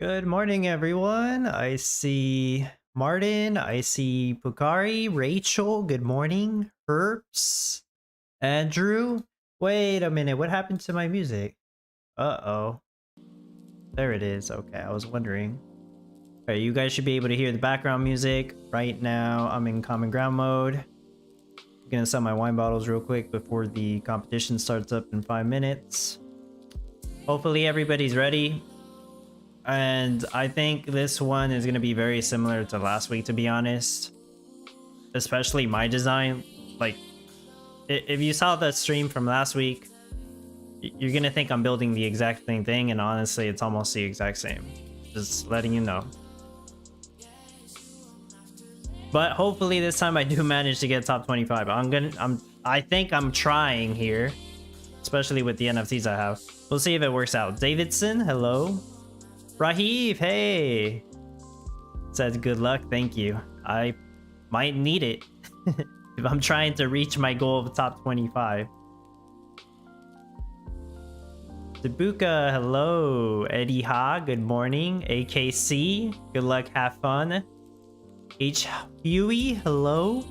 Good morning, everyone. I see Martin, I see Pukari, Rachel, good morning, Herbs, Andrew. Wait a minute, what happened to my music? Uh-oh. There it is. Okay, I was wondering. Alright, you guys should be able to hear the background music. Right now, I'm in common ground mode. I'm gonna sell my wine bottles real quick before the competition starts up in 5 minutes. Hopefully everybody's ready. And I think this one is going to be very similar to last week, to be honest. Especially my design. Like, if you saw the stream from last week, you're going to think I'm building the exact same thing. And honestly, it's almost the exact same. Just letting you know. But hopefully this time I do manage to get top 25. I think I'm trying here. Especially with the NFTs I have. We'll see if it works out. Davidson, hello. Rahif, hey! Says good luck, thank you. I might need it if I'm trying to reach my goal of top 25. Dabuka, hello. Eddie Ha, good morning. AKC, good luck, have fun. H. Huey, hello.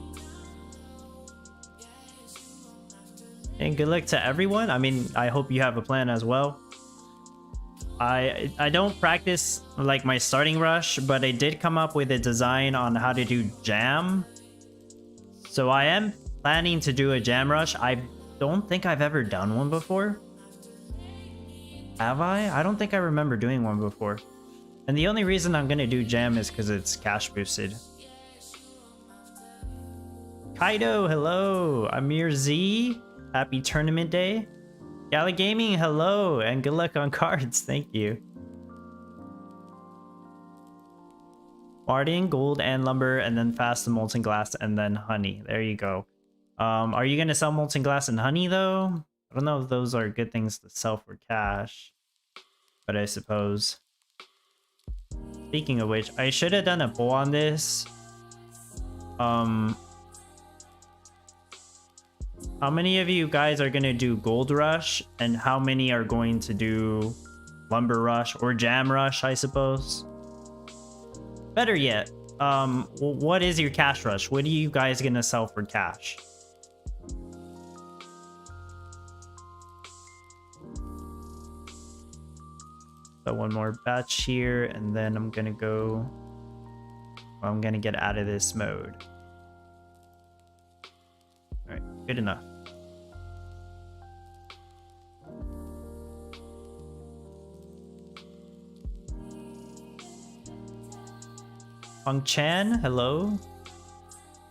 And good luck to everyone. I mean, I hope you have a plan as well. I don't practice like my starting rush, but I did come up with a design on how to do jam. So I am planning to do a jam rush. I don't think I've ever done one before. Have I? I don't think I remember doing one before. And the only reason I'm gonna do jam is because it's cash boosted. Kaido, hello. Amir Z, happy tournament day. Gala Gaming, hello, and good luck on cards. Thank you. Martin, gold and lumber, and then fast and molten glass, and then honey. There you go. Are you gonna sell molten glass and honey though? I don't know if those are good things to sell for cash, but I suppose. Speaking of which, I should have done a poll on this. How many of you guys are going to do Gold Rush, and how many are going to do Lumber Rush or Jam Rush, I suppose? Better yet, what is your cash rush? What are you guys going to sell for cash? So one more batch here, and then I'm going to go... I'm going to get out of this mode. Alright, good enough. Feng Chan, hello.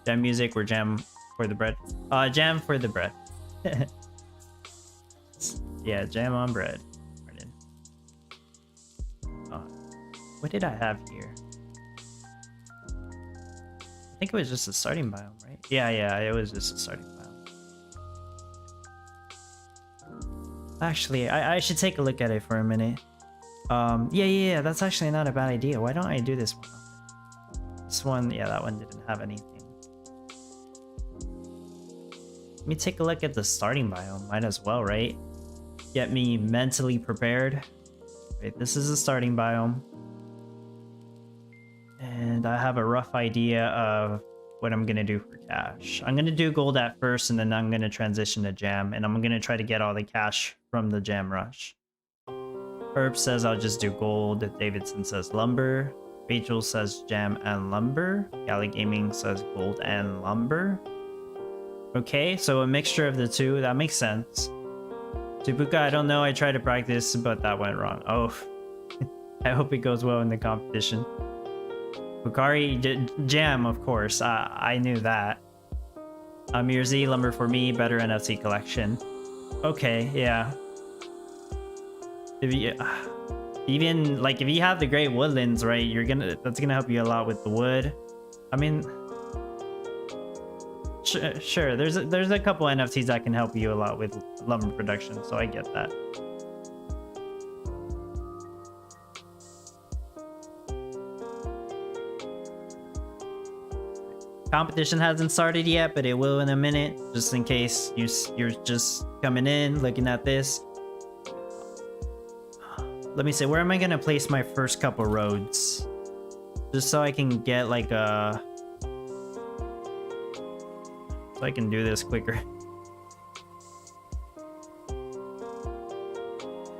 Jam music or jam for the bread? Jam for the bread. Yeah, jam on bread. Pardon. What did I have here? I think it was just a starting biome, right? Yeah, it was just a starting biome. Actually, I should take a look at it for a minute. Yeah, that's actually not a bad idea. Why don't I do this one? This one, yeah, that one didn't have anything. Let me take a look at the starting biome. Might as well, right? Get me mentally prepared. Wait, this is the starting biome. And I have a rough idea of what I'm gonna do for cash. I'm gonna do gold at first, and then I'm gonna transition to jam, and I'm gonna try to get all the cash from the jam rush. Herb says I'll just do gold. Davidson says lumber. Rachel says jam and lumber. Gala Gaming says gold and lumber. Okay, so a mixture of the two. That makes sense. Tubuka, I don't know. I tried to practice, but that went wrong. Oh, I hope it goes well in the competition. Bukari, jam, of course. I knew that. Amir Z, lumber for me. Better NFC collection. Okay, yeah. If you... Even like if you have the great woodlands, right, that's gonna help you a lot with the wood. I mean, sure, there's a couple NFTs that can help you a lot with lumber production, so I get that. Competition hasn't started yet, but it will in a minute, just in case you're just coming in looking at this. Let me see, where am I gonna place my first couple roads? Just so I can get like a... So I can do this quicker.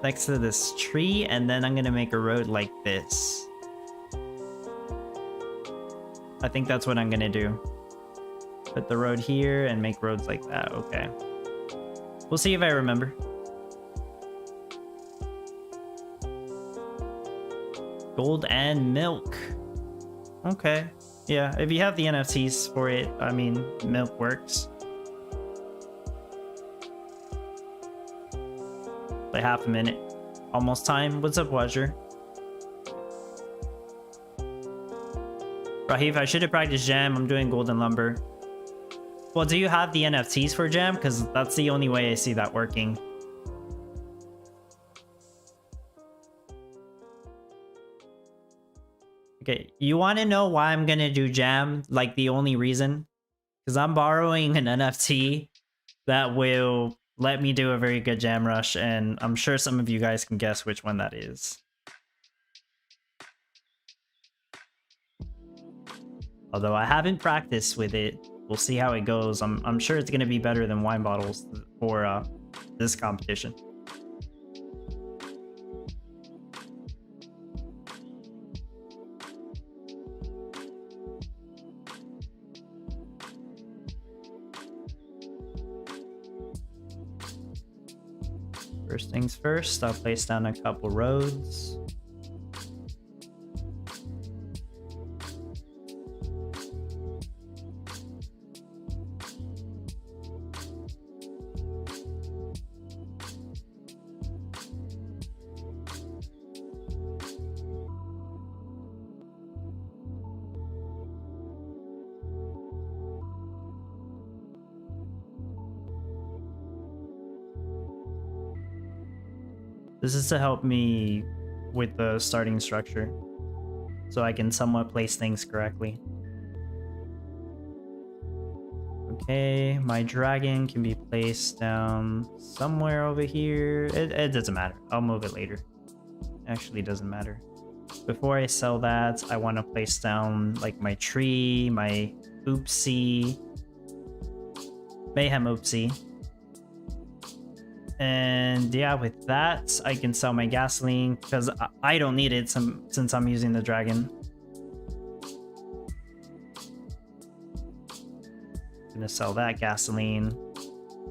Next to this tree, and then I'm gonna make a road like this. I think that's what I'm gonna do. Put the road here and make roads like that. Okay. We'll see if I remember. Gold and milk. Okay. Yeah, if you have the NFTs for it, I mean, milk works. Like half a minute. Almost time. What's up, Wazir? Rahif, I should have practiced Jam. I'm doing golden lumber. Well, do you have the NFTs for Jam? Because that's the only way I see that working. Okay, you want to know why I'm going to do Jam? Like the only reason? Because I'm borrowing an NFT that will let me do a very good Jam Rush. And I'm sure some of you guys can guess which one that is. Although I haven't practiced with it, we'll see how it goes. I'm sure it's going to be better than wine bottles for this competition. First things first, I'll place down a couple roads. This is to help me with the starting structure, so I can somewhat place things correctly. Okay, my dragon can be placed down somewhere over here. It doesn't matter. I'll move it later. Actually, doesn't matter. Before I sell that, I want to place down like my tree, my oopsie, mayhem oopsie. And yeah, with that, I can sell my gasoline because I don't need it since I'm using the dragon. I'm gonna sell that gasoline.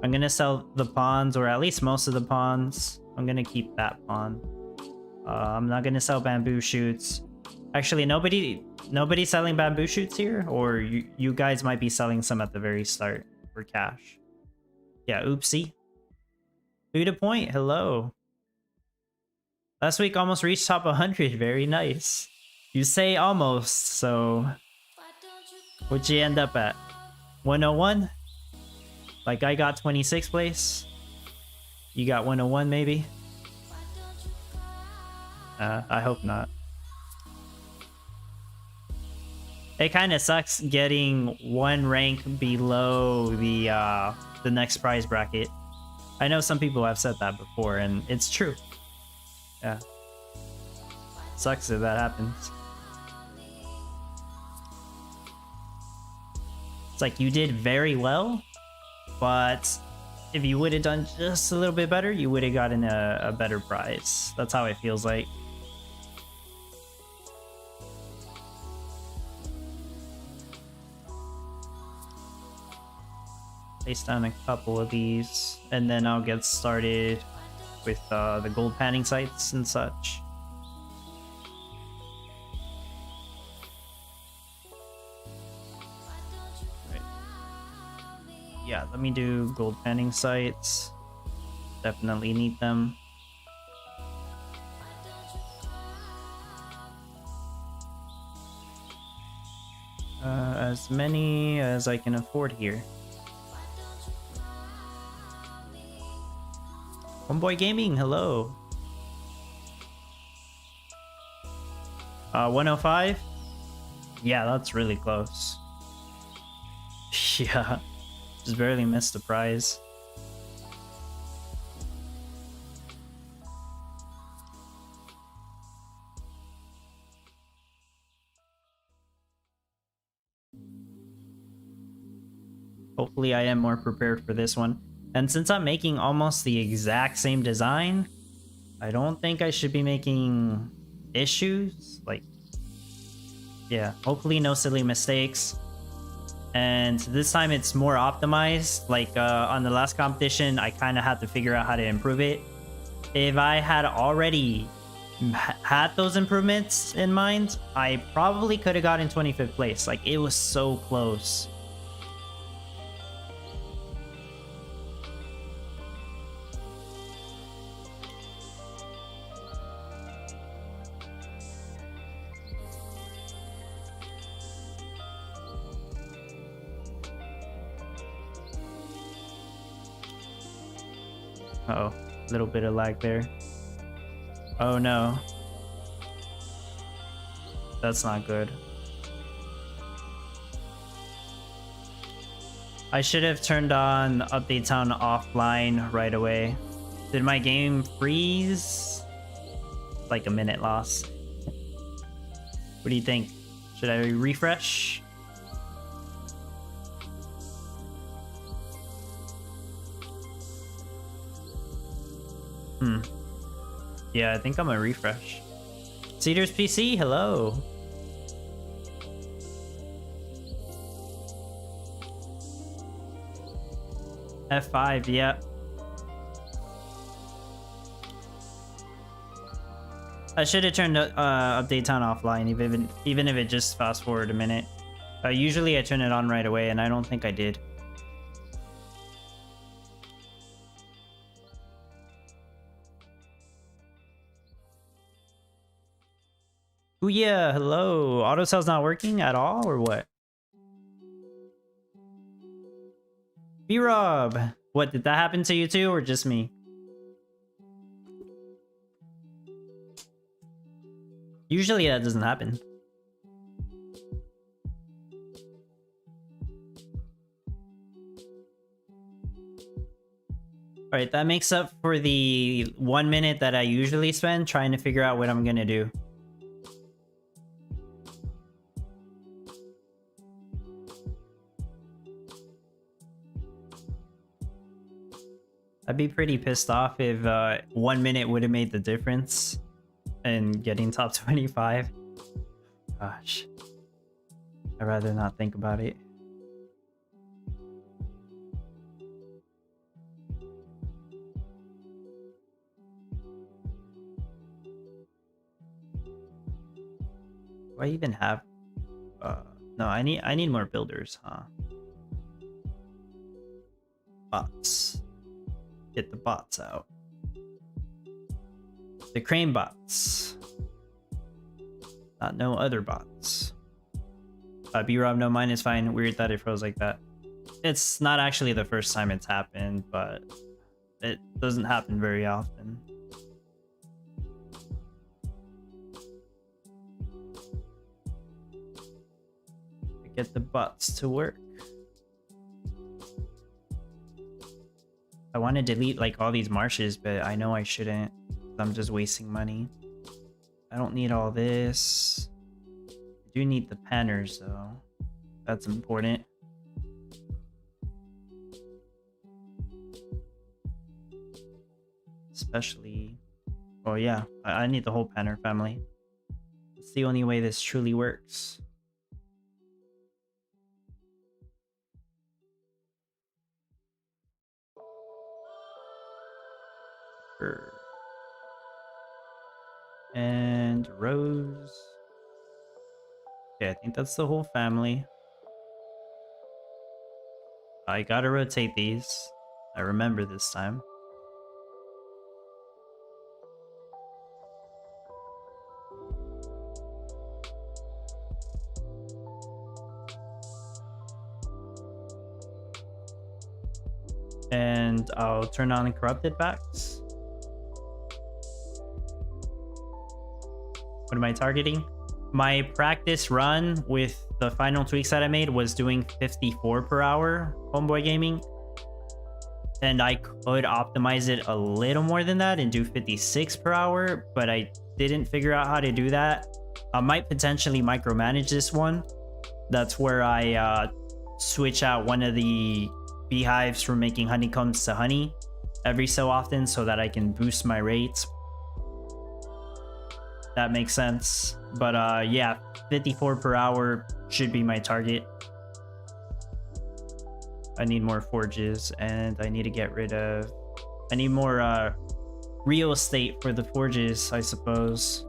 I'm gonna sell the pawns, or at least most of the pawns. I'm gonna keep that pawn. I'm not gonna sell bamboo shoots. Actually, nobody's selling bamboo shoots here, or you guys might be selling some at the very start for cash. Yeah, oopsie. Food a point, hello. Last week almost reached top 100, very nice. You say almost, so what'd you end up at? 101? Like I got 26th place? You got 101 maybe? I hope not. It kind of sucks getting one rank below the next prize bracket. I know some people have said that before, and it's true. Yeah. Sucks if that happens. It's like you did very well, but if you would have done just a little bit better, you would have gotten a better prize. That's how it feels like. Place down a couple of these, and then I'll get started with the gold panning sites and such. Right. Yeah, let me do gold panning sites. Definitely need them. As many as I can afford here. Homeboy Gaming, hello. 105? Yeah, that's really close. Yeah, just barely missed the prize. Hopefully I am more prepared for this one. And since I'm making almost the exact same design, I don't think I should be making issues. Like, yeah, hopefully no silly mistakes. And this time it's more optimized. Like on the last competition, I kind of had to figure out how to improve it. If I had already had those improvements in mind, I probably could have gotten 25th place. Like, it was so close. Uh-oh, a little bit of lag there. Oh no. That's not good. I should have turned on updates on offline right away. Did my game freeze? Like a minute loss. What do you think? Should I refresh? Yeah, I think I'm gonna refresh. Cedars PC, hello. F5, yeah. I should have turned updates on offline, even if it just fast forward a minute. Usually I turn it on right away, and I don't think I did. Oh yeah, hello. Autocell's not working at all, or what? B-Rob! What, did that happen to you too, or just me? Usually that doesn't happen. Alright, that makes up for the 1 minute that I usually spend trying to figure out what I'm gonna do. I'd be pretty pissed off if 1 minute would have made the difference in getting top 25. Gosh. I'd rather not think about it. Do I even have... no, I need more builders, huh? Bots. Get the bots out. The crane bots. Not no other bots. B-Rob, no, mine is fine. Weird that it froze like that. It's not actually the first time it's happened, but it doesn't happen very often. Get the bots to work. I want to delete like all these marshes, but I know I shouldn't. I'm just wasting money. I don't need all this. I do need the panners though. That's important. Especially... oh yeah, I need the whole panner family. It's the only way this truly works. And Rose. Okay, I think that's the whole family. I gotta rotate these. I remember this time. And I'll turn on the corrupted backs. What am I targeting? My practice run with the final tweaks that I made was doing 54 per hour, Homeboy Gaming. And I could optimize it a little more than that and do 56 per hour, but I didn't figure out how to do that. I might potentially micromanage this one. That's where I switch out one of the beehives from making honeycombs to honey every so often so that I can boost my rates. That makes sense. But yeah, 54 per hour should be my target. I need more forges, and I need to get rid of... I need more real estate for the forges, I suppose.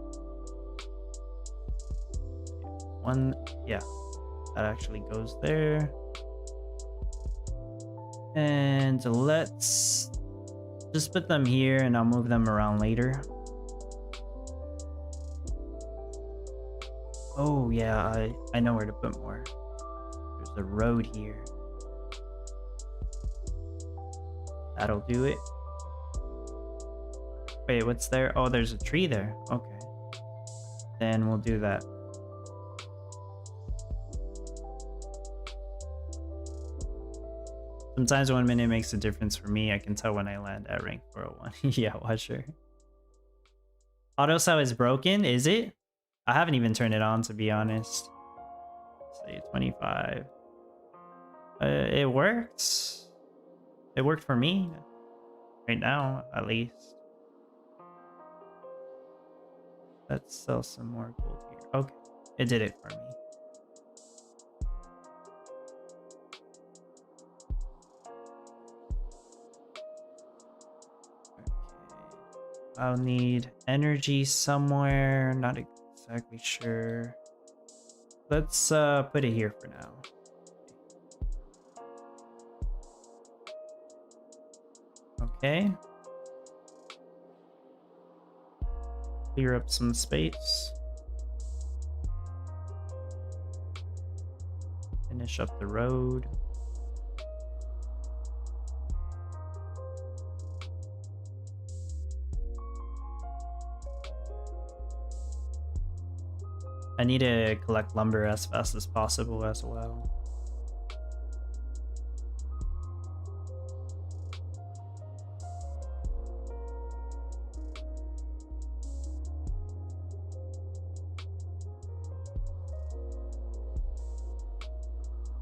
One, yeah, that actually goes there. And let's just put them here, and I'll move them around later. Oh yeah, I know where to put more. There's a road here. That'll do it. Wait, what's there? Oh, there's a tree there. Okay. Then we'll do that. Sometimes 1 minute makes a difference for me. I can tell when I land at rank 401. Yeah, watcher. Auto sell is broken, is it? I haven't even turned it on, to be honest. Say 25. It works. It worked for me. Right now, at least. Let's sell some more gold here. Okay, it did it for me. I'll need energy somewhere. Not exactly sure. Let's put it here for now. Okay. Clear up some space. Finish up the road. I need to collect lumber as fast as possible as well.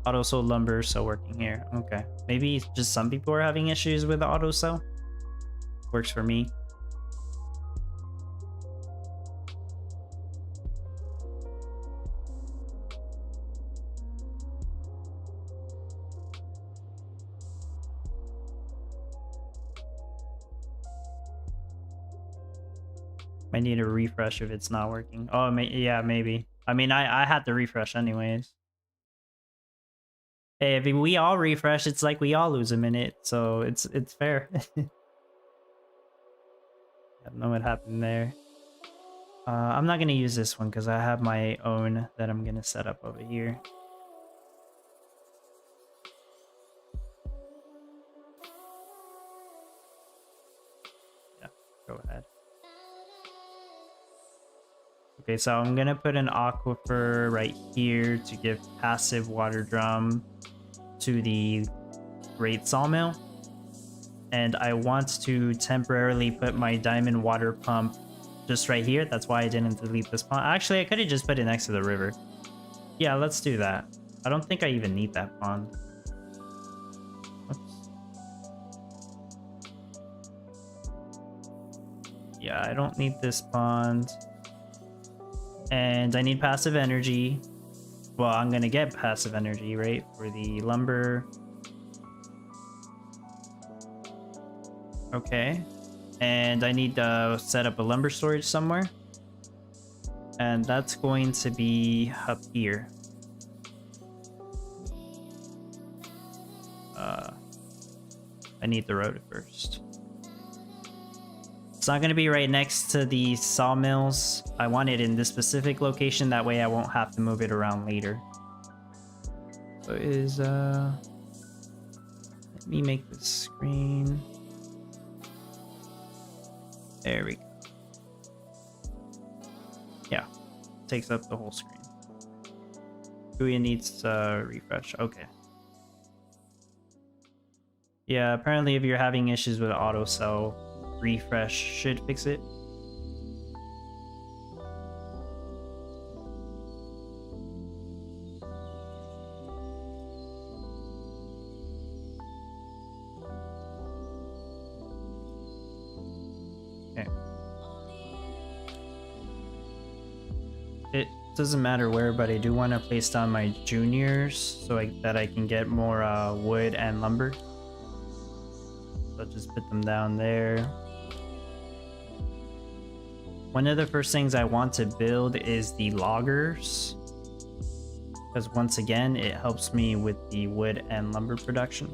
Auto sell lumber still working here. Okay. Maybe just some people are having issues with the auto sell. Works for me. I need a refresh if it's not working. Oh, yeah, maybe. I mean, I had to refresh anyways. Hey, if we all refresh, it's like we all lose a minute, so it's fair. I don't know what happened there. I'm not gonna use this one because I have my own that I'm gonna set up over here. Yeah, go ahead. Okay, so I'm gonna put an aquifer right here to give passive water drum to the great sawmill. And I want to temporarily put my diamond water pump just right here. That's why I didn't delete this pond. Actually, I could have just put it next to the river. Yeah, let's do that. I don't think I even need that pond. Oops. Yeah, I don't need this pond. And I need passive energy. Well, I'm gonna get passive energy, right? For the lumber. Okay. And I need to set up a lumber storage somewhere. And that's going to be up here. I need the road first. It's not going to be right next to the sawmills. I want it in this specific location. That way I won't have to move it around later. So let me make this screen. There we go. Yeah, takes up the whole screen. GUI needs refresh. Okay. Yeah, apparently if you're having issues with auto sell, refresh should fix it. Doesn't matter where, but I do want to place down my juniors so that I can get more wood and lumber. So I'll just put them down there. One of the first things I want to build is the loggers, because once again, it helps me with the wood and lumber production.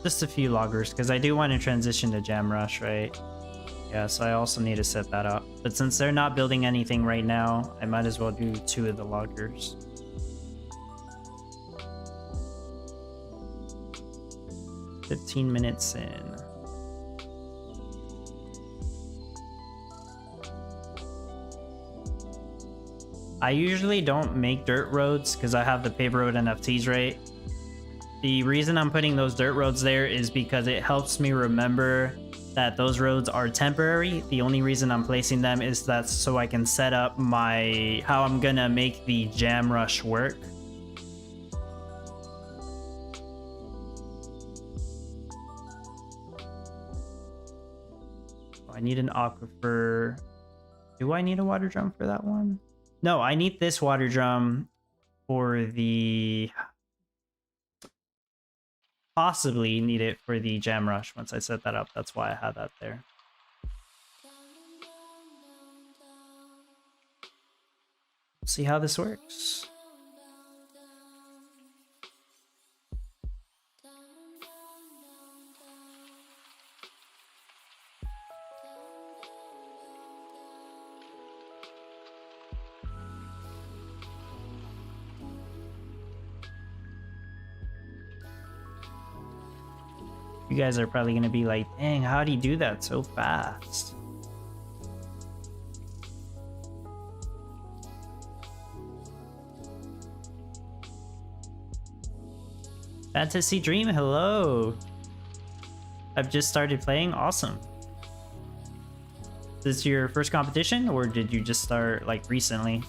Just a few loggers, because I do want to transition to Jam Rush, right? Yeah, so I also need to set that up. But since they're not building anything right now, I might as well do 2 of the loggers. "15 minutes in. I usually don't make dirt roads because I have the paper road NFTs, right? The reason I'm putting those dirt roads there is because it helps me remember that those roads are temporary. The only reason I'm placing them is that so I can set up how I'm gonna make the Jam Rush work. I need an aquifer. Do I need a water drum for that one? No, I need this water drum for the... Possibly need it for the Jam Rush once I set that up. That's why I had that there. See how this works. You guys are probably gonna be like, dang, how'd he do that so fast? Fantasy Dream, hello. I've just started playing, awesome. Is this your first competition or did you just start like recently?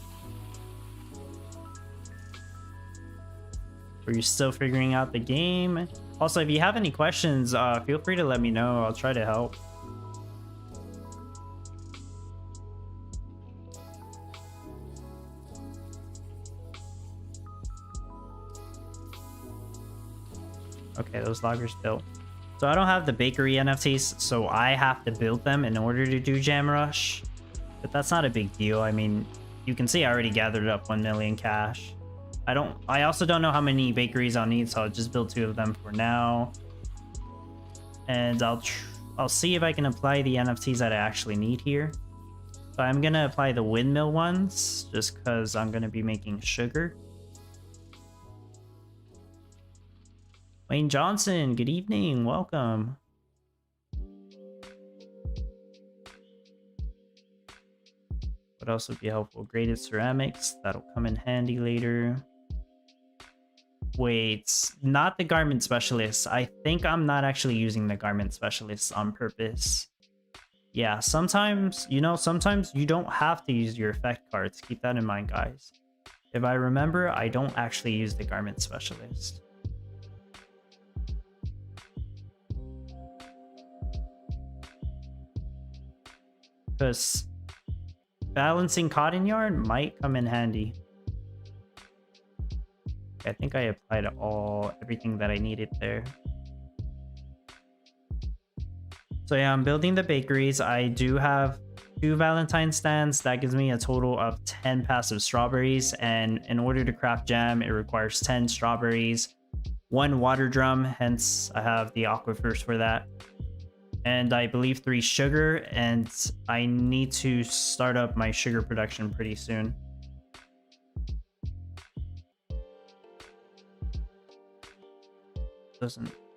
Or you're still figuring out the game? Also, if you have any questions, feel free to let me know. I'll try to help. Okay, those loggers built. So I don't have the bakery NFTs, so I have to build them in order to do Jam Rush. But that's not a big deal. I mean, you can see I already gathered up 1 million cash. I also don't know how many bakeries I'll need, so I'll just build 2 of them for now. And I'll see if I can apply the NFTs that I actually need here. So I'm gonna apply the windmill ones just because I'm gonna be making sugar. Wayne Johnson, good evening, welcome. What else would be helpful? Graded ceramics, that'll come in handy later. Wait, not the garment specialist. I think I'm not actually using the garment specialist on purpose. Yeah, sometimes, sometimes you don't have to use your effect cards. Keep that in mind, guys. If I remember, I don't actually use the garment specialist. Because balancing cotton yarn might come in handy. I think I applied everything that I needed there. So yeah, I'm building the bakeries. I do have 2 Valentine stands. That gives me a total of 10 passive strawberries. And in order to craft jam, it requires 10 strawberries, 1 water drum. Hence, I have the aquifers for that. And I believe 3 sugar. And I need to start up my sugar production pretty soon.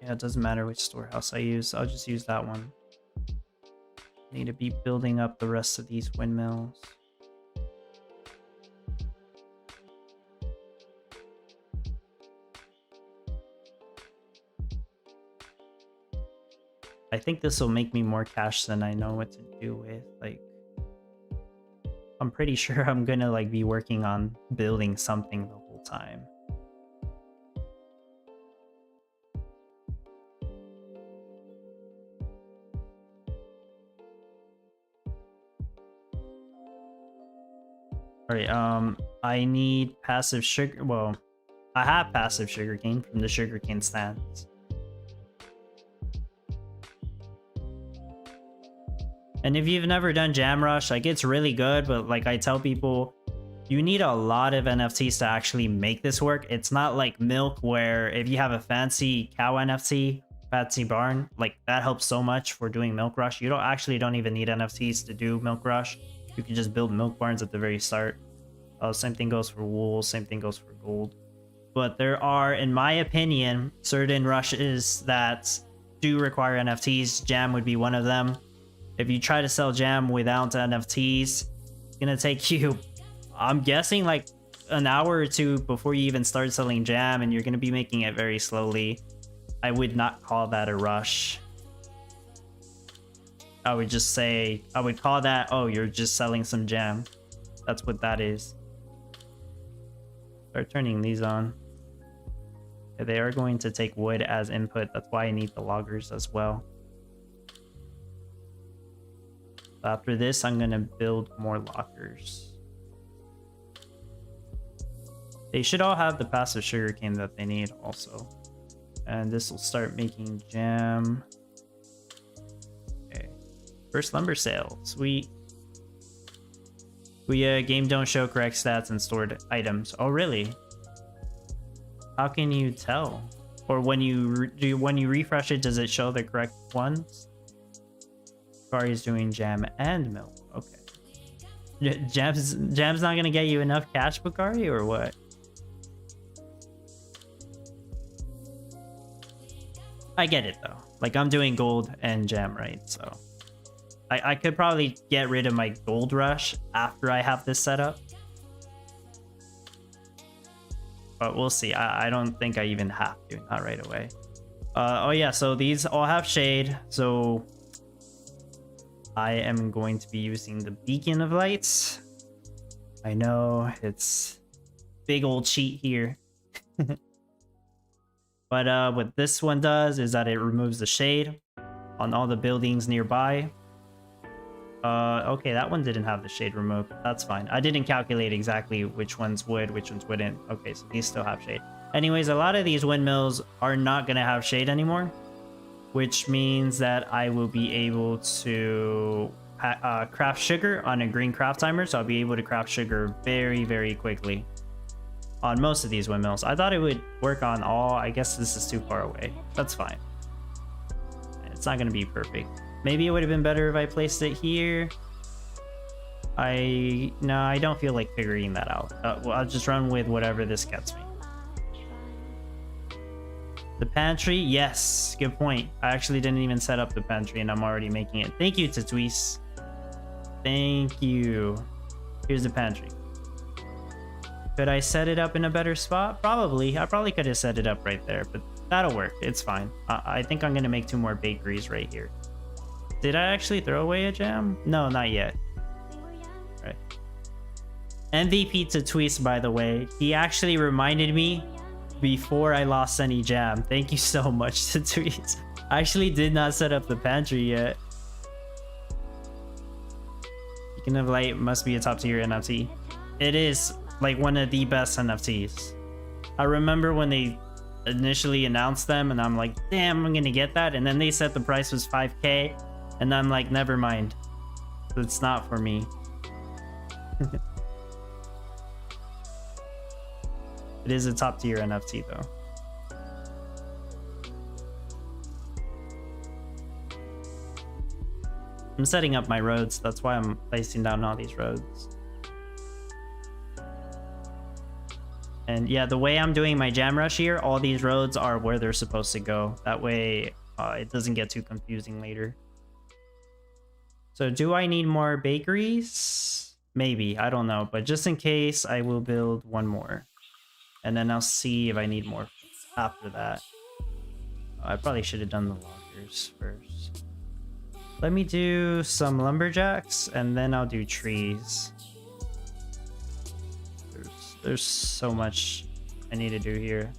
It doesn't matter which storehouse I use. I'll just use that one. I need to be building up the rest of these windmills. I think this will make me more cash than I know what to do with. Like, I'm pretty sure I'm gonna like be working on building something the whole time. Alright, I need passive sugar. Well, I have passive sugarcane from the sugarcane stands. And if you've never done Jam Rush, like it's really good, but like I tell people, you need a lot of NFTs to actually make this work. It's not like Milk where if you have a fancy cow NFT, fancy barn, like that helps so much for doing Milk Rush. You don't even need NFTs to do Milk Rush. You can just build milk barns at the very start. Same thing goes for wool, same thing goes for gold. But there are, in my opinion, certain rushes that do require NFTs. Jam would be one of them. If you try to sell Jam without NFTs, it's gonna take you, I'm guessing, like an hour or two before you even start selling Jam, and you're gonna be making it very slowly. I would not call that a rush. I would just say, I would call that, oh, you're just selling some Jam. That's what that is. Start turning these on. Yeah, they are going to take wood as input. That's why I need the loggers as well. After this, I'm going to build more lockers. They should all have the passive sugarcane that they need also. And this will start making Jam. Okay. First lumber sale. Sweet. Game don't show correct stats and stored items. Oh, really? How can you tell? Or when you refresh it, does it show the correct ones? Bakari's doing Jam and milk. Okay. Jam's not gonna get you enough cash, Bakari, or what? I get it though. Like I'm doing gold and Jam, right? So I could probably get rid of my gold rush after I have this set up. But we'll see. I don't think I even have to. Not right away. Oh yeah, so these all have shade. So I am going to be using the beacon of lights. I know it's big old cheat here. But what this one does is that it removes the shade on all the buildings nearby. Okay, that one didn't have the shade removed. That's fine. I didn't calculate exactly which ones would, which ones wouldn't. Okay, so these still have shade. Anyways, a lot of these windmills are not going to have shade anymore, which means that I will be able to craft sugar on a green craft timer. So I'll be able to craft sugar very, very quickly on most of these windmills. I thought it would work on all. I guess this is too far away. That's fine. It's not going to be perfect. Maybe it would have been better if I placed it here. No, I don't feel like figuring that out. Well, I'll just run with whatever this gets me. The pantry, yes, good point. I actually didn't even set up the pantry and I'm already making it. Thank you, Tatweez. Thank you. Here's the pantry. Could I set it up in a better spot? Probably. I probably could have set it up right there, but that'll work. It's fine. I think I'm gonna make 2 more bakeries right here. Did I actually throw away a Jam? No, not yet. Right. MVP to Tweets, by the way. He actually reminded me before I lost any Jam. Thank you so much to Tweets. I actually did not set up the pantry yet. Beacon of Light must be a top tier NFT. It is like one of the best NFTs. I remember when they initially announced them and I'm like, damn, I'm gonna get that. And then they said the price was 5K. And I'm like, never mind. It's not for me. It is a top tier NFT though. I'm setting up my roads. That's why I'm placing down all these roads. And yeah, the way I'm doing my Jam Rush here, all these roads are where they're supposed to go. That way it doesn't get too confusing later. So do I need more bakeries? Maybe, I don't know. But just in case, I will build 1 more. And then I'll see if I need more after that. I probably should have done the loggers first. Let me do some lumberjacks and then I'll do trees. There's so much I need to do here.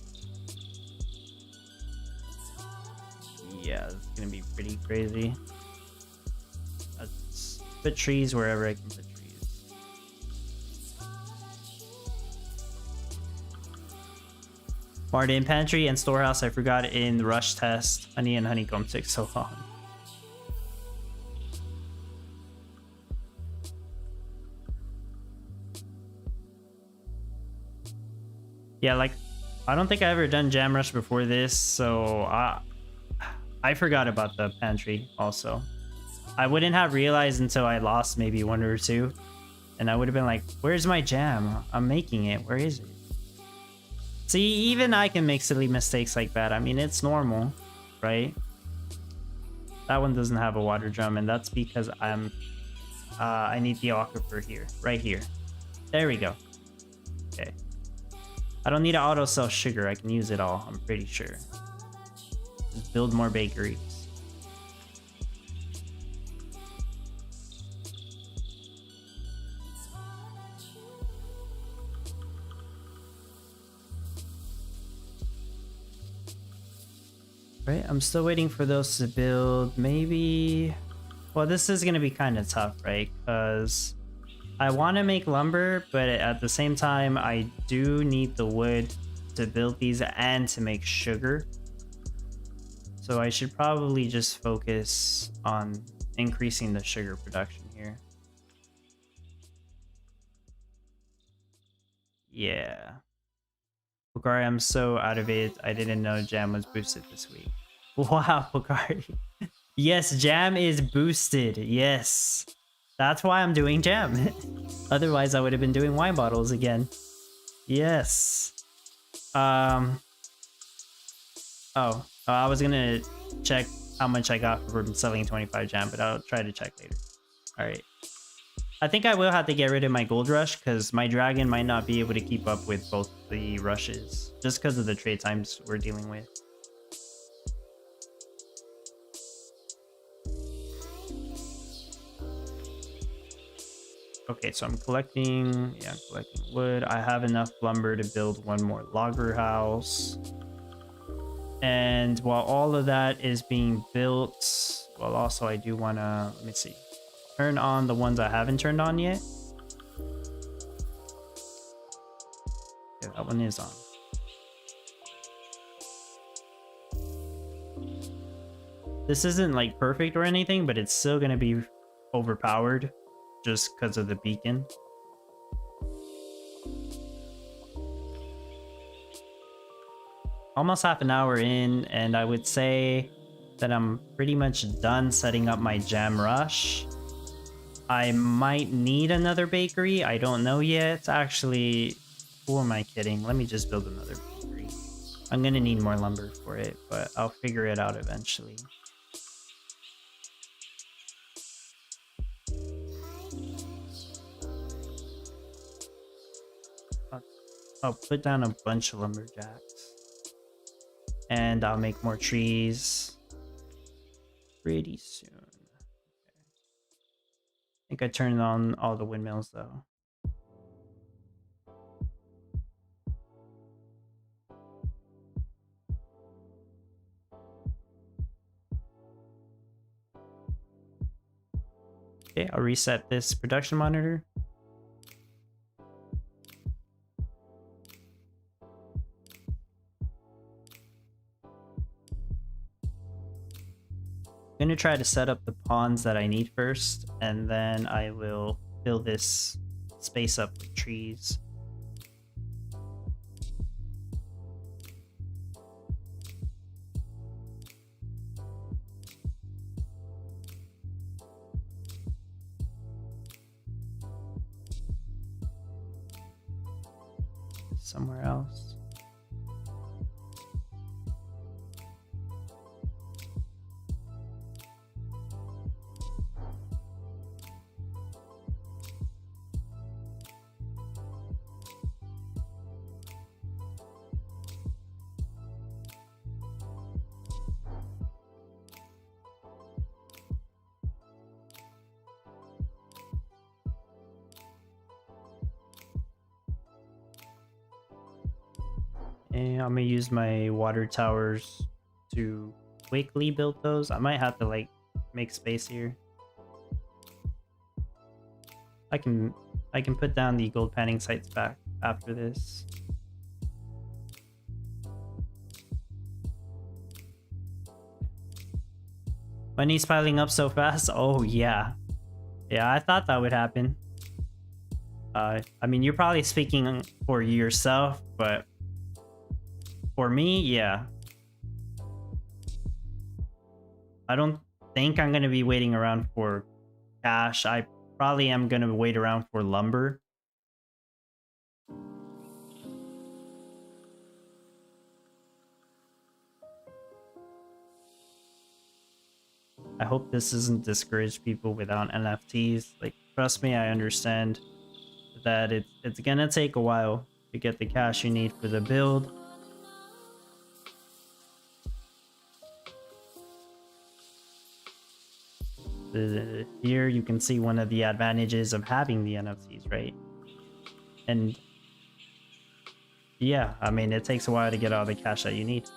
Yeah, it's gonna be pretty crazy. Let's put trees wherever I can put trees. Martin, pantry and storehouse I forgot in the rush test. Honey and honeycomb took so long. Yeah, like, I don't think I ever done Jam Rush before this, so I forgot about the pantry also. I wouldn't have realized until I lost maybe one or two. And I would have been like, where's my jam? I'm making it. Where is it? See, even I can make silly mistakes like that. I mean, it's normal, right? That one doesn't have a water drum, and that's because I need the aquifer here, right here. There we go. Okay. I don't need to auto sell sugar. I can use it all, I'm pretty sure. Just build more bakeries. Right, I'm still waiting for those to build. Maybe... Well, this is going to be kind of tough, right? Because I want to make lumber, but at the same time, I do need the wood to build these and to make sugar. So I should probably just focus on increasing the sugar production here. Yeah. Pocari, I'm so out of it. I didn't know Jam was boosted this week. Wow, Pocari. Yes, Jam is boosted. Yes. That's why I'm doing Jam. Otherwise, I would have been doing wine bottles again. Yes. Oh, I was gonna check how much I got from selling 25 Jam, but I'll try to check later. All right. I think I will have to get rid of my gold rush because my dragon might not be able to keep up with both the rushes just because of the trade times we're dealing with. Okay, so I'm collecting wood. I have enough lumber to build one more logger house. And while all of that is being built, well, also I do want to, let me see, turn on the ones I haven't turned on yet. Yeah, that one is on. This isn't like perfect or anything, but it's still going to be overpowered just because of the beacon. Almost half an hour in, and I would say that I'm pretty much done setting up my Jam Rush. I might need another bakery. I don't know yet. Actually, who am I kidding? Let me just build another bakery. I'm gonna need more lumber for it, but I'll figure it out eventually. I'll put down a bunch of lumberjacks. And I'll make more trees pretty soon. Okay. I think I turned on all the windmills though. Okay, I'll reset this production monitor. I'm gonna try to set up the ponds that I need first, and then I will fill this space up with trees. Somewhere else. And I'm gonna use my water towers to quickly build those. I might have to like make space here. I can put down the gold panning sites back after this. Money's piling up so fast. Oh yeah. Yeah, I thought that would happen. I mean, you're probably speaking for yourself, but for me, yeah. I don't think I'm going to be waiting around for cash. I probably am going to wait around for lumber. I hope this doesn't discourage people without NFTs. Like, trust me, I understand that it's going to take a while to get the cash you need for the build. Here you can see one of the advantages of having the NFTs, right? And yeah, I mean, it takes a while to get all the cash that you need.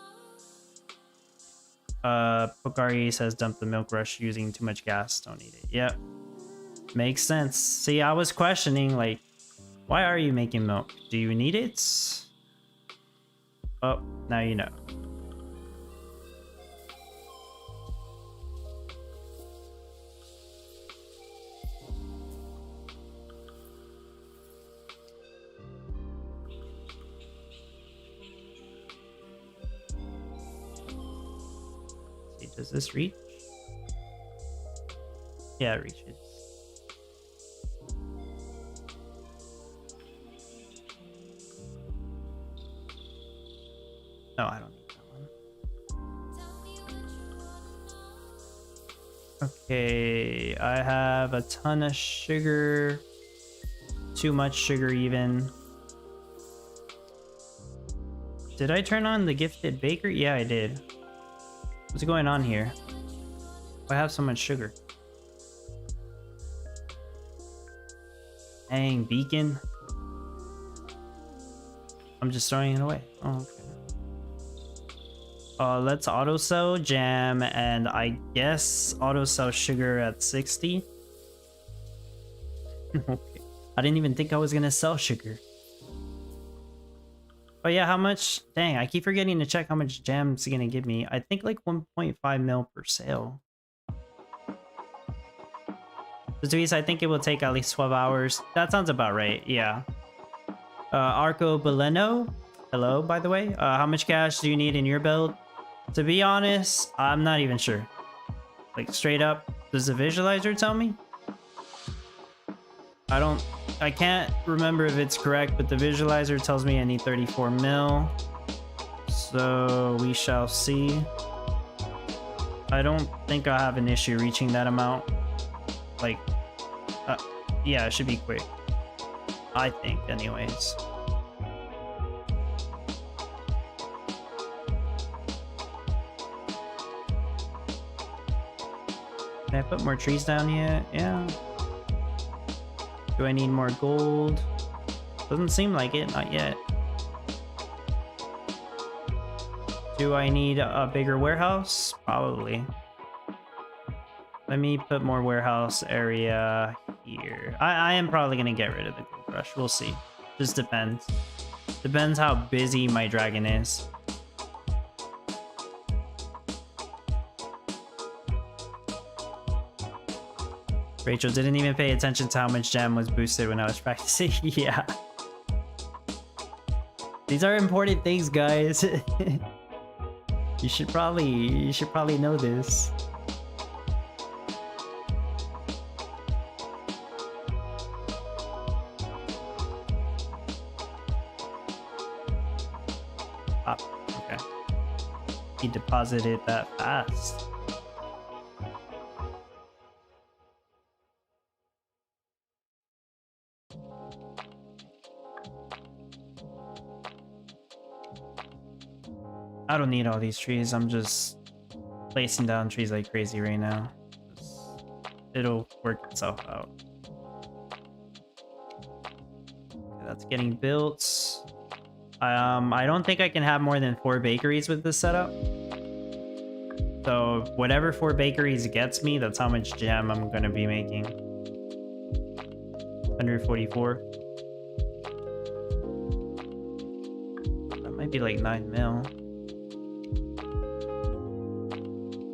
Pokari says dump the milk rush using too much gas, don't need it. Yep, makes sense. See, I was questioning, like, why are you making milk? Do you need it? Oh, now you know. Does this reach? Yeah, it reaches. No, I don't need that one. Okay, I have a ton of sugar. Too much sugar even. Did I turn on the gifted baker? Yeah, I did. What's going on here? Why have so much sugar? Dang, beacon. I'm just throwing it away. Oh, okay. Let's auto sell jam, and I guess auto sell sugar at 60. Okay. I didn't even think I was gonna sell sugar. Oh yeah, how much? Dang, I keep forgetting to check how much jam's gonna give me. I think like 1.5 mil per sale. Luis, I think it will take at least 12 hours. That sounds about right, yeah. Arco Beleno, hello, by the way. How much cash do you need in your build? To be honest, I'm not even sure. Like, straight up, does the visualizer tell me? I can't remember if it's correct, but the visualizer tells me I need 34 mil. So we shall see. I don't think I have an issue reaching that amount. Like, yeah, it should be quick. I think, anyways. Can I put more trees down yet? Yeah. Do I need more gold? Doesn't seem like it, not yet. Do I need a bigger warehouse? Probably. Let me put more warehouse area here. I am probably gonna get rid of the gold rush. We'll see. Just depends. Depends how busy my dragon is. Rachel didn't even pay attention to how much gem was boosted when I was practicing. Yeah. These are important things, guys. You should probably know this. Ah, okay. He deposited that fast. I don't need all these trees. I'm just placing down trees like crazy right now. It'll work itself out. Okay, that's getting built. I don't think I can have more than 4 bakeries with this setup. So whatever 4 bakeries gets me, that's how much jam I'm gonna be making. 144. That might be like 9 mil.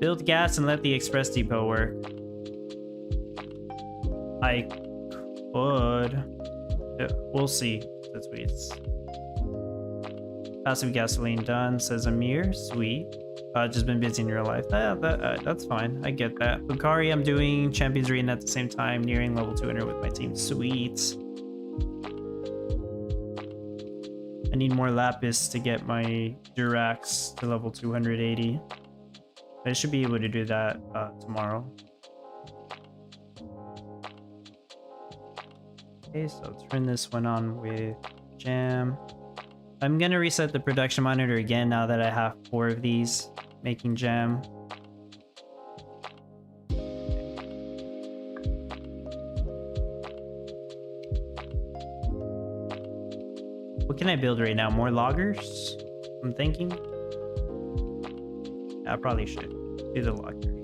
Build gas and let the express depot work. I could. Yeah, we'll see. That's tweets. Passive gasoline done, says Amir. Sweet. Just been busy in real life. That's fine. I get that. Bukari, I'm doing Champions Arena at the same time, nearing level 200 with my team. Sweet. I need more lapis to get my Durax to level 280. I should be able to do that tomorrow. Okay, so let's turn this one on with jam. I'm gonna reset the production monitor again now that I have 4 of these making jam. What can I build right now? More loggers? I'm thinking. I probably should do the loggers.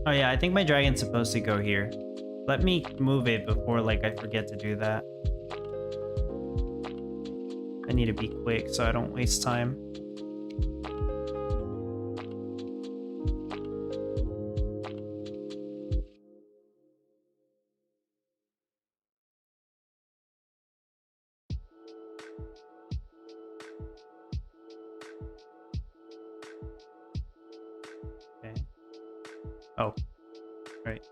Oh yeah, I think my dragon's supposed to go here. Let me move it before like I forget to do that. I need to be quick so I don't waste time. Oh, right.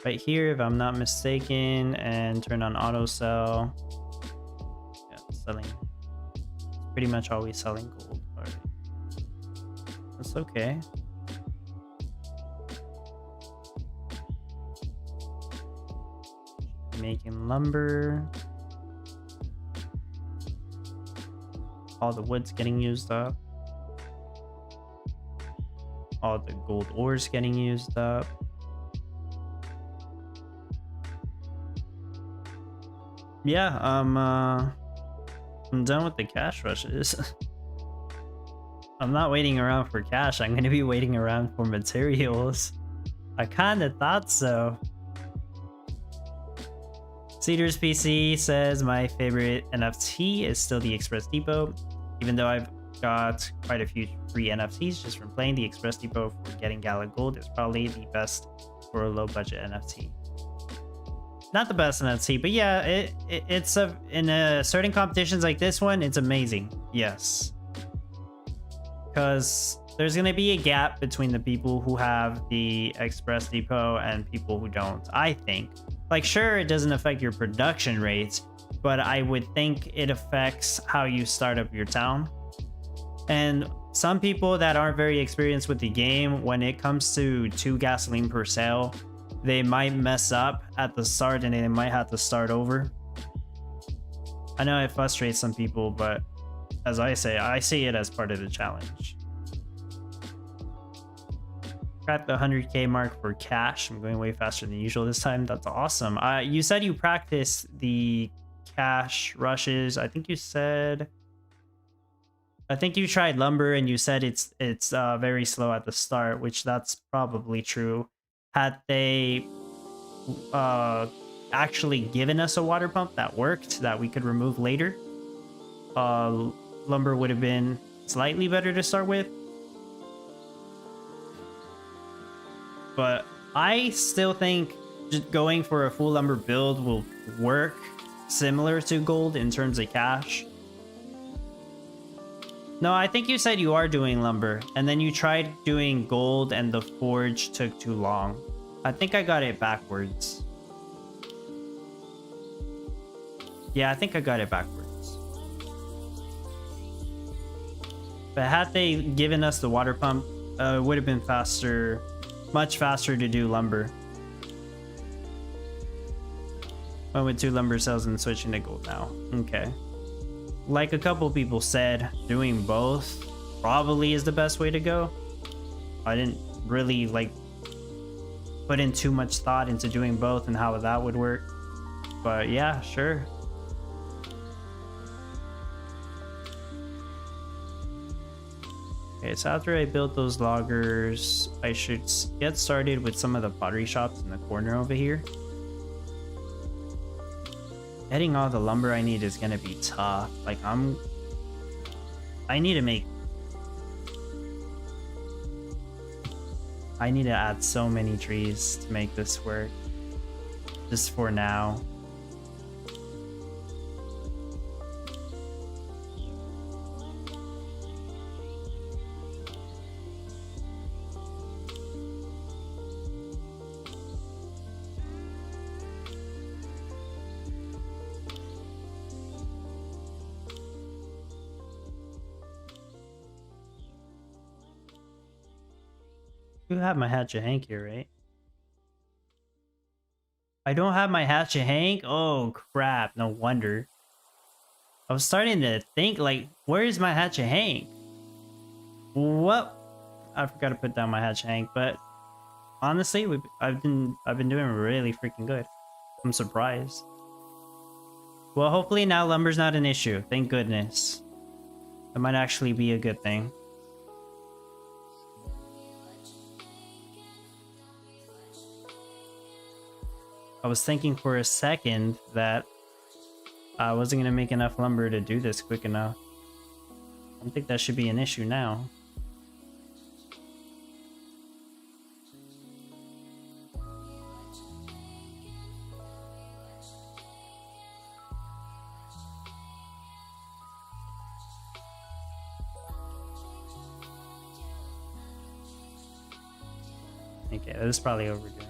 Right here, if I'm not mistaken, and turn on auto sell. Yeah, selling. It's pretty much always selling gold. All right. That's okay. Making lumber. All the wood's getting used up. All the gold ores getting used up. Yeah, I'm done with the cash rushes. I'm not waiting around for cash. I'm gonna be waiting around for materials. I kinda thought so. Cedars PC says my favorite NFT is still the Express Depot, even though I've got quite a few free NFTs just from playing. The Express Depot for getting Gala Gold is probably the best for a low budget NFT. Not the best NFT, but yeah, it's in certain competitions like this one, it's amazing. Yes, because there's gonna be a gap between the people who have the Express Depot and people who don't. I think, like, sure, it doesn't affect your production rates, but I would think it affects how you start up your town. And some people that aren't very experienced with the game, when it comes to 2 gasoline per sale, they might mess up at the start and they might have to start over. I know it frustrates some people, but as I say, I see it as part of the challenge. Cracked the 100k mark for cash. I'm going way faster than usual this time. That's awesome. You said you practiced the cash rushes. I think you tried lumber and you said it's very slow at the start, which that's probably true. Had they actually given us a water pump that worked, that we could remove later, lumber would have been slightly better to start with. But I still think just going for a full lumber build will work similar to gold in terms of cash. No, I think you said you are doing lumber, and then you tried doing gold and the forge took too long. I think I got it backwards. Yeah, I think I got it backwards. But had they given us the water pump, it would have been faster, much faster to do lumber. Went with 2 lumber cells and switching to gold now. Okay. Like a couple people said, doing both probably is the best way to go. I didn't really like put in too much thought into doing both and how that would work, but yeah, sure. Okay, so after I build those loggers, I should get started with some of the pottery shops in the corner over here. Getting all the lumber I need is gonna be tough. Like I need to add so many trees to make this work. Just for now. You have my hatchet Hank here, right? I don't have my hatchet Hank? Oh crap, no wonder. I was starting to think like, where is my hatchet Hank? What? I forgot to put down my hatchet Hank, but honestly, I've been doing really freaking good. I'm surprised. Well, hopefully now lumber's not an issue. Thank goodness. That might actually be a good thing. I was thinking for a second that I wasn't going to make enough lumber to do this quick enough. I don't think that should be an issue now. Okay, this is probably overdoing it.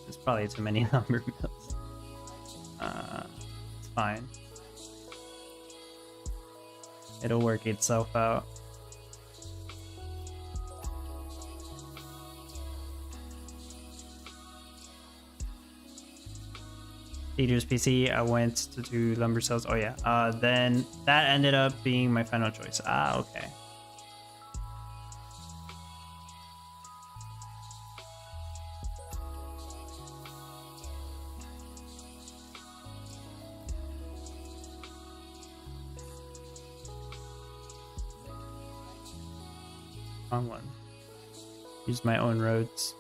There's probably too many lumber mills. It's fine. It'll work itself out. Teacher's PC, I went to do lumber sales. Oh yeah. Then that ended up being my final choice. Ah, okay. Wrong one. Use my own roads.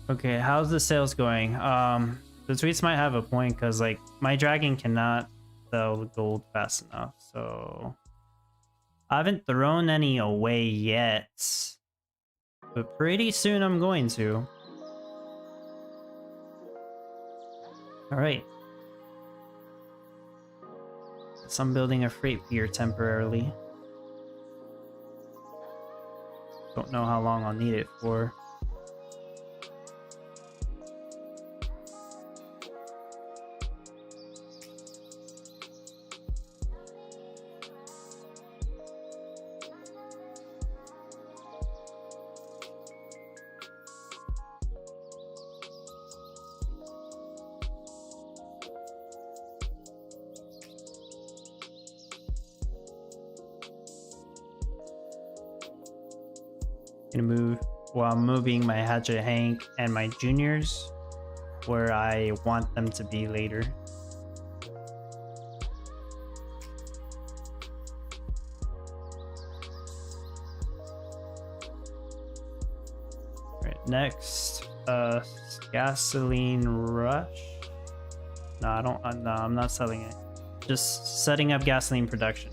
Okay, how's the sales going? The tweets might have a point because like my dragon cannot sell gold fast enough, so I haven't thrown any away yet, but pretty soon I'm going to. All right. So I'm building a freight pier temporarily. Don't know how long I'll need it for. I'm moving my hatchet Hank and my juniors where I want them to be later. Right, next, gasoline rush. No, I don't. No, I'm not selling it. Just setting up gasoline production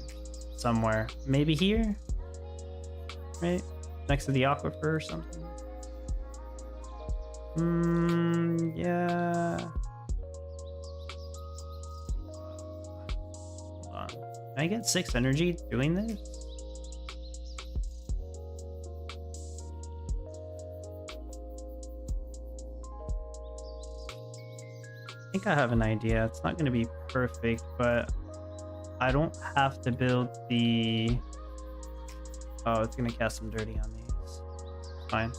somewhere. Maybe here, right next to the aquifer or something. Yeah. Hold on. Can I get 6 energy doing this? I think I have an idea. It's not going to be perfect, but I don't have to build the... Oh, it's going to cast some dirty on these. Fine.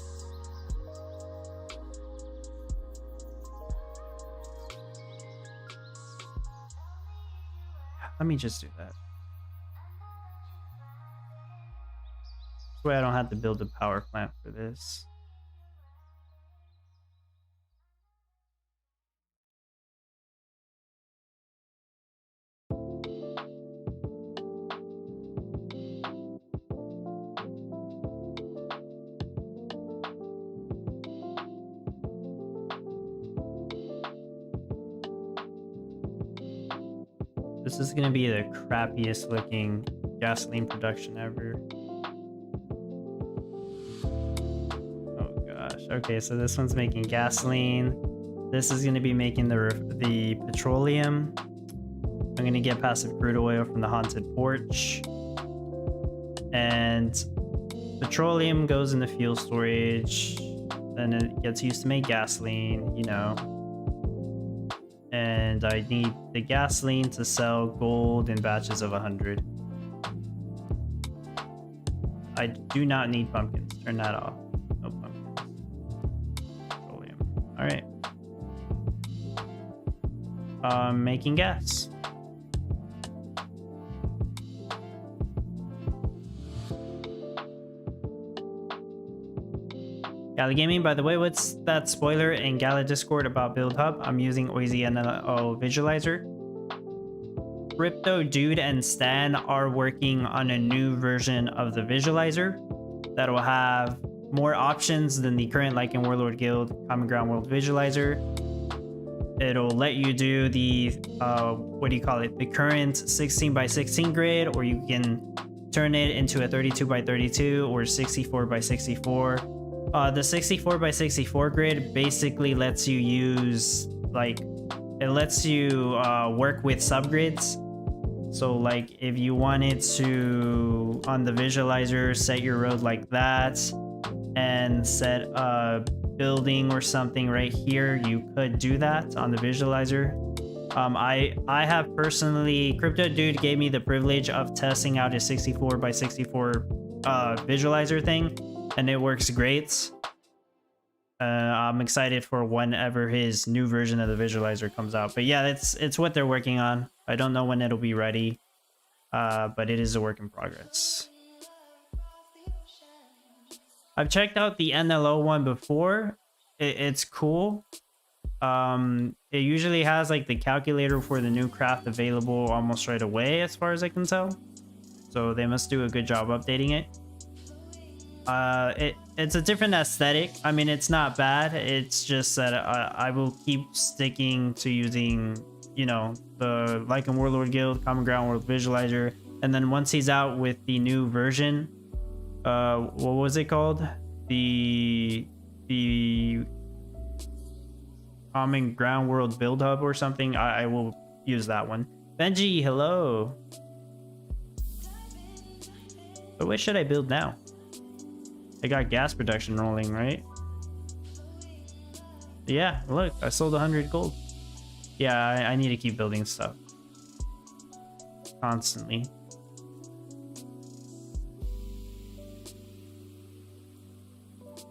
Let me just do that. This way I don't have to build a power plant for this. This is gonna be the crappiest looking gasoline production ever. Oh gosh. Okay, so this one's making gasoline. This is gonna be making the petroleum. I'm gonna get passive crude oil from the haunted porch. And petroleum goes into fuel storage. Then it gets used to make gasoline, you know. And I need the gasoline to sell gold in batches of 100. I do not need pumpkins. Turn that off. No pumpkins. Petroleum. All right. Making gas. Gala Gaming, by the way, what's that spoiler in Gala Discord about Build Hub? I'm using Oizy NLO Visualizer. Crypto Dude and Stan are working on a new version of the visualizer that will have more options than the current Like in Warlord Guild Common Ground World Visualizer. It'll let you do the, what do you call it? The current 16x16 grid, or you can turn it into a 32x32 or 64x64. The 64x64 grid basically lets you use, like, it lets you work with subgrids. So like if you wanted to, on the visualizer, set your road like that and set a building or something right here, you could do that on the visualizer. I have personally, Crypto Dude gave me the privilege of testing out his 64x64 visualizer thing, and it works great. I'm excited for whenever his new version of the visualizer comes out. But yeah, it's what they're working on. I don't know when it'll be ready, but it is a work in progress. I've checked out the NLO one before. It's cool. It usually has like the calculator for the new craft available almost right away, as far as I can tell. So they must do a good job updating it. It's a different aesthetic. I mean, it's not bad. It's just that I will keep sticking to using, you know, the Like in Warlord Guild Common Ground World Visualizer. And then once he's out with the new version, what was it called? The Common Ground World Build Hub or something. I will use that one. Benji, hello. But what should I build now? I got gas production rolling, right? Yeah, look, I sold 100 gold. Yeah, I need to keep building stuff constantly.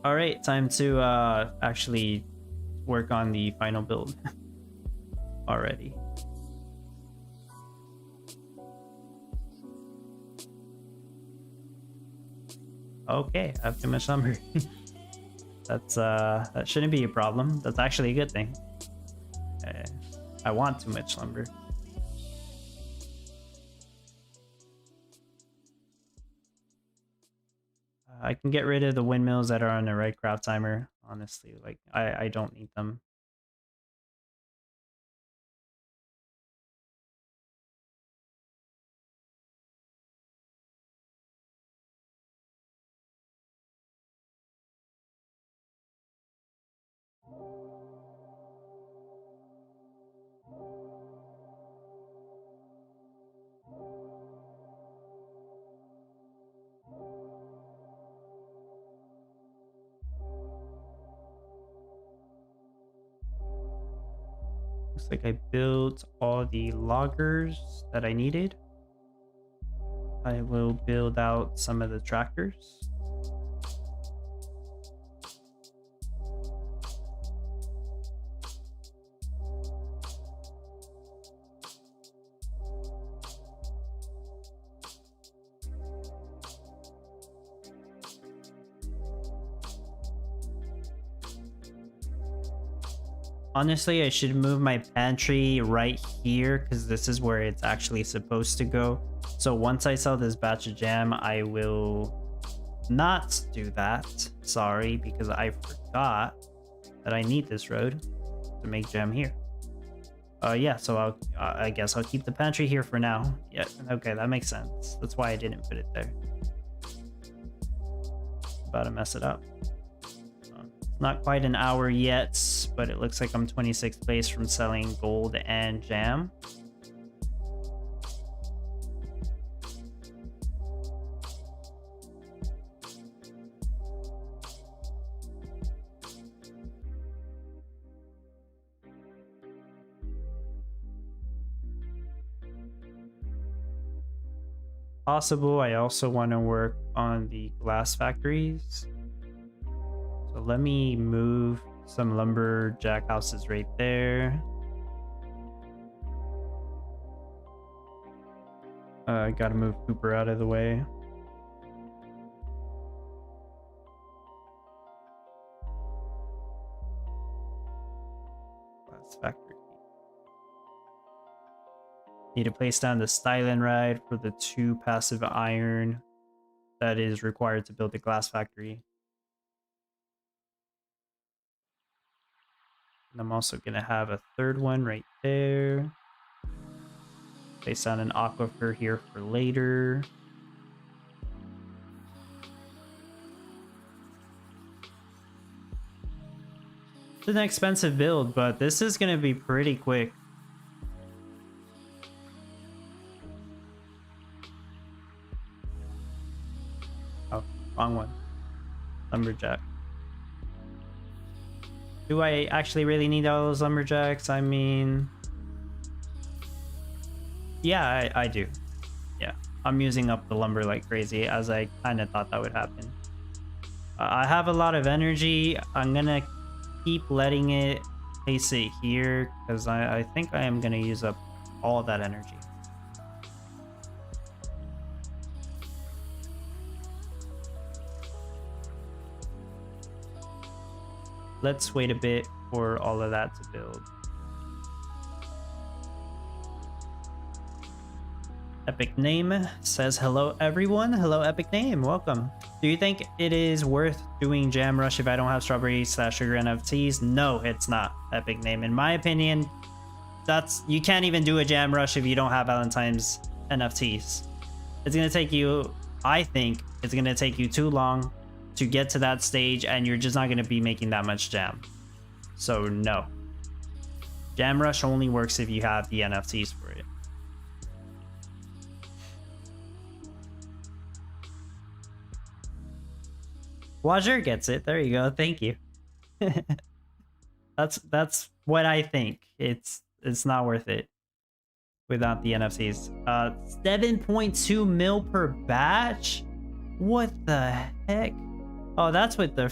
All right, time to actually work on the final build already. Okay, I have too much lumber. That's that shouldn't be a problem. That's actually a good thing. I want too much lumber. I can get rid of the windmills that are on the right craft timer. Honestly, like I don't need them. Looks like I built all the loggers that I needed. I will build out some of the tractors. Honestly, I should move my pantry right here because this is where it's actually supposed to go. So once I sell this batch of jam, I will not do that. Sorry, because I forgot that I need this road to make jam here. Yeah, so I guess I'll keep the pantry here for now. Yeah, okay, that makes sense. That's why I didn't put it there. About to mess it up. Not quite an hour yet, but it looks like I'm 26th place from selling gold and jam. Possible. I also want to work on the glass factories. So let me move some lumberjack houses right there. I gotta move Cooper out of the way. Glass factory. Need to place down the styling ride for the 2 passive iron that is required to build the glass factory. And I'm also going to have a 3rd one right there. Place down an aquifer here for later. It's an expensive build, but this is going to be pretty quick. Oh, wrong one. Lumberjack. Do I actually really need all those lumberjacks? I mean... yeah, I do. Yeah, I'm using up the lumber like crazy, as I kind of thought that would happen. I have a lot of energy. I'm gonna keep letting it place it here, because I think I am gonna use up all of that energy. Let's wait a bit for all of that to build. Epic Name says, hello everyone. Hello Epic Name, welcome. Do you think it is worth doing Jam Rush if I don't have strawberry / sugar NFTs? No, it's not, Epic Name. In my opinion, you can't even do a Jam Rush if you don't have Valentine's NFTs. It's gonna take you, I think it's gonna take you too long to get to that stage, and you're just not gonna be making that much jam. So no. Jam Rush only works if you have the NFTs for it. Wajir gets it. There you go. Thank you. That's what I think. It's not worth it without the NFTs. 7.2 mil per batch. What the heck? Oh, that's with the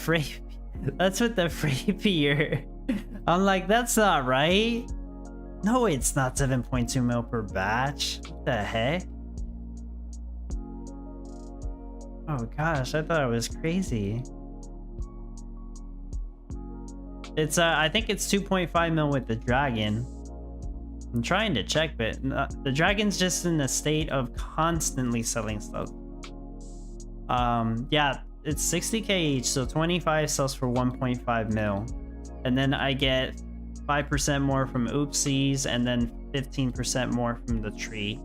that's with the Frappier. I'm like, that's not right. No, it's not 7.2 mil per batch. What the heck? Oh gosh, I thought it was crazy. It's I think it's 2.5 mil with the dragon. I'm trying to check, but the dragon's just in a state of constantly selling stuff. Yeah, it's 60k each, so 25 sells for 1.5 mil. And then I get 5% more from oopsies, and then 15% more from the tree.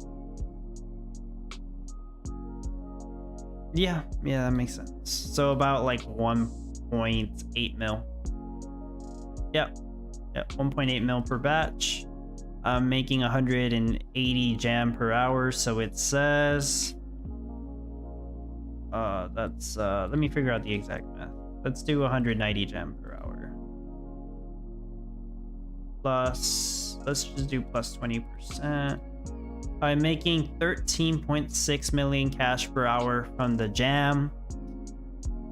Yeah, that makes sense. So about like 1.8 mil. Yep, 1.8 mil per batch. I'm making 180 jam per hour, so it says... that's let me figure out the exact math. Let's do 190 jam per hour. Plus, let's just do plus 20%. I'm making 13.6 million cash per hour from the jam.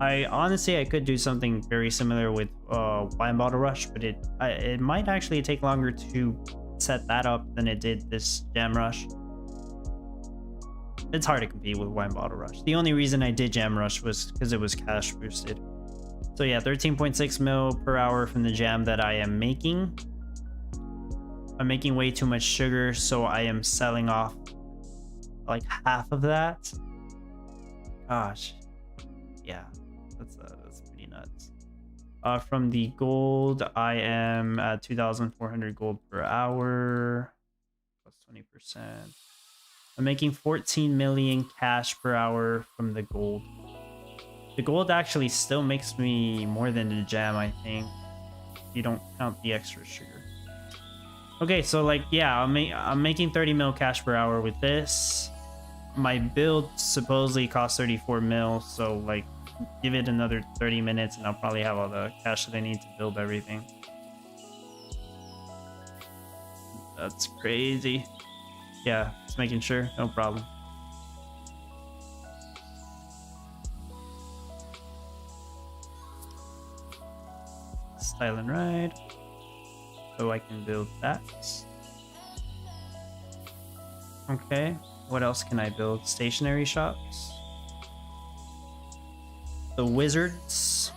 I could do something very similar with Wine Bottle Rush, but it might actually take longer to set that up than it did this Jam Rush. It's hard to compete with Wine Bottle Rush. The only reason I did Jam Rush was because it was cash boosted. So yeah, 13.6 mil per hour from the jam that I am making. I'm making way too much sugar, so I am selling off like half of that. Gosh, yeah, that's pretty nuts. From the gold, I am at 2,400 gold per hour, plus 20%. I'm making 14 million cash per hour from the gold. The gold actually still makes me more than the gem, I think. You don't count the extra sugar. Okay, so like, yeah, I'm making 30 mil cash per hour with this. My build supposedly costs 34 mil, so like, give it another 30 minutes and I'll probably have all the cash that I need to build everything. That's crazy. Yeah, just making sure, no problem. Style and ride. So I can build that. Okay, what else can I build? Stationary shops. The wizards.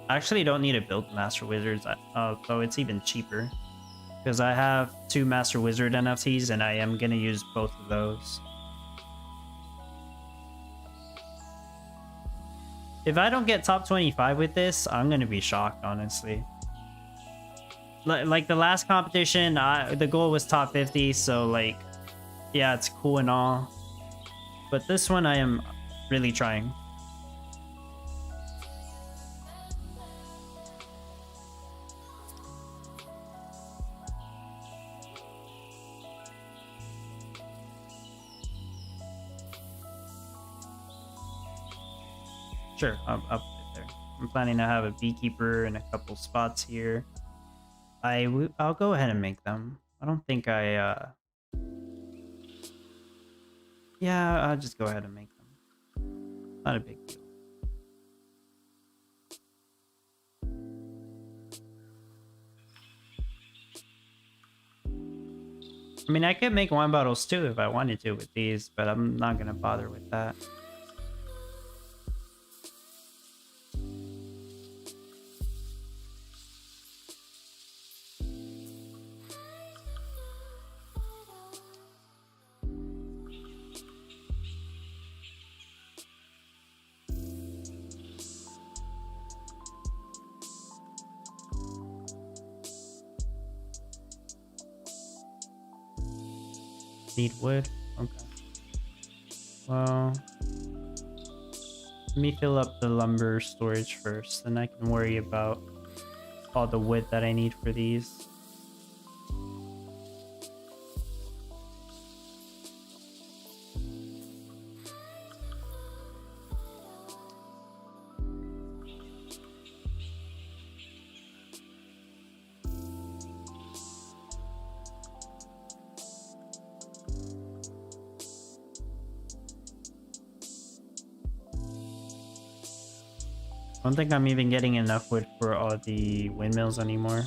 I actually don't need to build master wizards, so it's even cheaper. Because I have 2 master wizard NFTs and I am gonna use both of those. If I don't get top 25 with this, I'm gonna be shocked, honestly. Like the last competition, the goal was top 50, so like, yeah, it's cool and all. But this one, I am really trying. Sure, I'll put it there. I'm planning to have a beekeeper in a couple spots here. I'll go ahead and make them. I don't think yeah, I'll just go ahead and make them. Not a big deal. I mean, I could make wine bottles too if I wanted to with these, but I'm not gonna bother with that. Need wood? Okay. Well, let me fill up the lumber storage first, then I can worry about all the wood that I need for these. I don't think I'm even getting enough wood for all the windmills anymore.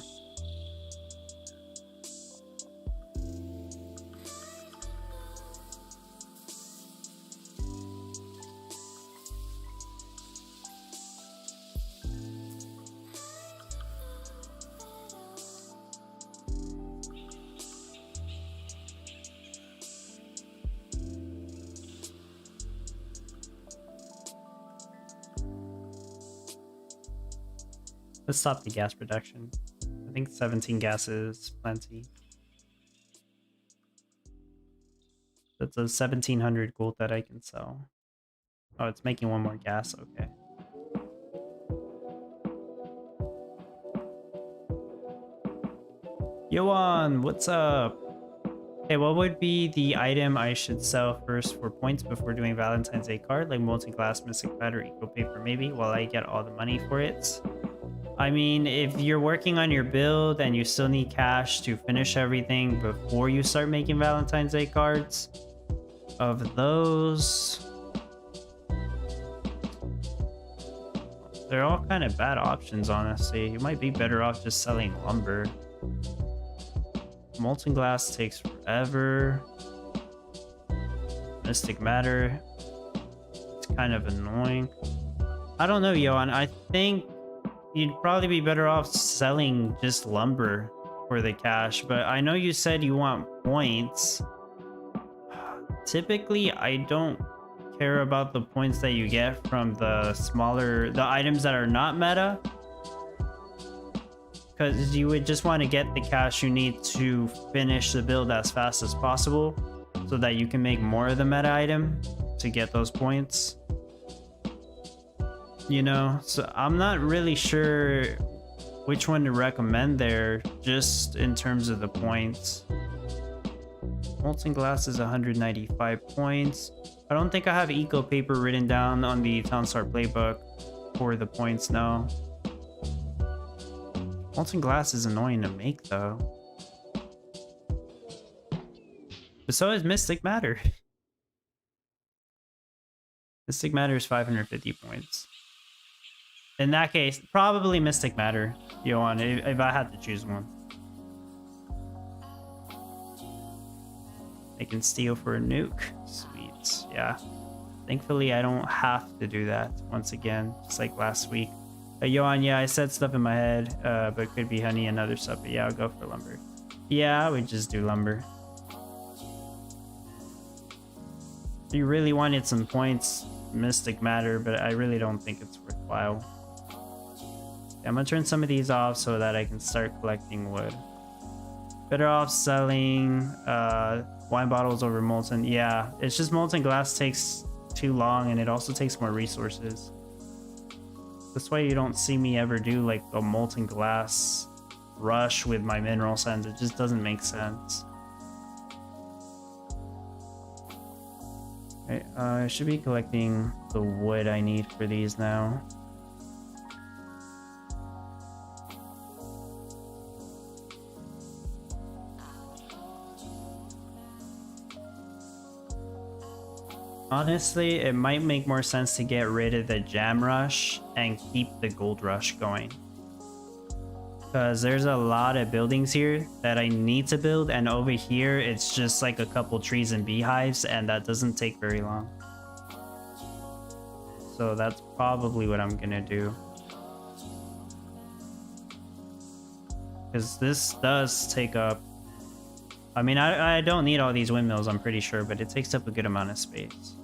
Let's stop the gas production. I think 17 gas is plenty. That's a 1,700 gold that I can sell. Oh, it's making one more gas. Okay. Yoan, what's up? Okay, what would be the item I should sell first for points before doing Valentine's Day card? Like molten glass, mystic batter, eco paper, maybe, while I get all the money for it. I mean, if you're working on your build and you still need cash to finish everything before you start making Valentine's Day cards, of those, they're all kind of bad options, honestly. You might be better off just selling lumber. Molten glass takes forever. Mystic matter, it's kind of annoying. I don't know, Johan. I think you'd probably be better off selling just lumber for the cash, but I know you said you want points. Typically, I don't care about the points that you get from the items that are not meta, because you would just want to get the cash you need to finish the build as fast as possible so that you can make more of the meta item to get those points. You know, so I'm not really sure which one to recommend there, just in terms of the points. Molten Glass is 195 points. I don't think I have Eco Paper written down on the Townstar playbook for the points, no. Molten Glass is annoying to make, though. But so is Mystic Matter. Mystic Matter is 550 points. In that case, probably Mystic Matter, Johan, if I had to choose one. I can steal for a nuke. Sweet, yeah. Thankfully, I don't have to do that once again, just like last week. Johan, yeah, I said stuff in my head, but could be honey and other stuff. But yeah, I'll go for lumber. Yeah, I would just do lumber. If you really wanted some points, Mystic Matter, but I really don't think it's worthwhile. I'm gonna turn some of these off so that I can start collecting wood. Better off selling wine bottles over molten. Yeah, it's just Molten Glass takes too long and it also takes more resources. That's why you don't see me ever do like a Molten Glass rush with my mineral sands. It just doesn't make sense. Okay, I should be collecting the wood I need for these now. Honestly, it might make more sense to get rid of the gem rush and keep the gold rush going. Because there's a lot of buildings here that I need to build, and over here it's just like a couple trees and beehives, and that doesn't take very long. So that's probably what I'm gonna do. Because this does take up... I mean, I don't need all these windmills, I'm pretty sure, but it takes up a good amount of space.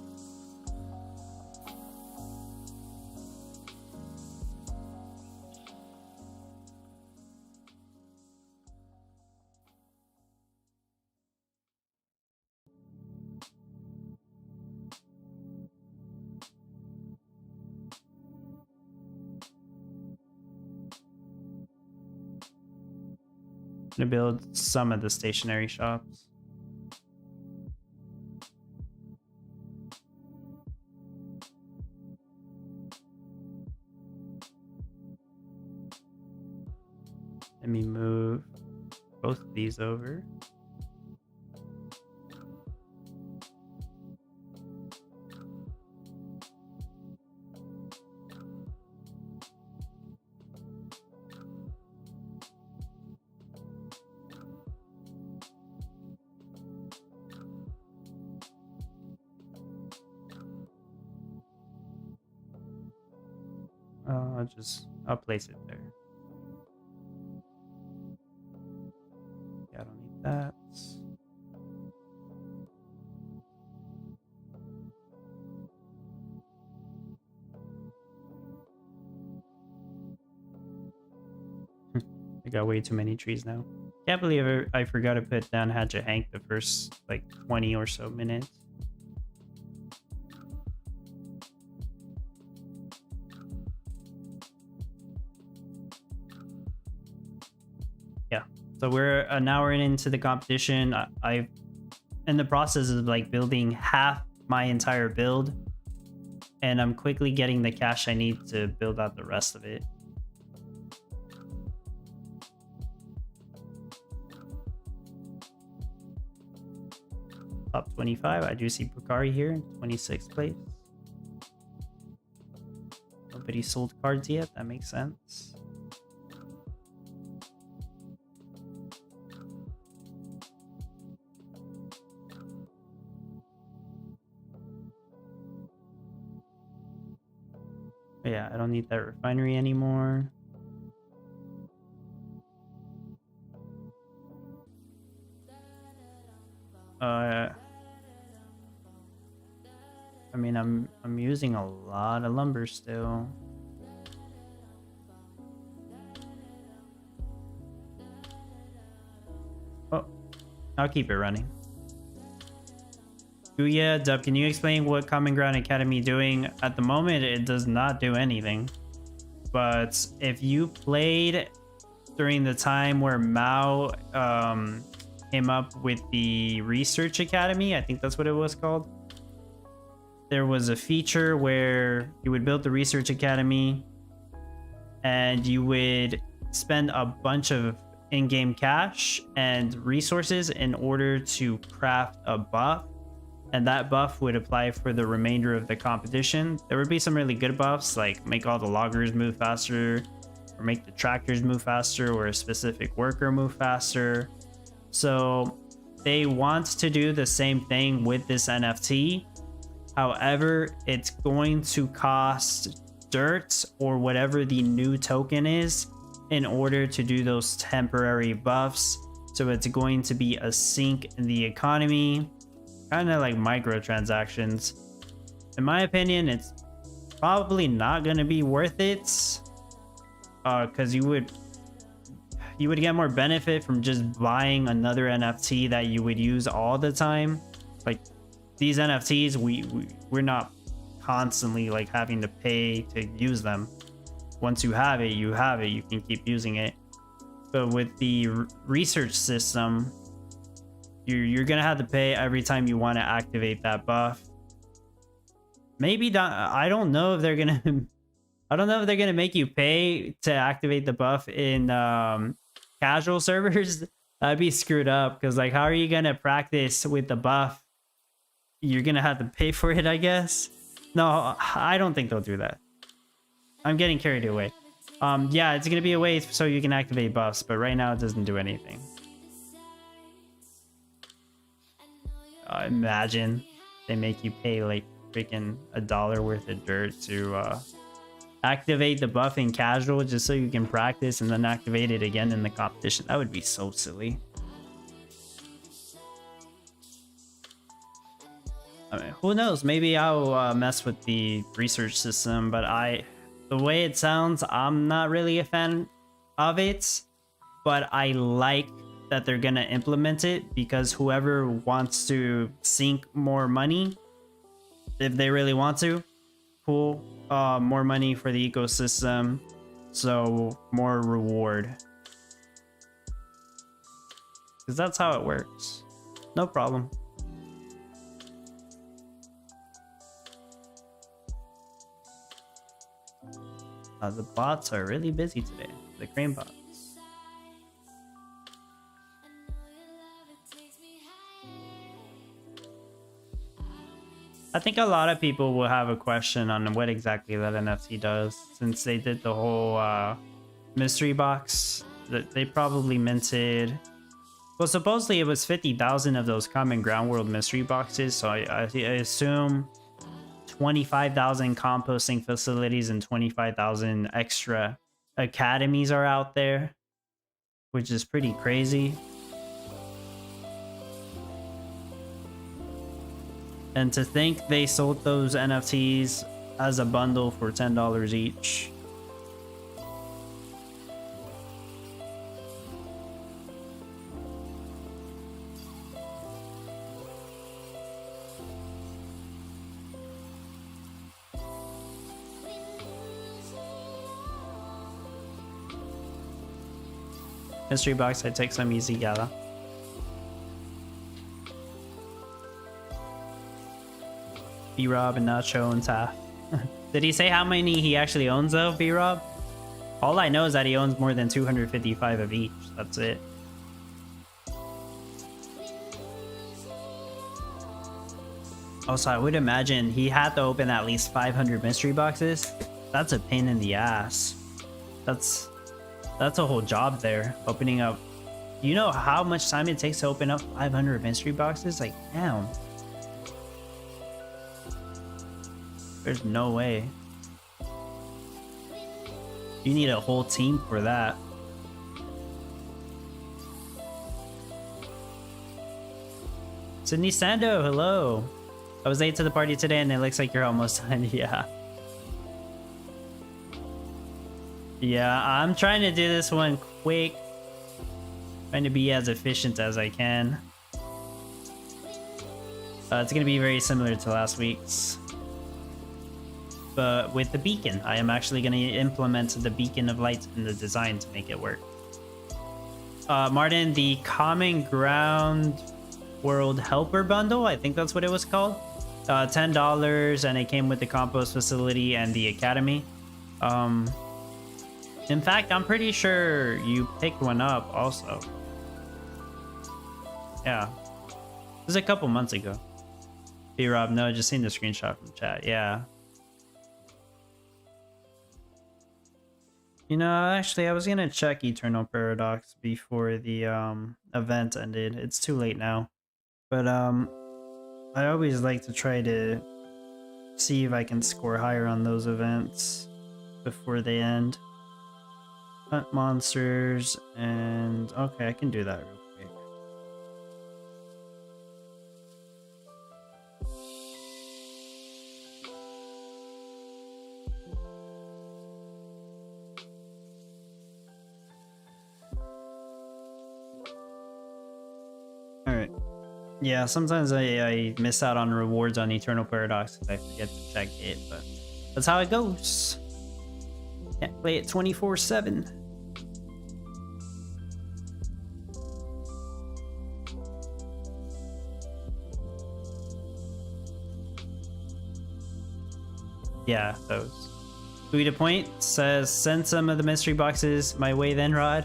I'm gonna build some of the stationary shops. Let me move both of these over. I'll place it there. Yeah, I don't need that. I got way too many trees now. Can't believe I forgot to put down Hatchet Hank the first like 20 or so minutes. So we're an hour into the competition. I've in the process of like building half my entire build, and I'm quickly getting the cash I need to build out the rest of it. Top 25, I do see Pukari here in 26th place. Nobody sold cards yet, that makes sense. Yeah, I don't need that refinery anymore. I mean, I'm using a lot of lumber still. Oh, I'll keep it running. Guya, Dub, can you explain what Common Ground Academy doing? At the moment, it does not do anything. But if you played during the time where Mao came up with the Research Academy, I think that's what it was called. There was a feature where you would build the Research Academy and you would spend a bunch of in-game cash and resources in order to craft a buff, and that buff would apply for the remainder of the competition. There would be some really good buffs, like make all the loggers move faster, or make the tractors move faster, or a specific worker move faster. So they want to do the same thing with this NFT. However, it's going to cost dirt or whatever the new token is in order to do those temporary buffs. So it's going to be a sink in the economy, kind of like microtransactions. In my opinion, it's probably not going to be worth it, because you would get more benefit from just buying another NFT that you would use all the time. Like these NFTs, we're not constantly like having to pay to use them. Once you have it, you have it. You can keep using it. But with the research system, you're gonna have to pay every time you want to activate that buff. Maybe I don't know if they're gonna I don't know if they're gonna make you pay to activate the buff in casual servers. That'd be screwed up, because like, how are you gonna practice with the buff? You're gonna have to pay for it, I guess. No, I don't think they'll do that. I'm getting carried away. Yeah, it's gonna be a way so you can activate buffs, but right now it doesn't do anything. Imagine they make you pay like freaking $1 worth of dirt to activate the buff in casual just so you can practice and then activate it again in the competition. That would be so silly. I mean, who knows? Maybe I'll mess with the research system, but the way it sounds, I'm not really a fan of it. But I like that they're gonna implement it, because whoever wants to sink more money, if they really want to, cool, more money for the ecosystem, so more reward, because that's how it works. No problem. The bots are really busy today, the crane bots. I think a lot of people will have a question on what exactly that NFT does, since they did the whole mystery box that they probably minted. Well, supposedly it was 50,000 of those Common Ground World mystery boxes, so I assume 25,000 composting facilities and 25,000 extra academies are out there, which is pretty crazy. And to think they sold those NFTs as a bundle for $10 each. Mystery box, I take some easy Gala. B-Rob and Nacho and Taff. Did he say how many he actually owns though, B-Rob? All I know is that he owns more than 255 of each. That's it. Also, I would imagine he had to open at least 500 mystery boxes. That's a pain in the ass. That's a whole job there, opening up. You know how much time it takes to open up 500 mystery boxes? Like, damn. There's no way. You need a whole team for that. Sydney Sando, hello. I was late to the party today and it looks like you're almost done. Yeah. Yeah, I'm trying to do this one quick. Trying to be as efficient as I can. It's going to be very similar to last week's. But with the beacon, I am actually going to implement the beacon of light in the design to make it work. Martin, the Common Ground World Helper Bundle, I think that's what it was called. $10, and it came with the compost facility and the academy. In fact, I'm pretty sure you picked one up also. Yeah. It was a couple months ago. B-Rob, no, just seen the screenshot from chat. Yeah. You know, actually, I was gonna check Eternal Paradox before the event ended. It's too late now. But I always like to try to see if I can score higher on those events before they end. Hunt monsters and okay, I can do that real quick. Alright. Yeah, sometimes I miss out on rewards on Eternal Paradox if I forget to check it, but that's how it goes. Can't play it 24/7. Yeah, those. Tweet a point says, send some of the mystery boxes my way then, Rod.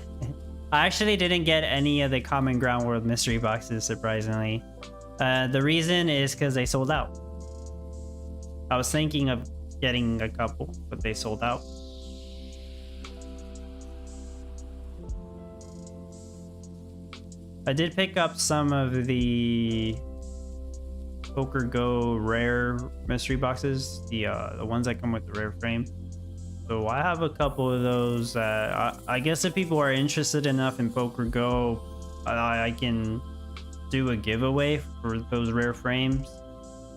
I actually didn't get any of the Common Ground World mystery boxes, surprisingly. The reason is because they sold out. I was thinking of getting a couple, but they sold out. I did pick up some of the Poker Go rare mystery boxes, the ones that come with the rare frame. So I have a couple of those. I guess if people are interested enough in Poker Go, I can do a giveaway for those rare frames.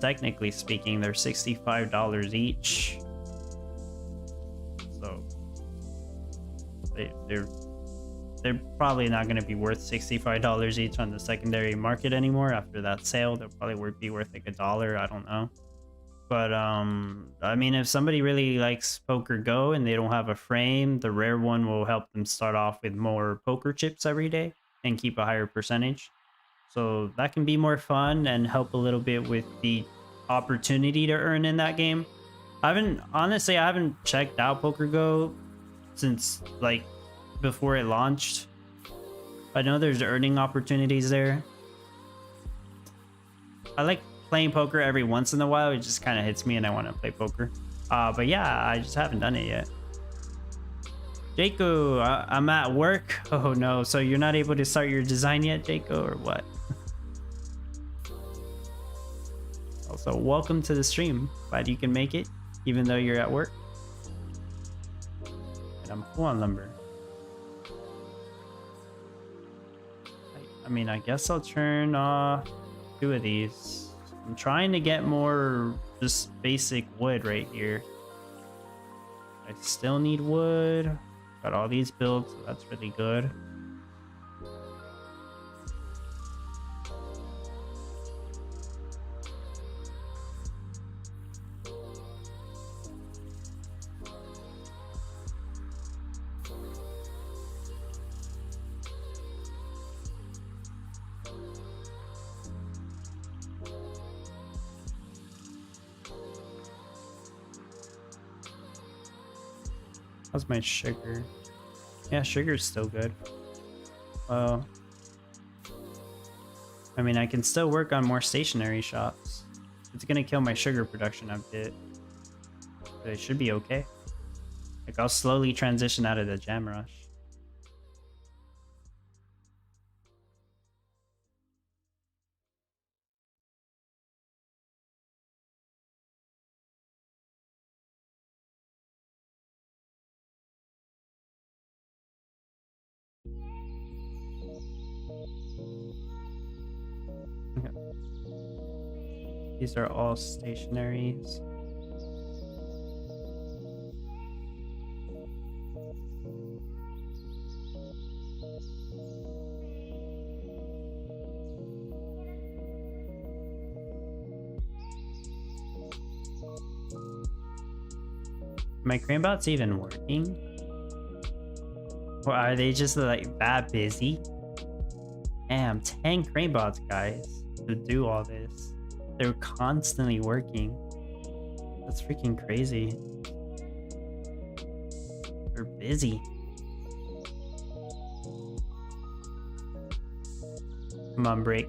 Technically speaking, they're $65 each. So they're probably not going to be worth $65 each on the secondary market anymore after that sale. They'll probably be worth like $1. I don't know. But I mean, if somebody really likes Poker Go and they don't have a frame, the rare one will help them start off with more poker chips every day and keep a higher percentage. So that can be more fun and help a little bit with the opportunity to earn in that game. Honestly, I haven't checked out Poker Go since like before it launched. I know there's earning opportunities there. I like playing poker every once in a while. It just kind of hits me and I want to play poker. But yeah, I just haven't done it yet. Jaco, I'm at work. Oh no, so you're not able to start your design yet, Jaco, or what? Also, welcome to the stream. Glad you can make it, even though you're at work. And I'm full on lumber. I mean, I guess I'll turn off 2 of these. I'm trying to get more just basic wood right here. I still need wood. Got all these built, so that's really good. How's my sugar? Yeah, sugar's still good. Well, I mean, I can still work on more stationary shops. It's gonna kill my sugar production a bit, but it should be okay. Like, I'll slowly transition out of the jam rush. These are all stationaries. My cranebots even working? Or are they just like that busy? Damn, 10 cranebots, guys, to do all this. They're constantly working. That's freaking crazy. They're busy. Come on, break.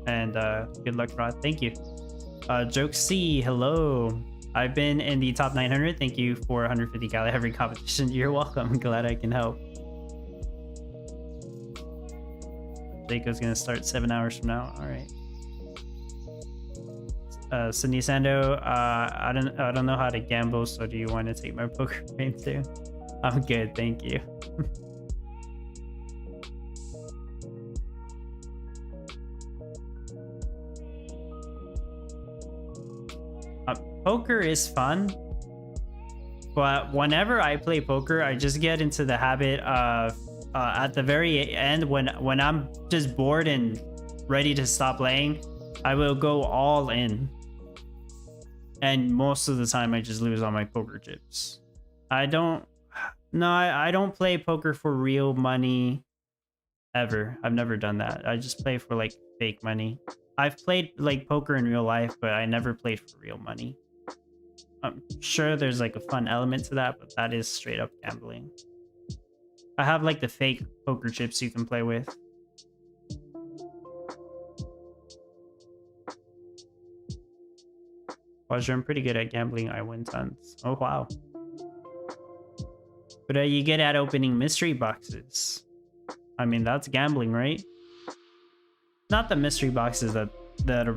And good luck, Rod. Thank you. Joke C, hello. I've been in the top 900. Thank you for 150 Gala every competition. You're welcome. Glad I can help. Jaco's gonna start 7 hours from now. All right. Sydney Sando, I don't know how to gamble, so do you want to take my poker game too? I'm good, thank you. Poker is fun, but whenever I play poker, I just get into the habit of at the very end when I'm just bored and ready to stop playing, I will go all in. And most of the time I just lose all my poker chips. I don't play poker for real money ever. I've never done that. I just play for like fake money. I've played like poker in real life, but I never played for real money. I'm sure there's like a fun element to that, but that is straight up gambling. I have like the fake poker chips you can play with. Roger, I'm pretty good at gambling. I win tons. Oh, wow. But you get at opening mystery boxes. I mean, that's gambling, right? Not the mystery boxes that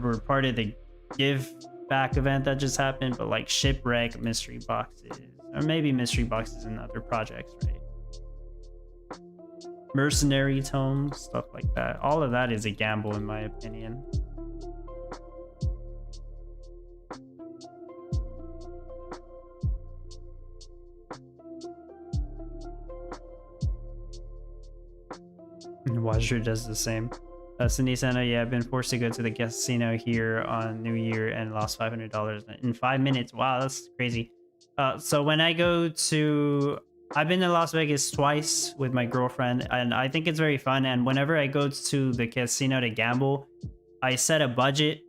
were part of the give back event that just happened, but like shipwreck mystery boxes, or maybe mystery boxes in other projects, right? Mercenary tomes, stuff like that. All of that is a gamble in my opinion. Wazir does the same. Cindy Santa, yeah, I've been forced to go to the casino here on New Year and lost $500 in 5 minutes. Wow, that's crazy. So when I go to... I've been to Las Vegas twice with my girlfriend, and I think it's very fun. And whenever I go to the casino to gamble, I set a budget.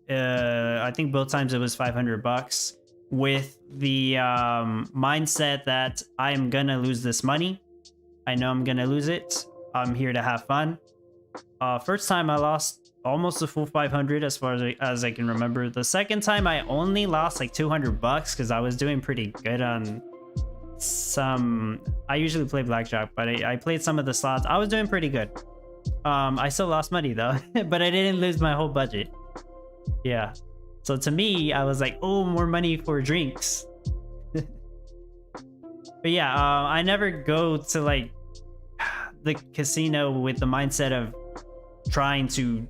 I think both times it was $500 with the mindset that I'm gonna lose this money. I know I'm gonna lose it. I'm here to have fun. First time I lost almost a full 500 as far as I can remember. The second time I only lost like $200 because I was doing pretty good on some... I usually play blackjack, but I played some of the slots. I was doing pretty good. I still lost money though, but I didn't lose my whole budget. Yeah. So to me, I was like, oh, more money for drinks. But yeah, I never go to like the casino with the mindset of trying to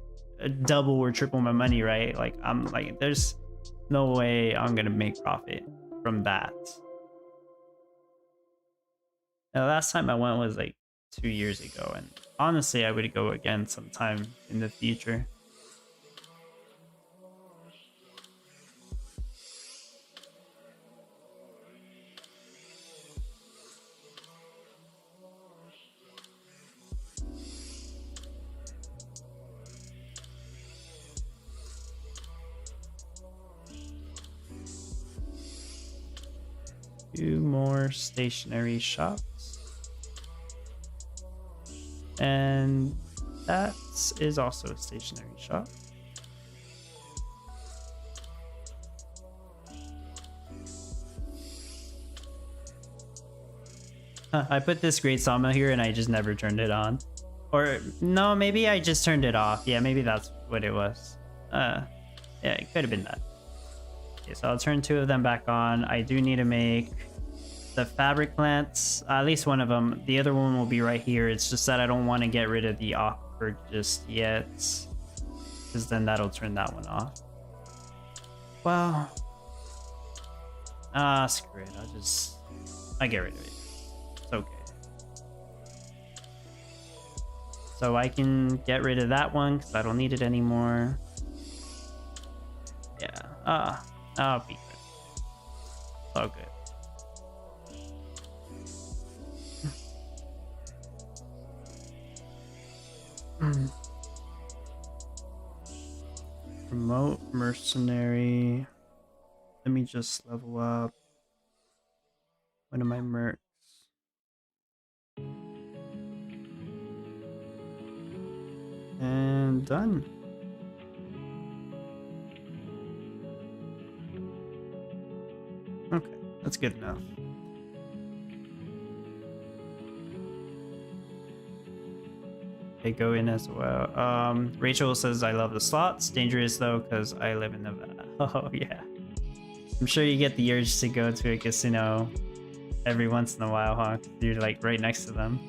double or triple my money, right? Like I'm like, there's no way I'm gonna make profit from that. The last time I went was like 2 years ago, and honestly I would go again sometime in the future. Two more stationery shops. And that is also a stationery shop. I put this great sawmill here and I just never turned it on. Or no, maybe I just turned it off. Yeah, maybe that's what it was. Yeah, it could have been that. Okay, so I'll turn 2 of them back on. I do need to make the fabric plants, at least one of them. The other one will be right here. It's just that I don't want to get rid of the awkward just yet, because then that'll turn that one off. Well, screw it. I get rid of it. It's okay. So I can get rid of that one because I don't need it anymore. Yeah. I'll be good. It's all good. Promote mercenary. Let me just level up one of my mercs. And done. Okay, that's good enough. They go in as well. Rachel says, I love the slots. Dangerous though, because I live in Nevada. Oh, yeah. I'm sure you get the urge to go to a casino every once in a while, huh? You're like right next to them.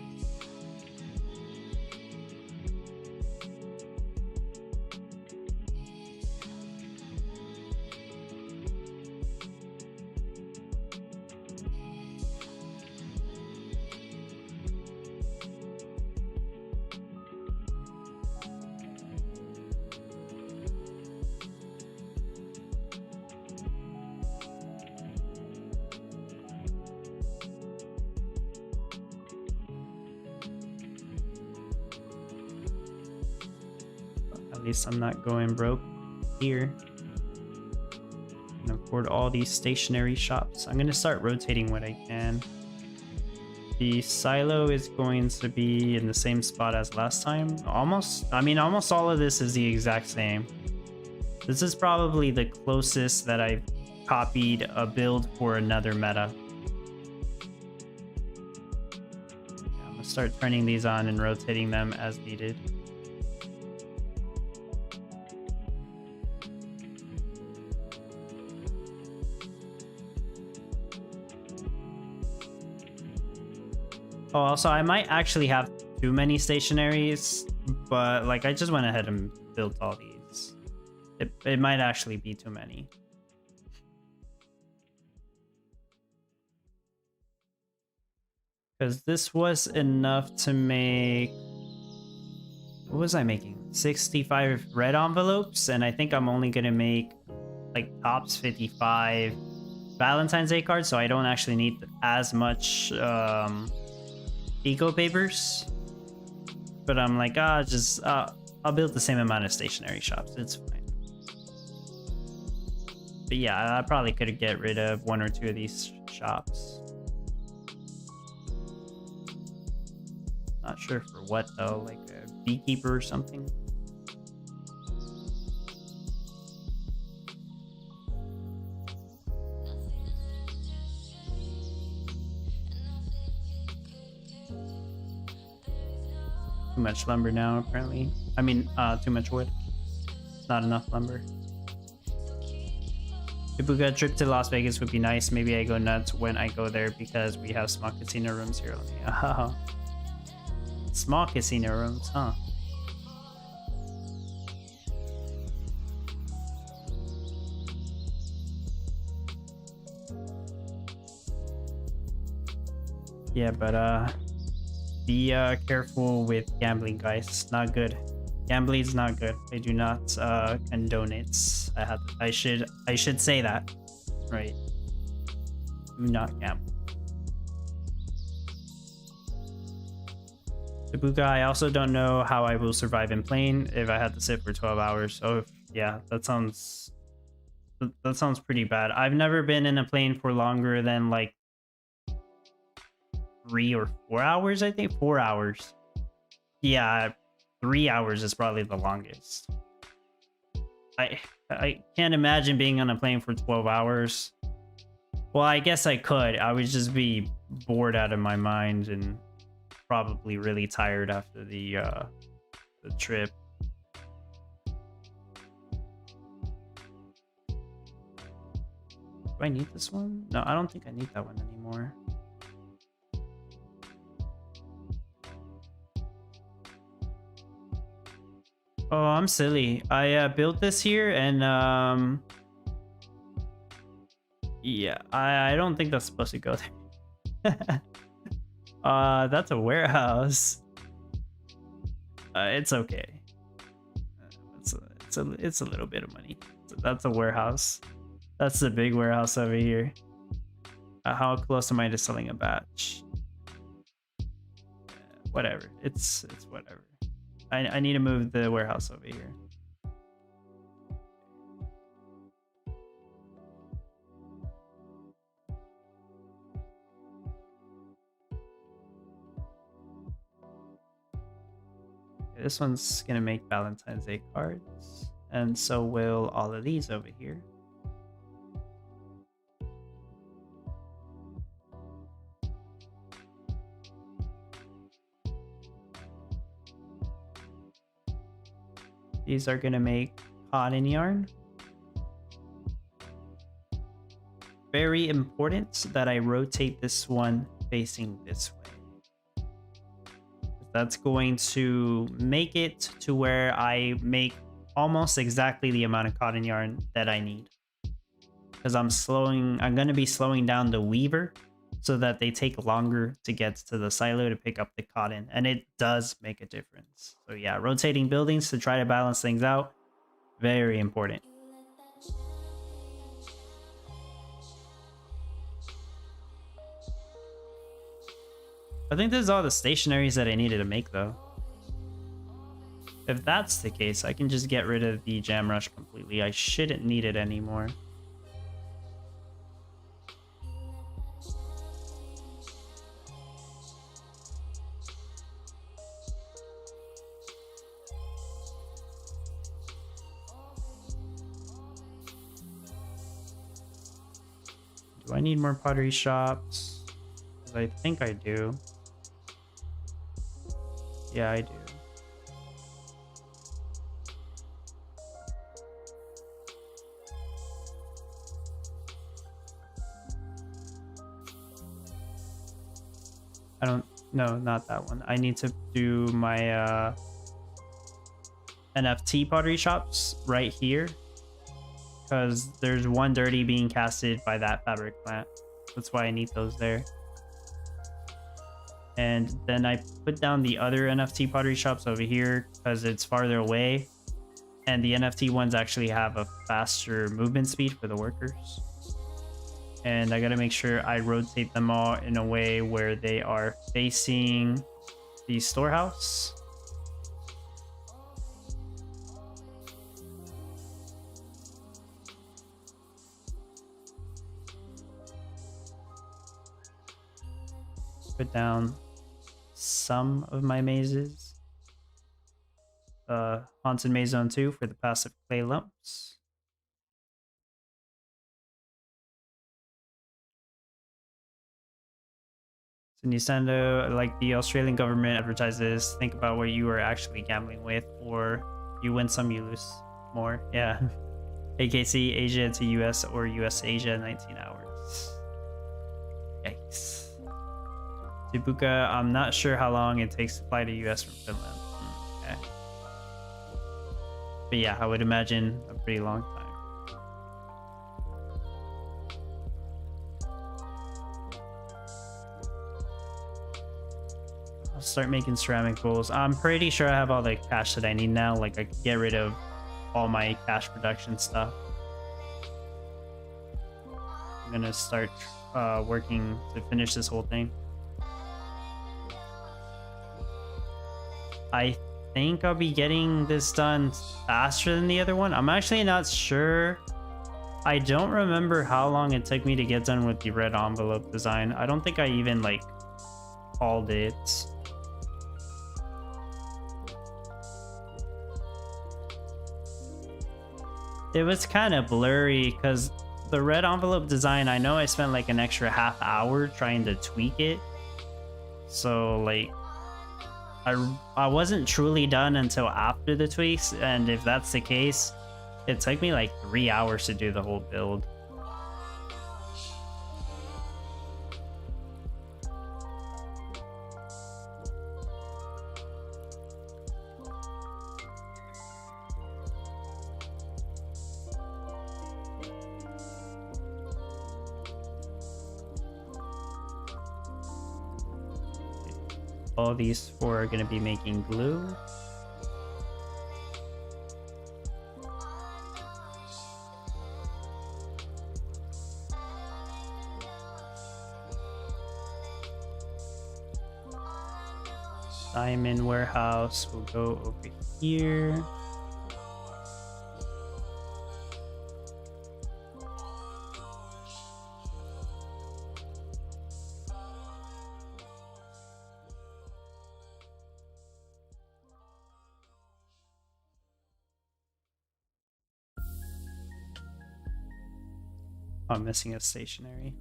At least I'm not going broke here. I can afford all these stationary shops. I'm gonna start rotating what I can. The silo is going to be in the same spot as last time. Almost. I mean, almost all of this is the exact same. This is probably the closest that I've copied a build for another meta. Yeah, I'm gonna start turning these on and rotating them as needed. Oh, also, I might actually have too many stationaries, but like I just went ahead and built all these. It might actually be too many. Because this was enough to make... What was I making? 65 red envelopes, and I think I'm only going to make like tops 55 Valentine's Day cards, so I don't actually need as much eco papers. But I'm like, I'll build the same amount of stationary shops. It's fine. But yeah, I probably could get rid of one or two of these shops. Not sure for what though, like a beekeeper or something. Too much lumber now, apparently. I mean, too much wood. Not enough lumber. If we got a trip to Las Vegas would be nice. Maybe I go nuts when I go there because we have small casino rooms here only. Oh. Small casino rooms, huh? Yeah, but be careful with gambling, guys. Not good. Gambling is not good. I do not condone it. I should say that, right? Do not gamble. Ibuka, I also don't know how I will survive in plane if I had to sit for 12 hours. Oh, yeah, that sounds pretty bad. I've never been in a plane for longer than like 3 or 4 hours, I think. 4 hours. Yeah, 3 hours is probably the longest. I can't imagine being on a plane for 12 hours. Well, I guess I could. I would just be bored out of my mind and probably really tired after the trip. Do I need this one? No, I don't think I need that one anymore. Oh, I'm silly. I built this here and Yeah, I don't think that's supposed to go there. That's a warehouse. It's okay. It's a little bit of money. So that's a warehouse. That's the big warehouse over here. How close am I to selling a batch? Whatever. It's whatever. I need to move the warehouse over here. This one's gonna make Valentine's Day cards, and so will all of these over here. These are gonna make cotton yarn. Very important that I rotate this one facing this way. That's going to make it to where I make almost exactly the amount of cotton yarn that I need. Because I'm going to be slowing down the weaver so that they take longer to get to the silo to pick up the cotton. And it does make a difference. So yeah, rotating buildings to try to balance things out. Very important. I think this is all the stationaries that I needed to make though. If that's the case, I can just get rid of the jam rush completely. I shouldn't need it anymore. Do I need more pottery shops? Because I think I do. Yeah, I do. No, not that one. I need to do my NFT pottery shops right here. Because there's one dirty being casted by that fabric plant. That's why I need those there. And then I put down the other NFT pottery shops over here because it's farther away. And the NFT ones actually have a faster movement speed for the workers. And I gotta make sure I rotate them all in a way where they are facing the storehouse. Put down some of my mazes. Haunted Maze Zone 2 for the passive clay lumps. So Nisando, like the Australian government advertises, think about what you are actually gambling with, or you win some, you lose more. Yeah. AKC Asia to US or US Asia 19 hours. Yikes. Tibuca, I'm not sure how long it takes to fly to US from Finland. Okay. But yeah, I would imagine a pretty long time. I'll start making ceramic bowls. I'm pretty sure I have all the cash that I need now. Like I could get rid of all my cash production stuff. I'm gonna start working to finish this whole thing. I think I'll be getting this done faster than the other one. I'm actually not sure. I don't remember how long it took me to get done with the red envelope design. I don't think I even like called it. It was kind of blurry because the red envelope design, I know I spent like an extra half hour trying to tweak it. So like I wasn't truly done until after the tweaks, and if that's the case, it took me like 3 hours to do the whole build. All these four are going to be making glue. Diamond warehouse will go over here. Oh, I'm missing a stationary.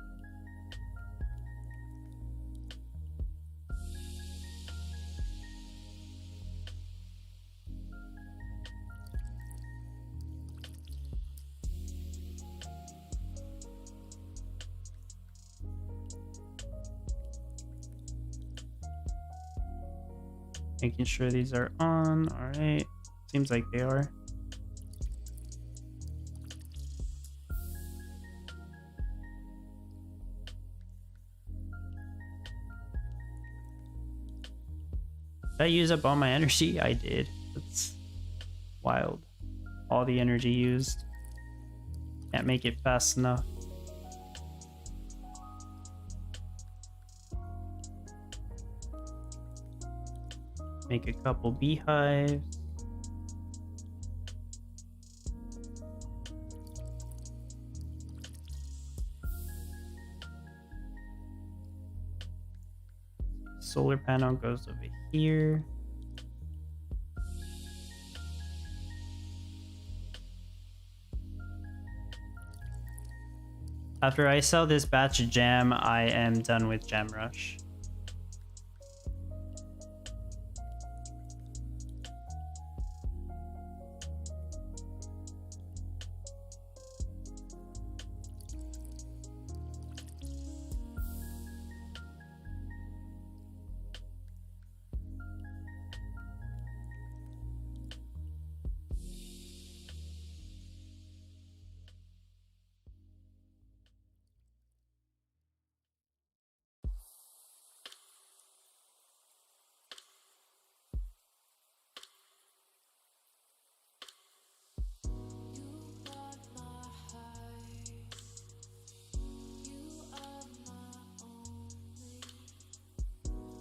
Making sure these are on. All right. Seems like they are. Did I use up all my energy? I did. That's wild. All the energy used. Can't make it fast enough. Make a couple beehives. Solar panel goes over here. After I sell this batch of jam, I am done with Jam Rush.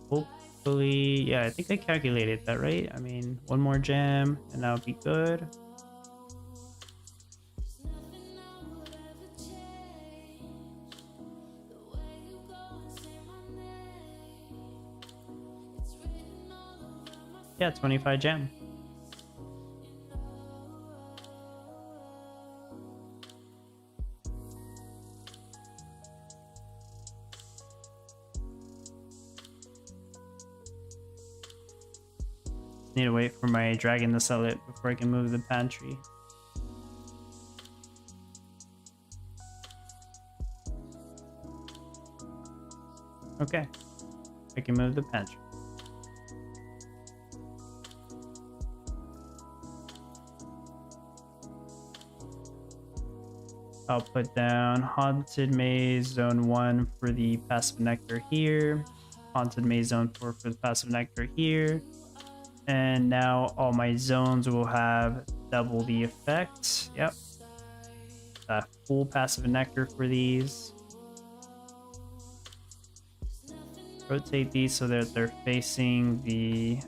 Hopefully, yeah, I think I calculated that right. I mean, one more jam and that'll be good. Yeah, 25 jam. Need to wait for my dragon to sell it before I can move the pantry. Okay, I can move the pantry. I'll put down Haunted Maze Zone 1 for the passive nectar here. Haunted Maze Zone 4 for the passive nectar here. And now all my zones will have double the effect. Yep. Full passive nectar for these. Rotate these so that they're facing the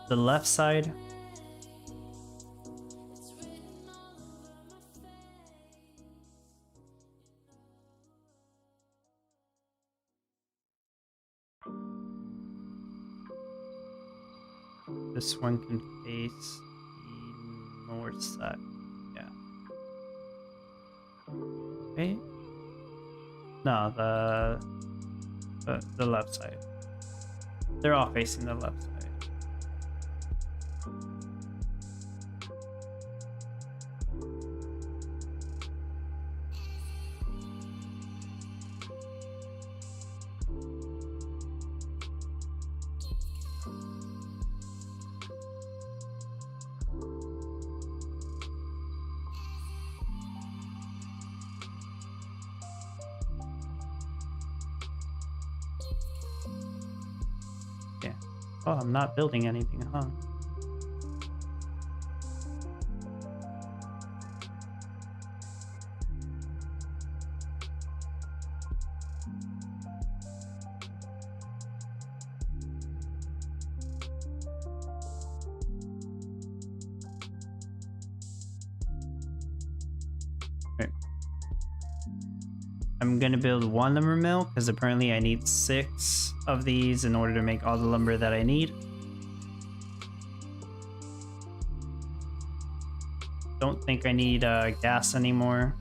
left side. This one can face the north side. Yeah. Okay. No, the left side. They're all facing the left side. Oh, I'm not building anything, huh? Okay. I'm gonna build one lumber mill because apparently I need 6 of these in order to make all the lumber that I need. Don't think I need gas anymore.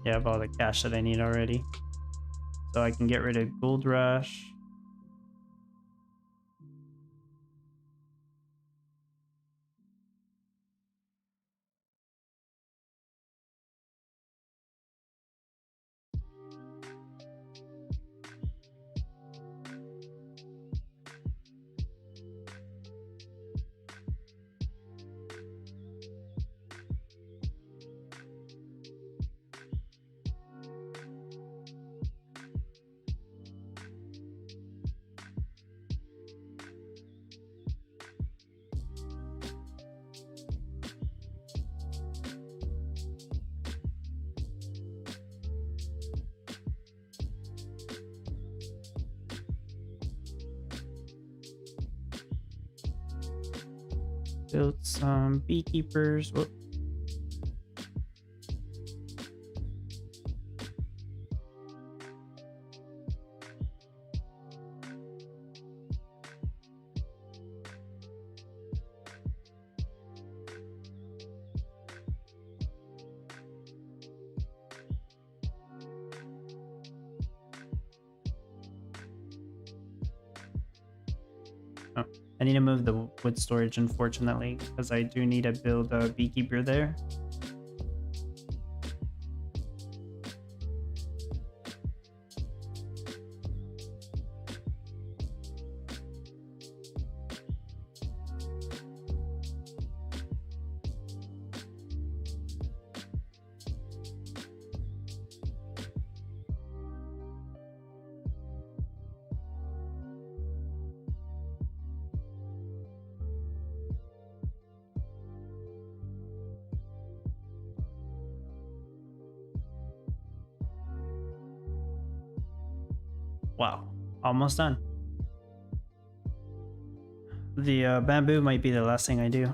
Yeah, I have all the cash that I need already. So I can get rid of Gold Rush. Built some beekeepers. Whoop. Oh, I need to move the wood storage, unfortunately, because I do need to build a beekeeper there. Wow, almost done. The bamboo might be the last thing I do.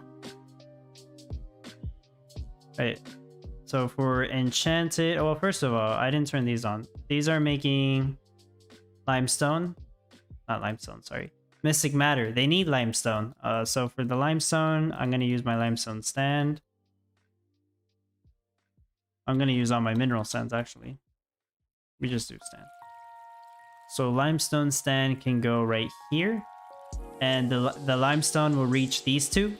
Right. So for enchanted, well, first of all, I didn't turn these on. These are making limestone, not limestone, sorry, mystic matter. They need limestone. So for the limestone, I'm gonna use my limestone stand. I'm gonna use all my mineral stands actually. We just do stand. So limestone stand can go right here, and the limestone will reach these two.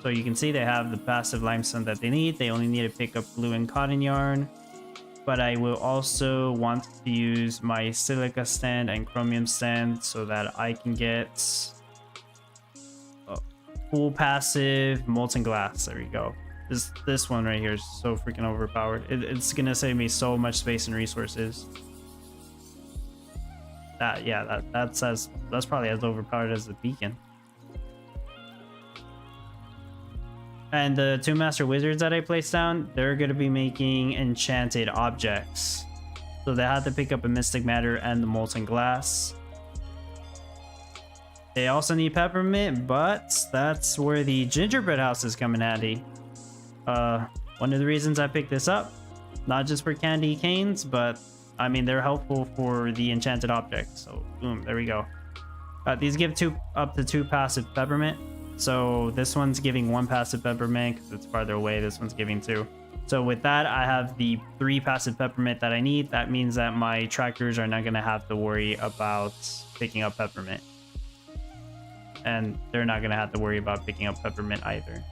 So you can see they have the passive limestone that they need. They only need to pick up glue and cotton yarn. But I will also want to use my silica stand and chromium stand so that I can get full passive molten glass. There we go. This one right here is so freaking overpowered. It's gonna save me so much space and resources. That's probably as overpowered as the beacon. And the 2 master wizards that I placed down, they're going to be making enchanted objects. So they have to pick up a mystic matter and the molten glass. They also need peppermint, but that's where the gingerbread houses come in handy. One of the reasons I picked this up, not just for candy canes, but I mean, they're helpful for the enchanted objects. So boom, there we go. These give up to 2 passive peppermint. So this one's giving 1 passive peppermint because it's farther away. This one's giving 2. So with that, I have the 3 passive peppermint that I need. That means that my tractors are not going to have to worry about picking up peppermint. And they're not going to have to worry about picking up peppermint either.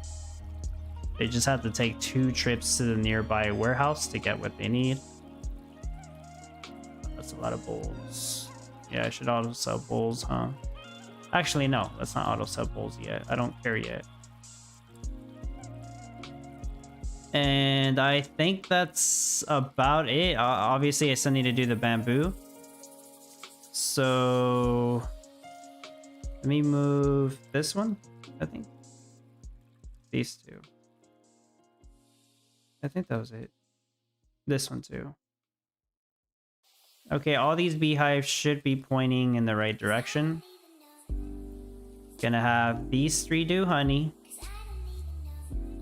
They just have to take 2 trips to the nearby warehouse to get what they need. That's a lot of bowls. Yeah, I should also sell bowls, huh? Actually, no, let's not auto sub bowls yet. I don't care yet. And I think that's about it. Obviously, I still need to do the bamboo. So let me move this one, I think. These two. I think that was it. This one too. Okay, all these beehives should be pointing in the right direction. Gonna have these 3 do honey.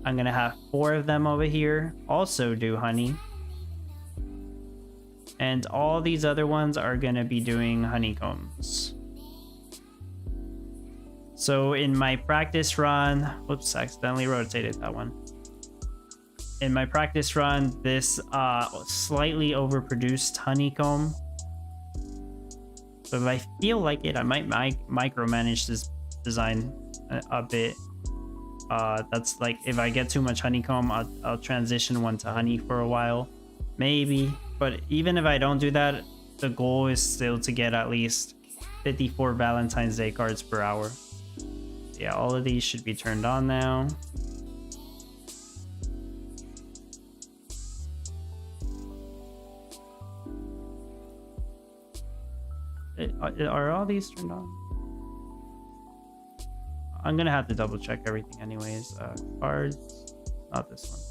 I'm gonna have 4 of them over here also do honey. And all these other ones are gonna be doing honeycombs. So in my practice run, whoops, I accidentally rotated that one. In my practice run, this slightly overproduced honeycomb. So if I feel like it, I might micromanage this design a bit. That's like if I get too much honeycomb, I'll transition one to honey for a while, maybe. But even if I don't do that, the goal is still to get at least 54 Valentine's Day cards per hour. Yeah, all of these should be turned on now. Are all these turned on? I'm gonna have to double check everything anyways. Cards, not this one.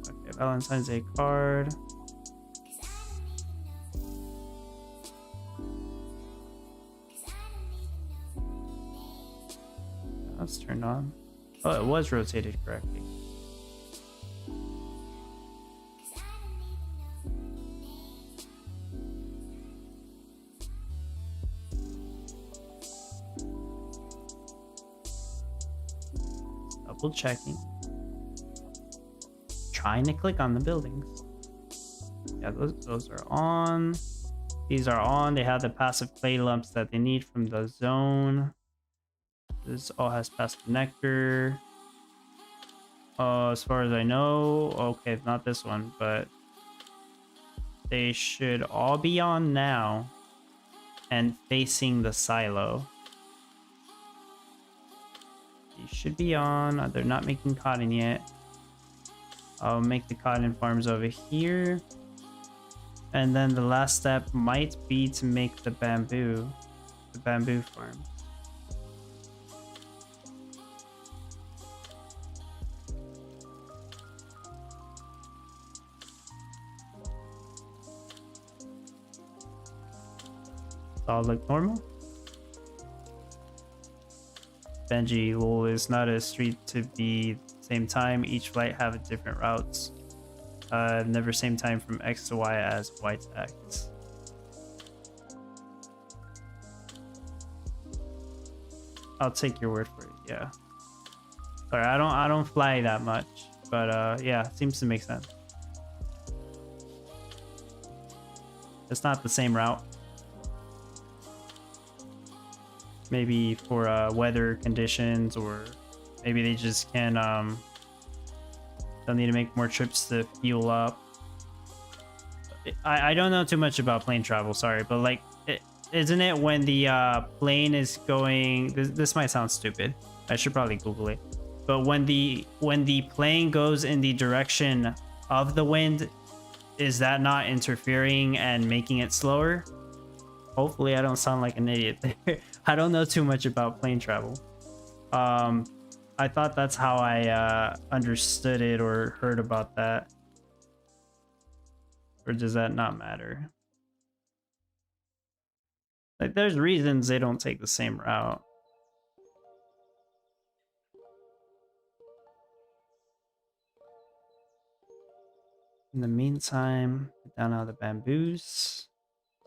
Okay, Valentine's Day card. That's turned on. Oh, it was rotated correctly. Double checking. Trying to click on the buildings. Yeah, those are on. These are on. They have the passive clay lumps that they need from the zone. This all has passive nectar. As far as I know, okay, not this one, but they should all be on now and facing the silo. These should be on. They're not making cotton yet. I'll make the cotton farms over here. And then the last step might be to make the bamboo farm. All look normal. Benji, lol, is not a street to be same time. Each flight have different routes. Never same time from X to Y as Y to X. I'll take your word for it. Yeah. Sorry, I don't fly that much, but yeah, it seems to make sense. It's not the same route. Maybe for weather conditions, or maybe they just can they'll need to make more trips to fuel up. I don't know too much about plane travel, sorry, but like isn't it when the plane is going, this might sound stupid, I should probably Google it, but when the plane goes in the direction of the wind, is that not interfering and making it slower? Hopefully I don't sound like an idiot there. I don't know too much about plane travel. I thought that's how I understood it or heard about that. Or does that not matter? Like, there's reasons they don't take the same route. In the meantime, put down all the bamboos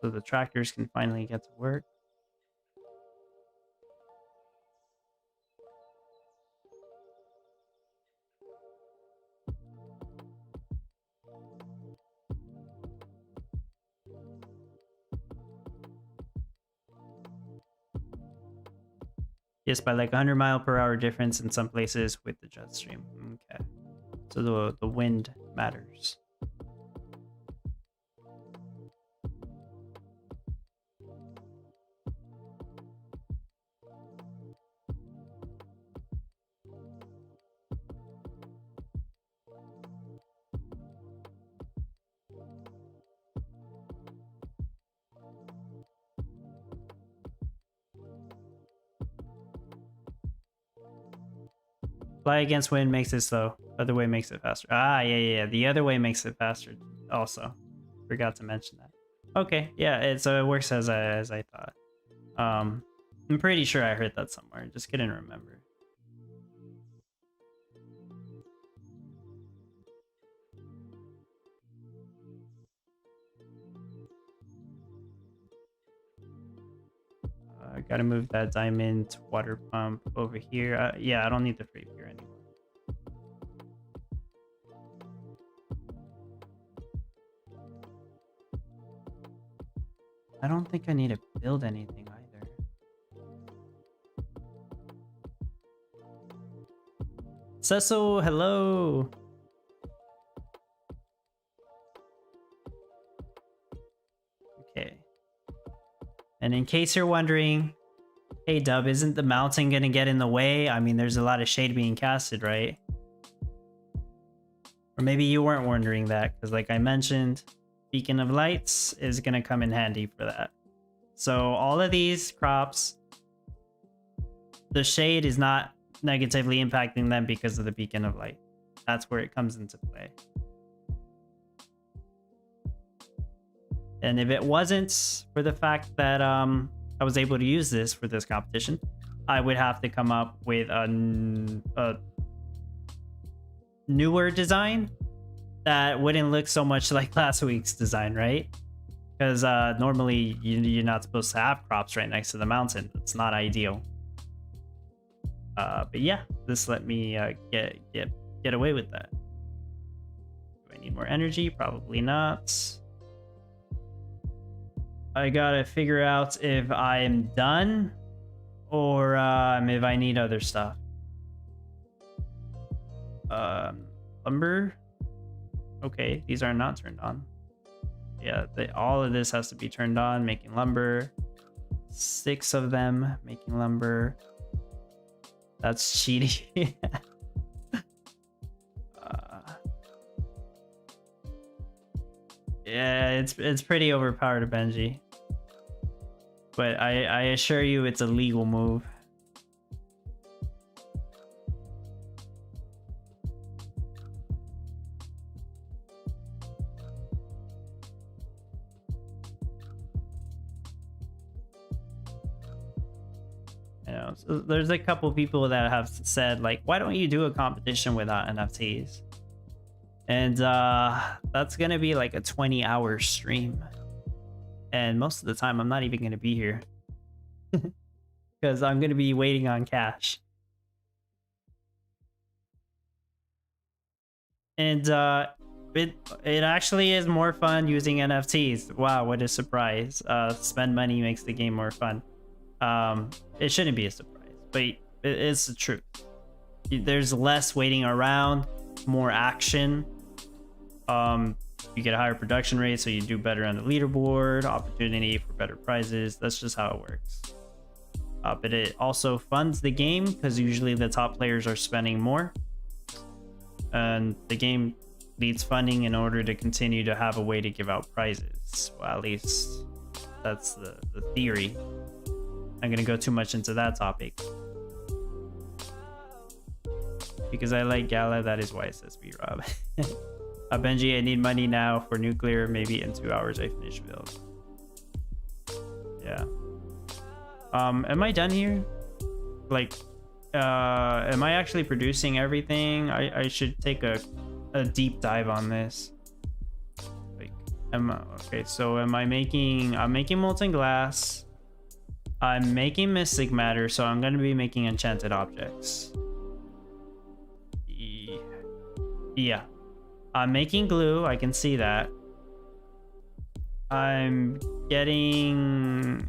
so the tractors can finally get to work. Yes, by like 100-mile-per-hour difference in some places with the jet stream. Okay. So the wind matters. Fly against wind makes it slow. Other way makes it faster. Ah, yeah. The other way makes it faster also. Forgot to mention that. Okay, yeah, so it works as I thought. I'm pretty sure I heard that somewhere. Just couldn't remember. I gotta move that diamond water pump over here. Yeah, I don't need the freight here anymore. I don't think I need to build anything either. Cecil, hello. Okay. And in case you're wondering, hey Dub, isn't the mountain gonna get in the way? I mean, there's a lot of shade being casted, right? Or maybe you weren't wondering that, because like I mentioned, Beacon of Lights is gonna come in handy for that. So all of these crops, the shade is not negatively impacting them because of the Beacon of Light. That's where it comes into play. And if it wasn't for the fact that I was able to use this for this competition, I would have to come up with a newer design that wouldn't look so much like last week's design, right? Because normally you're not supposed to have crops right next to the mountain. It's not ideal. But yeah, this let me get away with that. Do I need more energy? Probably not. I gotta figure out if I'm done or if I need other stuff. Lumber. Okay, these are not turned on. Yeah, all of this has to be turned on, making lumber. 6 of them making lumber. That's cheating. Yeah, it's pretty overpowered, Benji. But I assure you it's a legal move. You know, so there's a couple people that have said like, why don't you do a competition without NFTs? And that's gonna be like a 20-hour stream. And most of the time I'm not even gonna be here. Because I'm gonna be waiting on cash. And it actually is more fun using NFTs. Wow, what a surprise. Spend money makes the game more fun. It shouldn't be a surprise, but it's the truth. There's less waiting around, more action. You get a higher production rate, so you do better on the leaderboard, opportunity for better prizes. That's just how it works. But it also funds the game because usually the top players are spending more. And the game needs funding in order to continue to have a way to give out prizes. Well, at least that's the theory. I'm gonna go too much into that topic. Because I like Gala, that is why it says B-Rob. Benji, I need money now for nuclear. Maybe in 2 hours I finish build. Yeah. Am I done here? Like, am I actually producing everything? I should take a deep dive on this. Like, okay, so am I making... I'm making molten glass. I'm making mystic matter, so I'm going to be making enchanted objects. Yeah. I'm making glue, I can see that. I'm getting...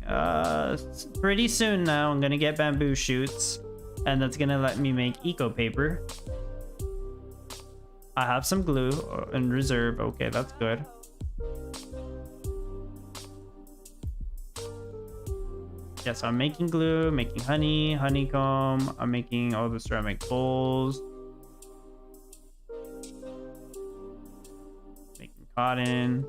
pretty soon now, I'm going to get bamboo shoots. And that's going to let me make eco paper. I have some glue in reserve. Okay, that's good. Yeah, so I'm making glue, making honey, honeycomb. I'm making all the ceramic bowls. Making cotton.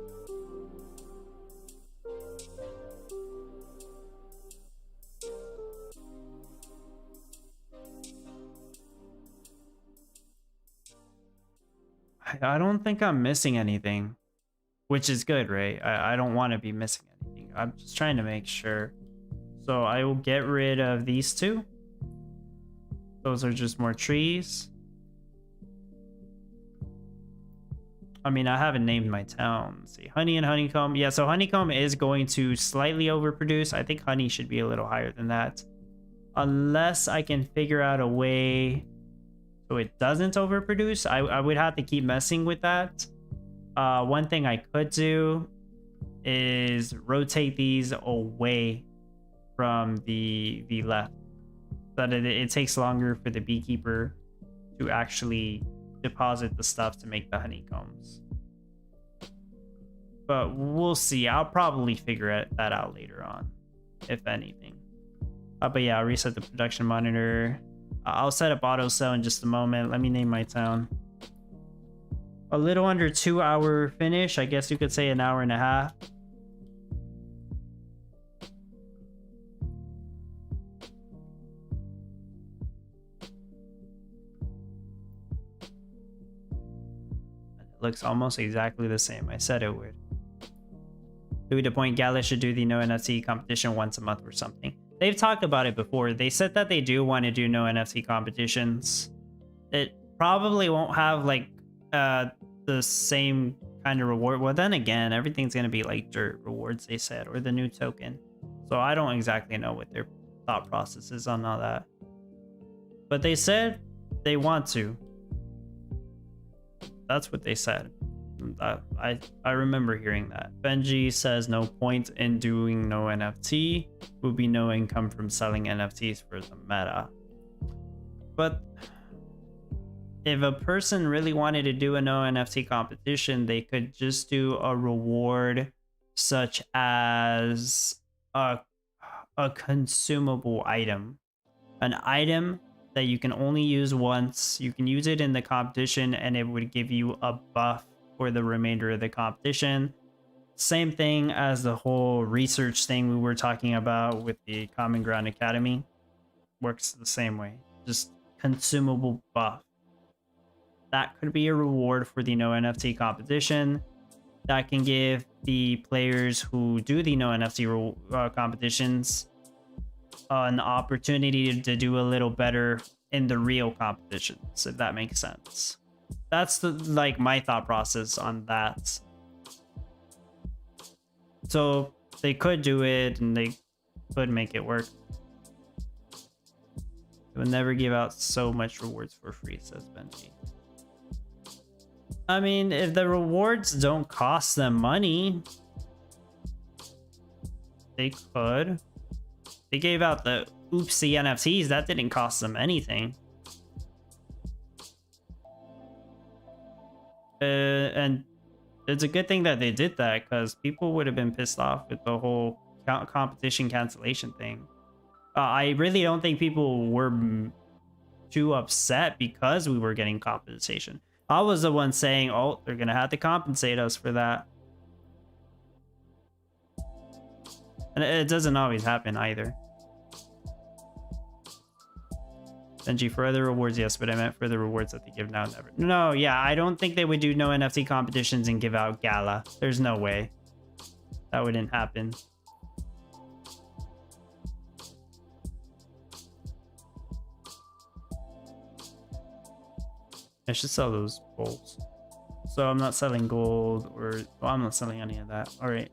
I don't think I'm missing anything, which is good, right? I don't want to be missing anything. I'm just trying to make sure. So I will get rid of these two. Those are just more trees. I mean, I haven't named my town. Let's see, honey and honeycomb. Yeah, so honeycomb is going to slightly overproduce. I think honey should be a little higher than that. Unless I can figure out a way so it doesn't overproduce. I would have to keep messing with that. One thing I could do is rotate these away from the left, so that it takes longer for the beekeeper to actually deposit the stuff to make the honeycombs. But we'll see. I'll probably figure that out later on, if anything. But yeah, I'll reset the production monitor. I'll set up auto sell in just a moment. Let me name my town. A little under 2 hour finish. I guess you could say an hour and a half. It looks almost exactly the same. I said it would. To the point, Gala should do the no NFT competition once a month or something. They've talked about it before. They said that they do want to do no NFT competitions. It probably won't have like the same kind of reward. Well, then again, everything's going to be like dirt rewards, they said, or the new token. So I don't exactly know what their thought process is on all that. But they said they want to. That's what they said. I remember hearing that. Benji says no point in doing no NFT. Would be no income from selling NFTs for the meta. But if a person really wanted to do a no NFT competition, they could just do a reward such as a consumable item. An item that you can only use once. You can use it in the competition and it would give you a buff for the remainder of the competition. Same thing as the whole research thing we were talking about with the Common Ground Academy. Works the same way. Just consumable buff. That could be a reward for the no NFT competition. That can give the players who do the no NFT competitions an opportunity to do a little better in the real competitions, if that makes sense. That's like my thought process on that. So they could do it and they could make it work. They would never give out so much rewards for free, says Benji. I mean, if the rewards don't cost them money, they could. They gave out the oopsie NFTs. That didn't cost them anything. And it's a good thing that they did that, because people would have been pissed off with the whole competition cancellation thing. I really don't think people were too upset because we were getting compensation. I was the one saying, oh, they're going to have to compensate us for that. And it doesn't always happen either. Benji, for other rewards, yes, but I meant for the rewards that they give now, never. No, yeah, I don't think they would do no NFT competitions and give out Gala. There's no way. That wouldn't happen. I should sell those bowls. So I'm not selling gold or... Well, I'm not selling any of that. All right.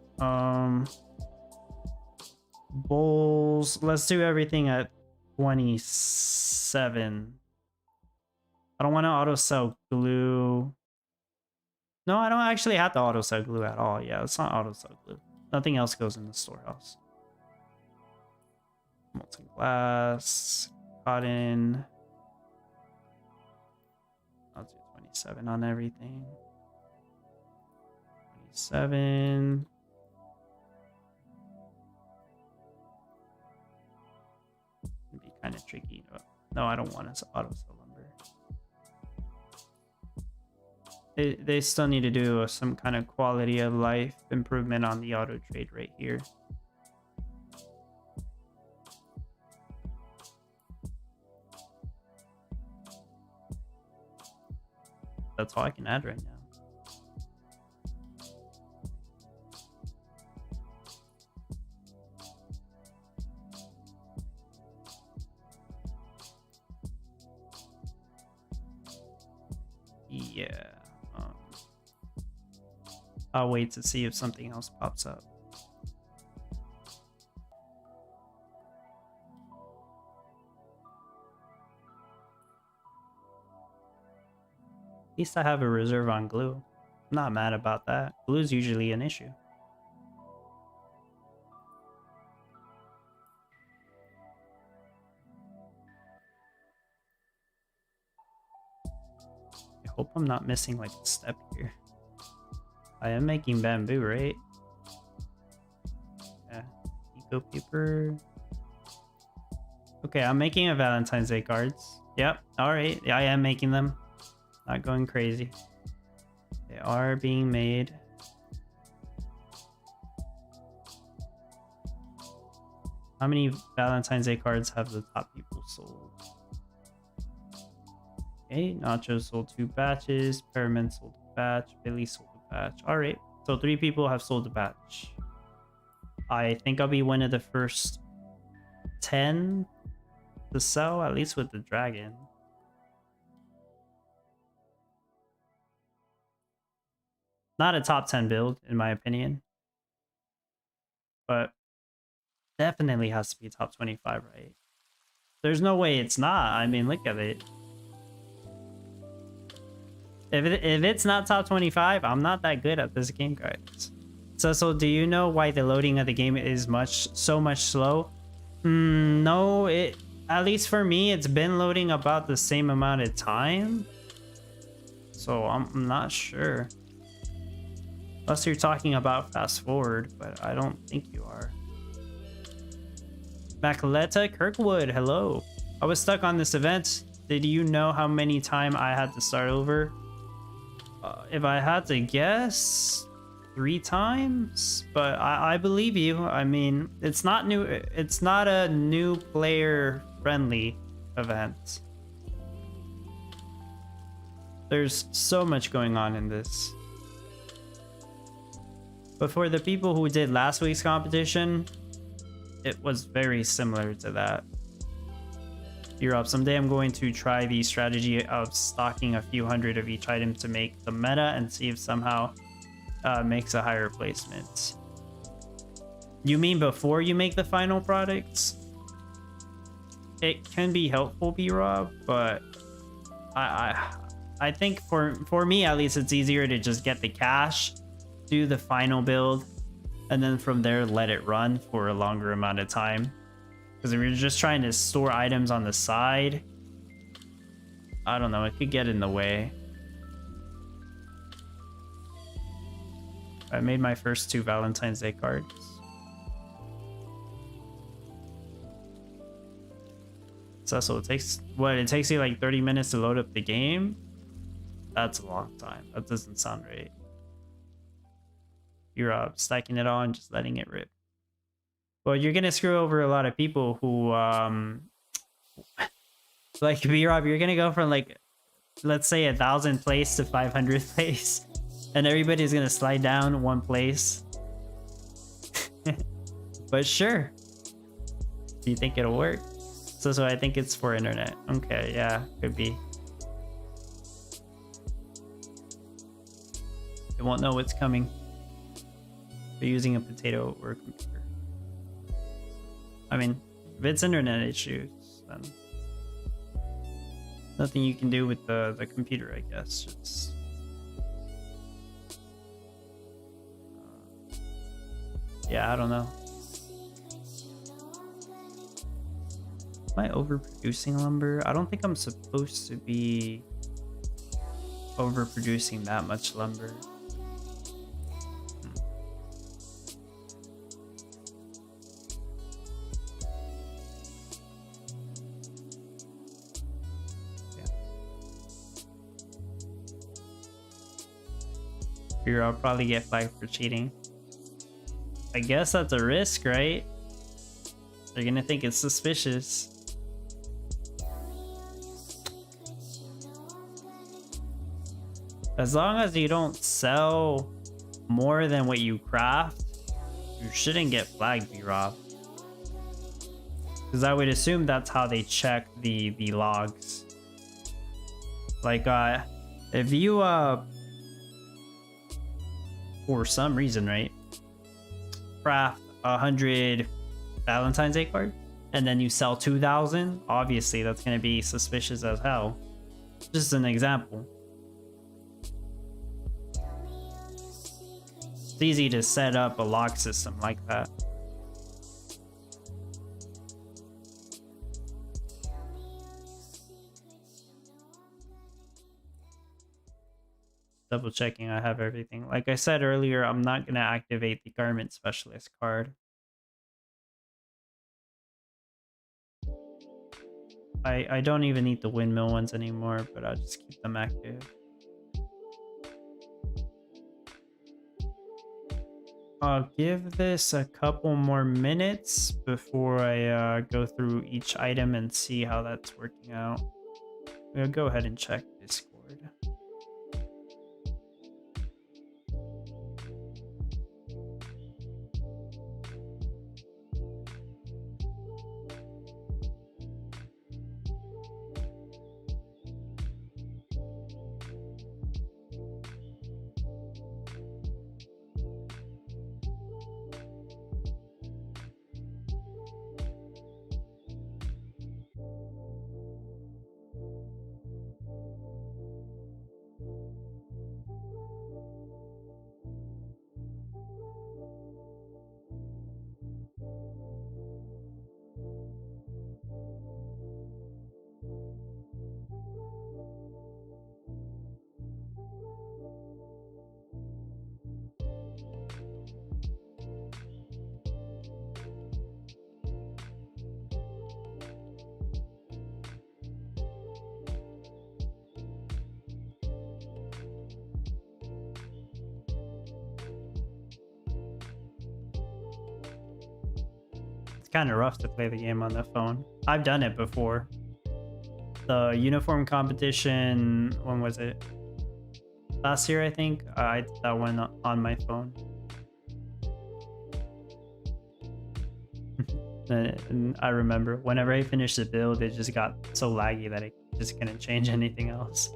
Bowls. Let's do everything at 27. I don't want to auto sell glue. No, I don't actually have to auto sell glue at all. Yeah, it's not auto sell glue. Nothing else goes in the storehouse. Molten glass, cotton. I'll do 27 on everything. 27. It'd be kind of tricky. No, I don't want to auto sell lumber. They still need to do some kind of quality of life improvement on the auto trade right here. That's all I can add right now. Yeah. I'll wait to see if something else pops up. At least I have a reserve on glue. I'm not mad about that. Glue is usually an issue. I hope I'm not missing like a step here. I am making bamboo, right? Yeah. Eco paper. Okay, I'm making a Valentine's Day cards. Yep. Alright. I am making them. Not going crazy. They are being made. How many Valentine's Day cards have the top people sold? Okay, Nacho sold 2 batches. Perriman sold a batch. Billy sold a batch. Alright, so 3 people have sold a batch. I think I'll be one of the first 10 to sell, at least with the dragon. Not a top 10 build, in my opinion. But definitely has to be top 25, right? There's no way it's not. I mean, look at it. If it's not top 25, I'm not that good at this game, guys. So do you know why the loading of the game is so much slow? No, at least for me, it's been loading about the same amount of time. So I'm not sure. Unless you're talking about fast forward, but I don't think you are. Macaletta Kirkwood, hello. I was stuck on this event. Did you know how many times I had to start over? If I had to guess, 3 times, but I believe you. I mean, it's not new. It's not a new player friendly event. There's so much going on in this. But for the people who did last week's competition, it was very similar to that. You're up. Someday I'm going to try the strategy of stocking a few hundred of each item to make the meta and see if somehow makes a higher placement. You mean before you make the final products? It can be helpful, B-Rob, but I think for me at least, it's easier to just get the cash, do the final build, and then from there let it run for a longer amount of time. Because if you're just trying to store items on the side, I don't know, it could get in the way. I made my first 2 Valentine's Day cards. So it takes, what, it takes you like 30 minutes to load up the game? That's a long time. That doesn't sound right. You're stacking it on, just letting it rip. Well, you're gonna screw over a lot of people who, like B-Rob, you're gonna go from like, let's say 1,000 place to 500 place, and everybody's gonna slide down 1 place. But sure. Do you think it'll work? So I think it's for internet. Okay, yeah, could be. It won't know what's coming. They're using a potato or a computer. I mean, if it's internet issues, then nothing you can do with the computer, I guess. Just yeah, I don't know. Am I overproducing lumber? I don't think I'm supposed to be overproducing that much lumber. I'll probably get flagged for cheating. I guess that's a risk, right? They're gonna think it's suspicious. As long as you don't sell more than what you craft, you shouldn't get flagged, B-Rob. Because I would assume that's how they check the logs. Like, if you, for some reason, right, craft 100 Valentine's Day cards, and then you sell 2,000, obviously that's going to be suspicious as hell. Just an example. It's easy to set up a log system like that. Double checking I have everything. Like I said earlier, I'm not going to activate the garment specialist card. I don't even need the windmill ones anymore, but I'll just keep them active. I'll give this a couple more minutes before I go through each item and see how that's working out. I'll go ahead and check Discord. Kind of rough to play the game on the phone. I've done it before. The uniform competition, when was it? Last year, I think. I did that one on my phone. And I remember whenever I finished the build, it just got so laggy that I just couldn't change anything else.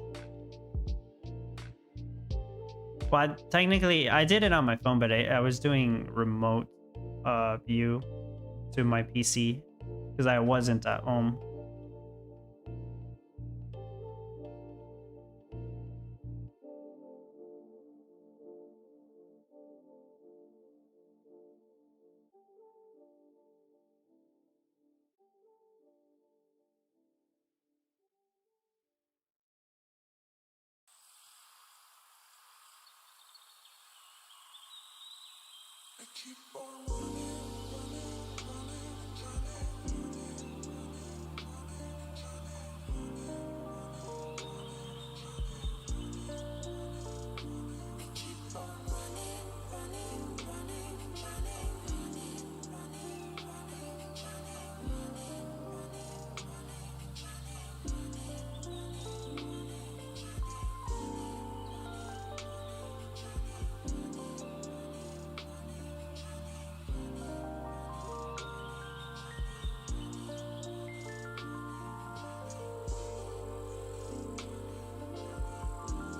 But technically, I did it on my phone, but I was doing remote view to my PC because I wasn't at home. I keep on running.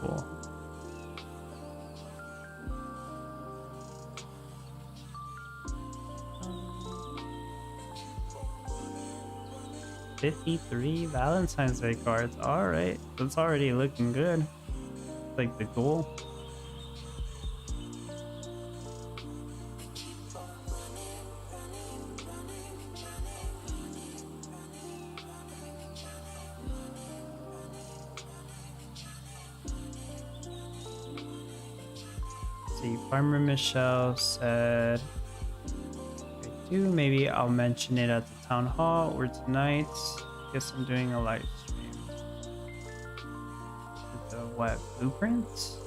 Cool. $53 Valentine's Day cards. All right, that's already looking good. Like the goal. See, Farmer Michelle said, I do. Maybe I'll mention it at the town hall or tonight. Guess I'm doing a live stream. The what? Blueprints?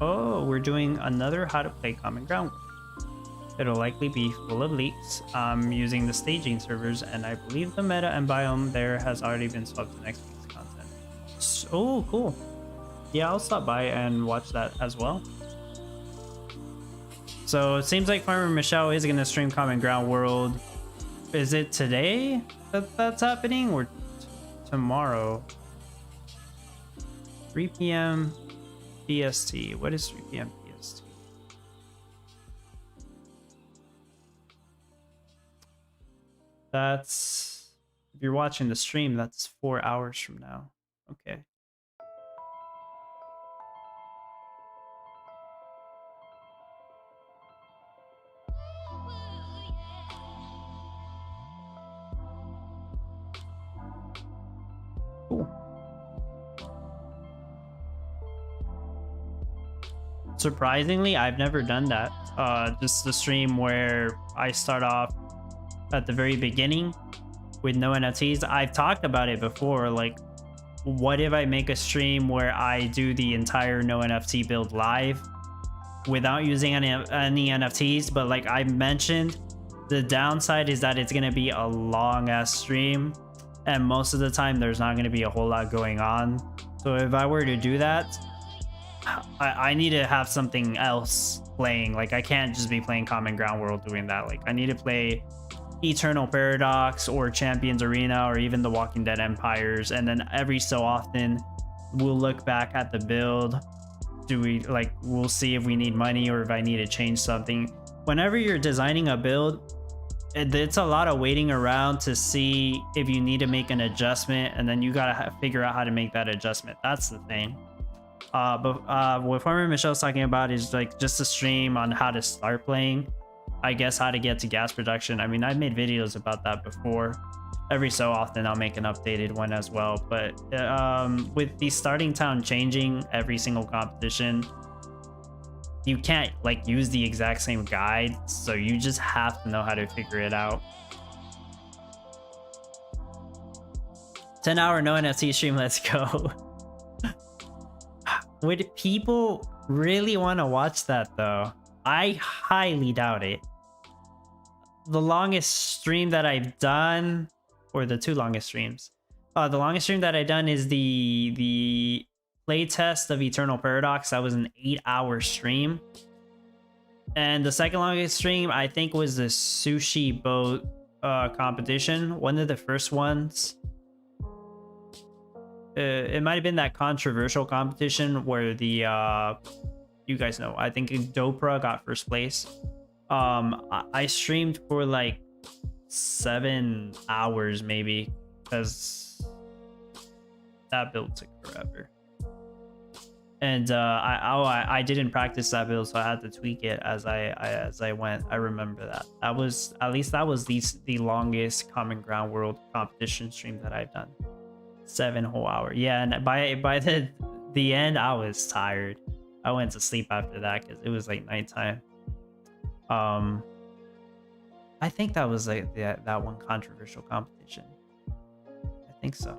Oh, we're doing another how to play Common Ground. It'll likely be full of leaks. I'm using the staging servers, and I believe the meta and biome there has already been swapped to next week's content. Oh, cool. Yeah, I'll stop by and watch that as well. So it seems like Farmer Michelle is going to stream Common Ground World. Is it today that's happening, or tomorrow? 3 p.m. PST. What is 3 p.m. PST? That's, if you're watching the stream, that's 4 hours from now. Okay. Cool. Surprisingly, I've never done that. Just the stream where I start off at the very beginning with no NFTs. I've talked about it before. Like, what if I make a stream where I do the entire no NFT build live without using any NFTs? But like I mentioned, the downside is that it's going to be a long ass stream, and most of the time there's not going to be a whole lot going on. So if I were to do that, I need to have something else playing. Like, I can't just be playing Common Ground World doing that. Like, I need to play Eternal Paradox or Champions Arena or even the Walking Dead Empires, and then every so often we'll look back at the build. We'll see if we need money or if I need to change something. Whenever you're designing a build, it's a lot of waiting around to see if you need to make an adjustment, and then you gotta figure out how to make that adjustment. That's the thing. But what Farmer Michelle's talking about is like just a stream on how to start playing. I guess how to get to gas production. I mean, I've made videos about that before. Every so often I'll make an updated one as well. But with the starting town changing every single competition, you can't like use the exact same guide. So you just have to know how to figure it out. 10-hour no NFT stream, let's go. Would people really want to watch that though? I highly doubt it. The longest stream that I've done, or the two longest streams, the longest stream that I've done is the playtest of Eternal Paradox. That was an 8-hour stream. And the second longest stream I think was the sushi boat competition, one of the first ones. It might have been that controversial competition where the you guys know, I think Dopra got first place. I streamed for like 7 hours maybe, because that build took forever. And I didn't practice that build, so I had to tweak it as I went. I remember that. That was, at least that was the longest Common Ground World competition stream that I've done. 7 whole hours. Yeah, and by the end I was tired. I went to sleep after that because it was like nighttime. I think that was like that one controversial competition. I think so.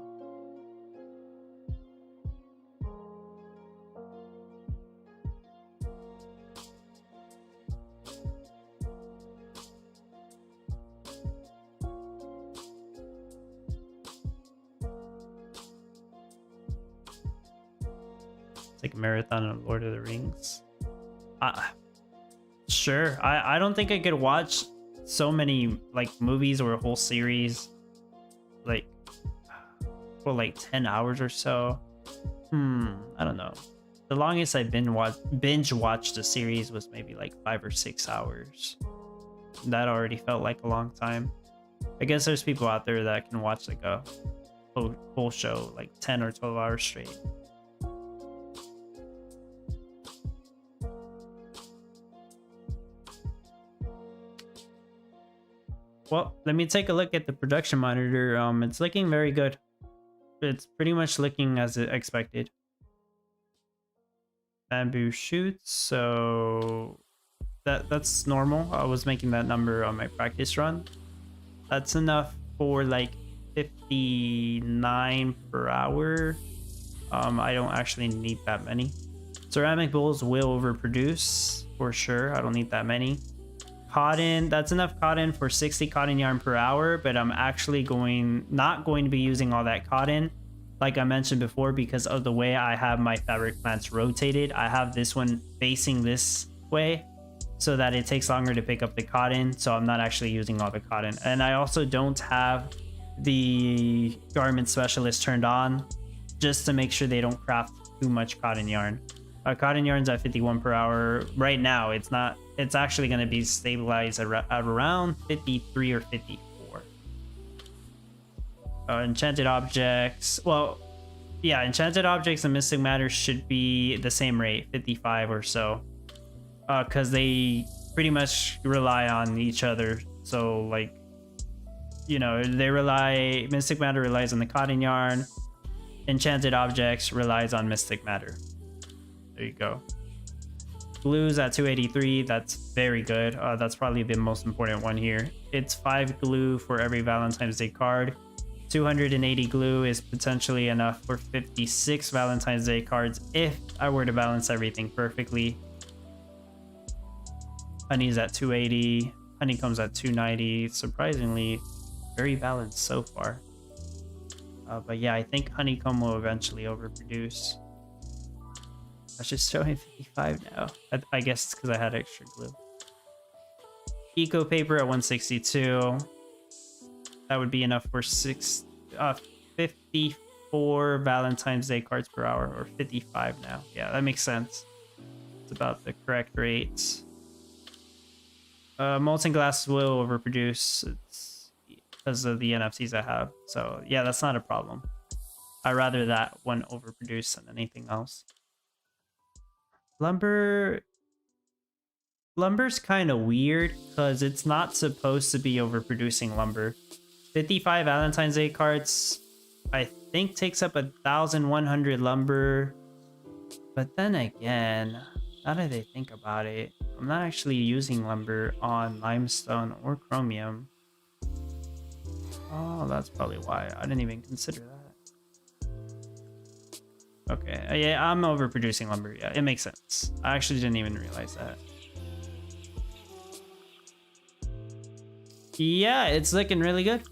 Like a marathon of Lord of the Rings. Sure. I don't think I could watch so many like movies or a whole series like for like 10 hours or so. I don't know. The longest I've been binge watched a series was maybe like 5 or 6 hours. That already felt like a long time. I guess there's people out there that can watch like a whole show like 10 or 12 hours straight. Well, let me take a look at the production monitor. It's looking very good. It's pretty much looking as expected. Bamboo shoots, so that's normal. I was making that number on my practice run. That's enough for like 59 per hour. I don't actually need that many. Ceramic bowls will overproduce for sure. I don't need that many. cotton. That's enough cotton for 60 cotton yarn per hour, but I'm actually not going to be using all that cotton, like I mentioned before, because of the way I have my fabric plants rotated. I have this one facing this way so that it takes longer to pick up the cotton, so I'm not actually using all the cotton. And I also don't have the garment specialist turned on, just to make sure they don't craft too much cotton yarn. Cotton yarn's at 51 per hour right now. It's actually going to be stabilized at around 53 or 54. Enchanted objects, well, yeah, enchanted objects and mystic matter should be the same rate, 55 or so, because they pretty much rely on each other. So like, you know, mystic matter relies on the cotton yarn, enchanted objects relies on mystic matter. There you go. Glue's at 283. That's very good. That's probably the most important one here. It's 5 glue for every Valentine's Day card. 280 glue is potentially enough for 56 Valentine's Day cards if I were to balance everything perfectly. Honey's at 280. Honeycomb's at 290. Surprisingly, very balanced so far. But yeah, I think honeycomb will eventually overproduce. That's just showing 55 now. I guess it's because I had extra glue. Eco paper at 162. That would be enough for 54 Valentine's Day cards per hour, or 55 now. Yeah, that makes sense. It's about the correct rate. Molten glass will overproduce. It's because of the NFTs I have. So yeah, that's not a problem. I'd rather that one overproduce than anything else. Lumber's kind of weird because it's not supposed to be overproducing lumber. 55 Valentine's Day cards, I think, takes up 1,100 lumber. But then again, now that I think about it, I'm not actually using lumber on limestone or chromium. Oh, that's probably why. I didn't even consider that. Okay, yeah, I'm overproducing lumber. Yeah, it makes sense. I actually didn't even realize that. Yeah, it's looking really good.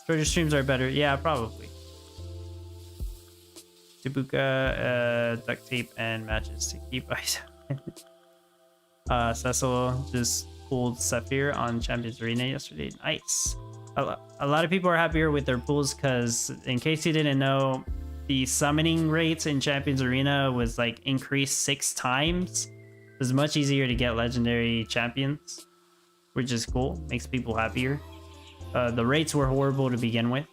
Shorter streams are better. Yeah, probably. Tabuka, duct tape, and matches to keep ice. Cecil just pulled Sapphire on Champions Arena yesterday. Nice. A lot of people are happier with their pulls because, in case you didn't know, the summoning rates in Champions Arena was like increased 6 times. It was much easier to get legendary champions, which is cool. Makes people happier. The rates were horrible to begin with.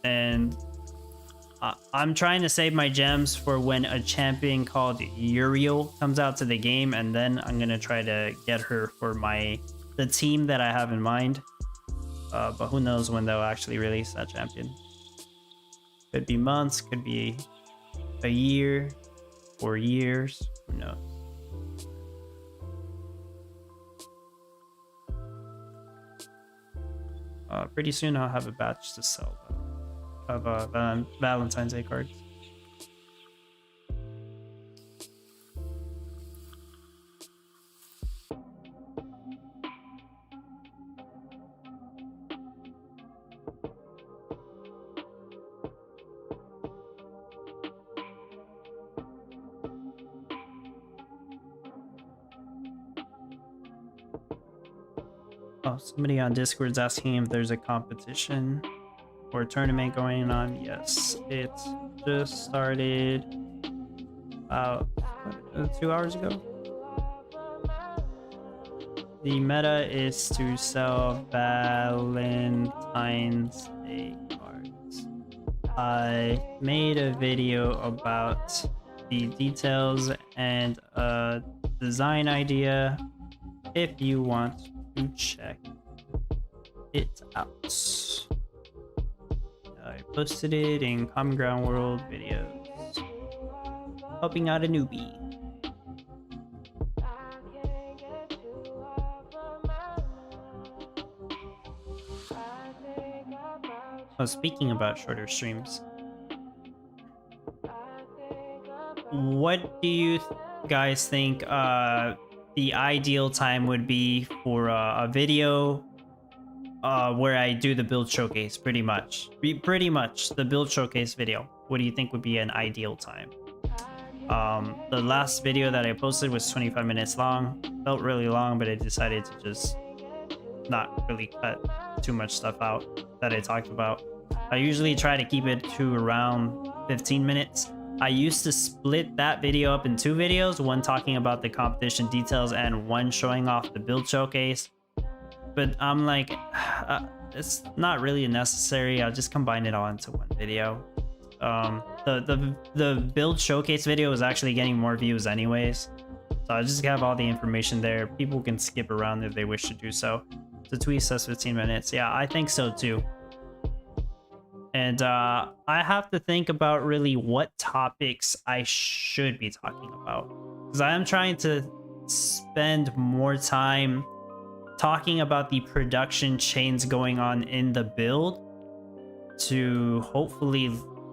And I'm trying to save my gems for when a champion called Uriel comes out to the game, and then I'm gonna try to get her for the team that I have in mind. But who knows when they'll actually release that champion. Could be months, could be a year, 4 years, who knows. Pretty soon I'll have a batch to sell of Valentine's Day cards. Oh, somebody on Discord's asking if there's a competition or a tournament going on. Yes, it just started about 2 hours ago. The meta is to sell Valentine's Day cards. I made a video about the details and a design idea if you want to check it out. I posted it in Common Ground World videos. Helping out a newbie. Oh, speaking about shorter streams, what do you guys think the ideal time would be for a video where I do the build showcase, pretty much. Pretty much the build showcase video. What do you think would be an ideal time? The last video that I posted was 25 minutes long. Felt really long, but I decided to just not really cut too much stuff out that I talked about. I usually try to keep it to around 15 minutes. I used to split that video up in 2 videos, one talking about the competition details and one showing off the build showcase. But I'm like, it's not really necessary. I'll just combine it all into one video. The build showcase video is actually getting more views anyways, so I just have all the information there. People can skip around if they wish to do so. The tweet says 15 minutes. Yeah, I think so too. And I have to think about really what topics I should be talking about, because I am trying to spend more time talking about the production chains going on in the build to hopefully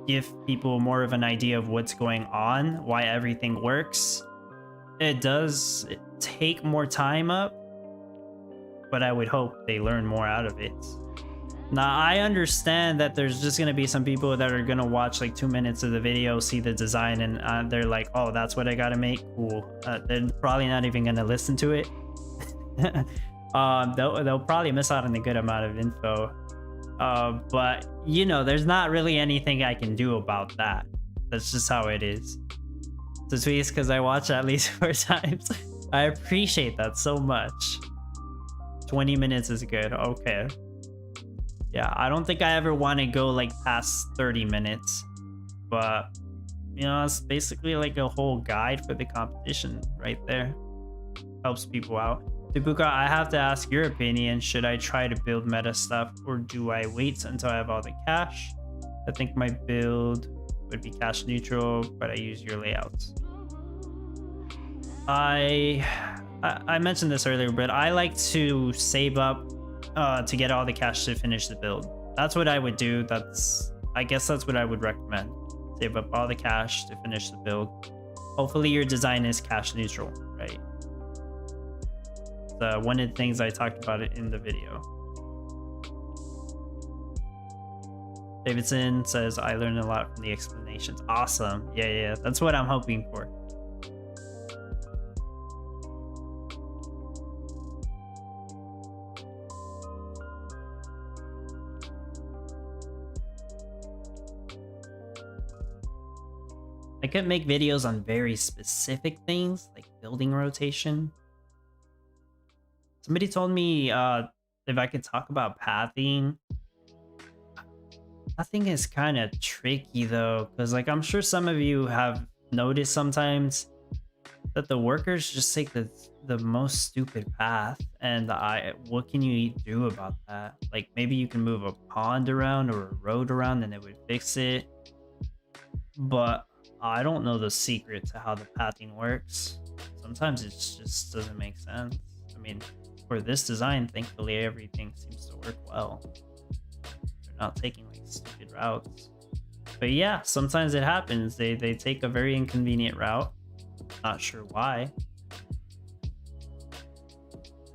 give people more of an idea of what's going on, why everything works. It does take more time up, but I would hope they learn more out of it. Now, I understand that there's just going to be some people that are going to watch like 2 minutes of the video, see the design, and they're like, oh, that's what I got to make? Cool. They're probably not even going to listen to it. They'll probably miss out on a good amount of info. But, you know, there's not really anything I can do about that. That's just how it is. So tweets, because I watch at least 4 times. I appreciate that so much. 20 minutes is good. Okay. Yeah, I don't think I ever want to go like past 30 minutes. But, you know, it's basically like a whole guide for the competition right there. Helps people out. Ibuka, I have to ask your opinion. Should I try to build meta stuff, or do I wait until I have all the cash? I think my build would be cash neutral, but I use your layouts. I mentioned this earlier, but I like to save up to get all the cash to finish the build. That's what I would do. I guess that's what I would recommend. Save up all the cash to finish the build. Hopefully your design is cash neutral, right? One of the things I talked about it in the video. Davidson says, I learned a lot from the explanations. Awesome. Yeah, that's what I'm hoping for. I could make videos on very specific things, like building rotation. Somebody told me if I could talk about pathing. Pathing is kind of tricky though, because like I'm sure some of you have noticed sometimes that the workers just take the most stupid path, and what can you do about that? Like maybe you can move a pond around or a road around and it would fix it, but I don't know the secret to how the pathing works. Sometimes it just doesn't make sense. I mean, for this design, thankfully everything seems to work well. They're not taking like stupid routes. But yeah, sometimes it happens. They take a very inconvenient route. Not sure why.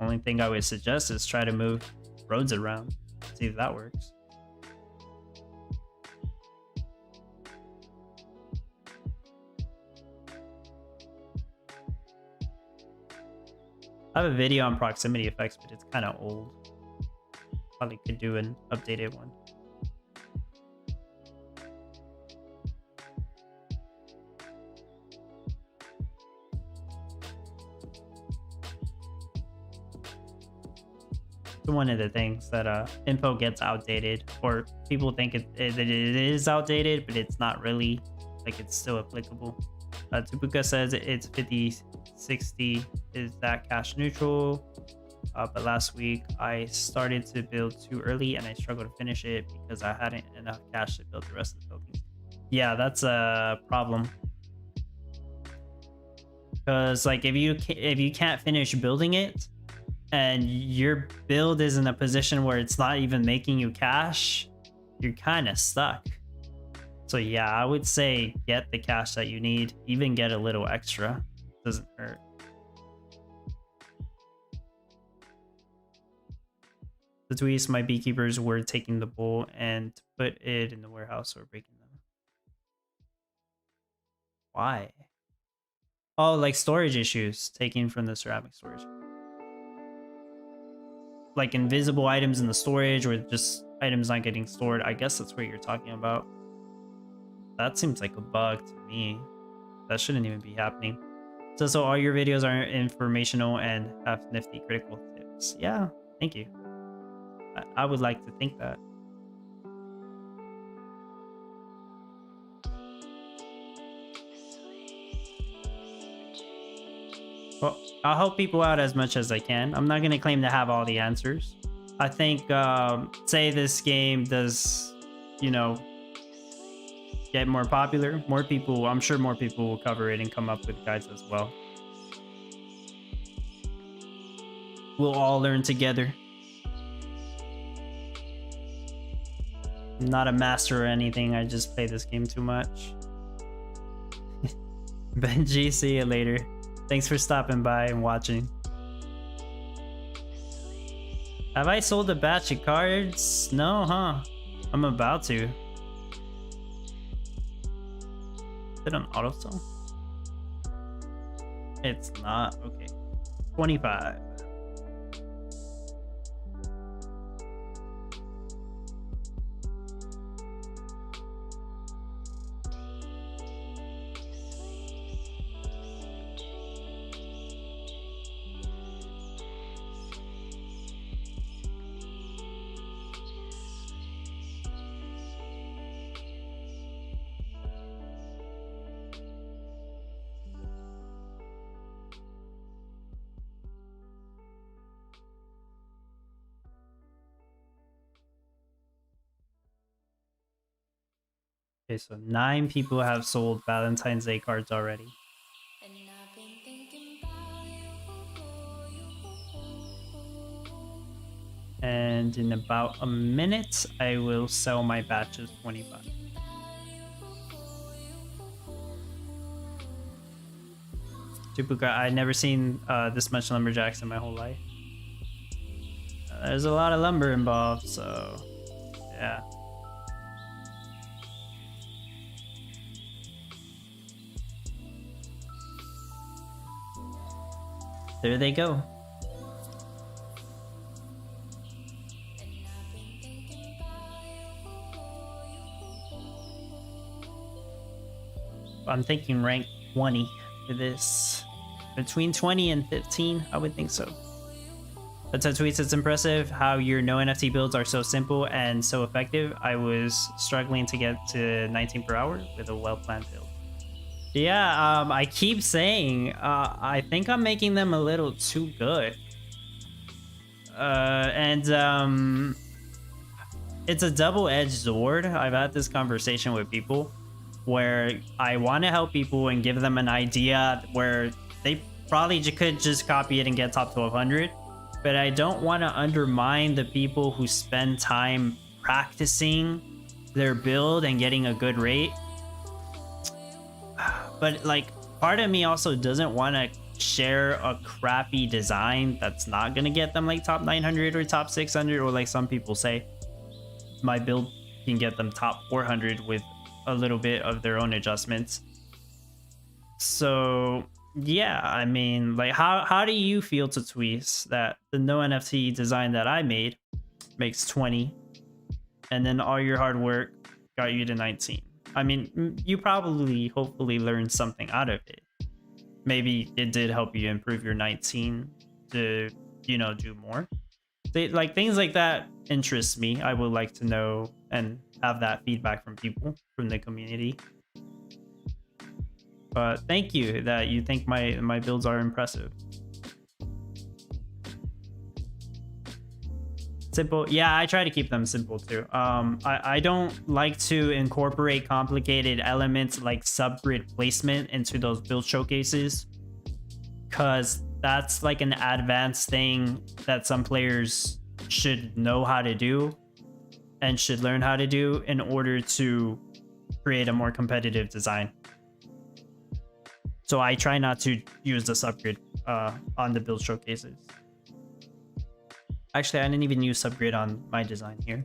Only thing I would suggest is try to move roads around. See if that works. I have a video on proximity effects, but it's kind of old. Probably could do an updated one. It's one of the things that info gets outdated, or people think that it is outdated, but it's not really. Like it's still applicable. Tubuka says it's 50-60. Is that cash neutral? But last week I started to build too early and I struggled to finish it because I hadn't enough cash to build the rest of the buildings. Yeah, that's a problem. Because like if you can't finish building it and your build is in a position where it's not even making you cash, you're kind of stuck. So yeah, I would say get the cash that you need, even get a little extra. Doesn't hurt. The tweets, my beekeepers were taking the bull and put it in the warehouse or breaking them. Why? Oh, like storage issues, taking from the ceramic storage. Like invisible items in the storage or just items not getting stored. I guess that's what you're talking about. That seems like a bug to me. That shouldn't even be happening. So all your videos are informational and have nifty critical tips. Yeah, thank you. I would like to think that. Well, I'll help people out as much as I can. I'm not going to claim to have all the answers. I think, say this game does, you know, get more popular, more people, I'm sure more people will cover it and come up with guides as well. We'll all learn together. I'm not a master or anything, I just play this game too much. Benji, see you later. Thanks for stopping by and watching. Have I sold a batch of cards? No, huh? I'm about to. Is it on auto sell? It's not. Okay. 25. Okay, so 9 people have sold Valentine's Day cards already. And in about a minute, I will sell my batches 25. Tupuka, I've never seen this much lumberjacks in my whole life. There's a lot of lumber involved, so yeah. There they go. I'm thinking rank 20 for this. Between 20 and 15, I would think so. But to tweets, it's impressive how your no NFT builds are so simple and so effective. I was struggling to get to 19 per hour with a well-planned build. Yeah, I keep saying, I think I'm making them a little too good. It's a double-edged sword. I've had this conversation with people where I want to help people and give them an idea where they probably could just copy it and get top 1200, but I don't want to undermine the people who spend time practicing their build and getting a good rate. But like, part of me also doesn't want to share a crappy design that's not gonna get them like top 900 or top 600, or like some people say my build can get them top 400 with a little bit of their own adjustments. So yeah, I mean, like, how do you feel to tweets that the no NFT design that I made makes 20 and then all your hard work got you to 19? I mean, you probably hopefully learned something out of it. Maybe it did help you improve your 19 to, you know, do more. Like, things like that interest me. I would like to know and have that feedback from people from the community. But thank you that you think my builds are impressive. Simple. Yeah, I try to keep them simple too. I don't like to incorporate complicated elements like subgrid placement into those build showcases, because that's like an advanced thing that some players should know how to do and should learn how to do in order to create a more competitive design. So I try not to use the subgrid on the build showcases. Actually, I didn't even use subgrid on my design here.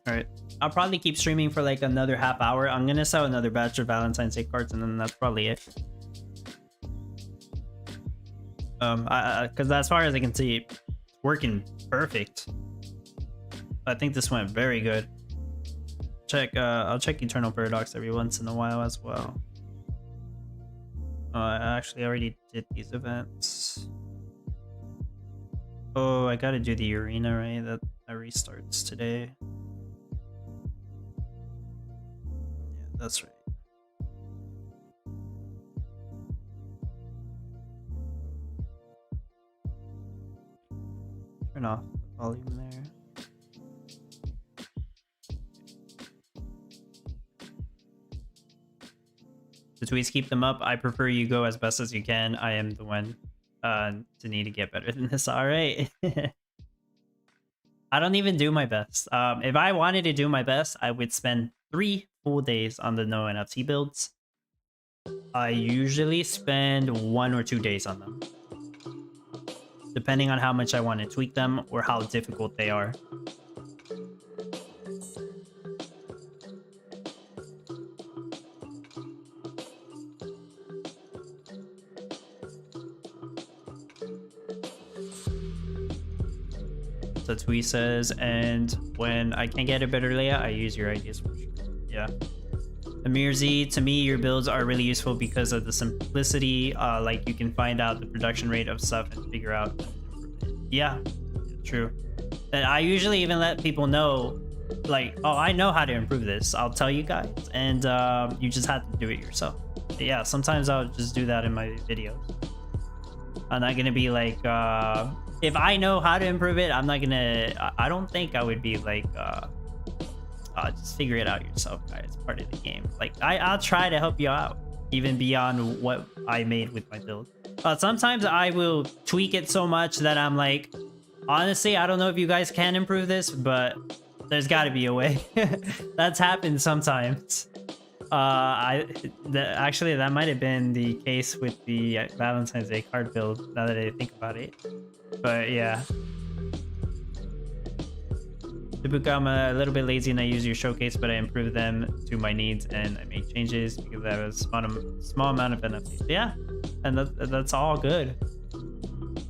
All right, I'll probably keep streaming for like another half hour. I'm gonna sell another batch of Valentine's Day cards, and then that's probably it. Because as far as I can see, it's working perfect. I think this went very good. I'll check Eternal Paradox every once in a while as well. I actually already did these events. Oh, I gotta do the arena, right? That restarts today. Yeah, that's right. Turn off the volume there. The tweets, keep them up. I prefer you go as best as you can. I am the one to need to get better than this. All right. I don't even do my best. If I wanted to do my best, I would spend 3 full days on the no NFT builds. I usually spend 1 or 2 days on them, depending on how much I want to tweak them or how difficult they are. So tweet says, and when I can't get a better layout, I use your ideas for sure. Yeah. Amir Z, to me, your builds are really useful because of the simplicity. Like you can find out the production rate of stuff and figure out. Yeah, true. And I usually even let people know, like, oh, I know how to improve this. I'll tell you guys, and you just have to do it yourself. But yeah, sometimes I'll just do that in my videos. I'm not gonna be like, if I know how to improve it, I'm not gonna. I don't think I would be like, just figure it out yourself, guys. Part of the game. Like I'll try to help you out, even beyond what I made with my build. Sometimes I will tweak it so much that I'm like, honestly, I don't know if you guys can improve this, but there's got to be a way. That's happened sometimes. Actually, that might have been the case with the Valentine's Day card build, now that I think about it. But yeah. Ibuka, I'm a little bit lazy and I use your showcase, but I improve them to my needs and I make changes because I have a small amount of NFTs. Yeah, and that's all good.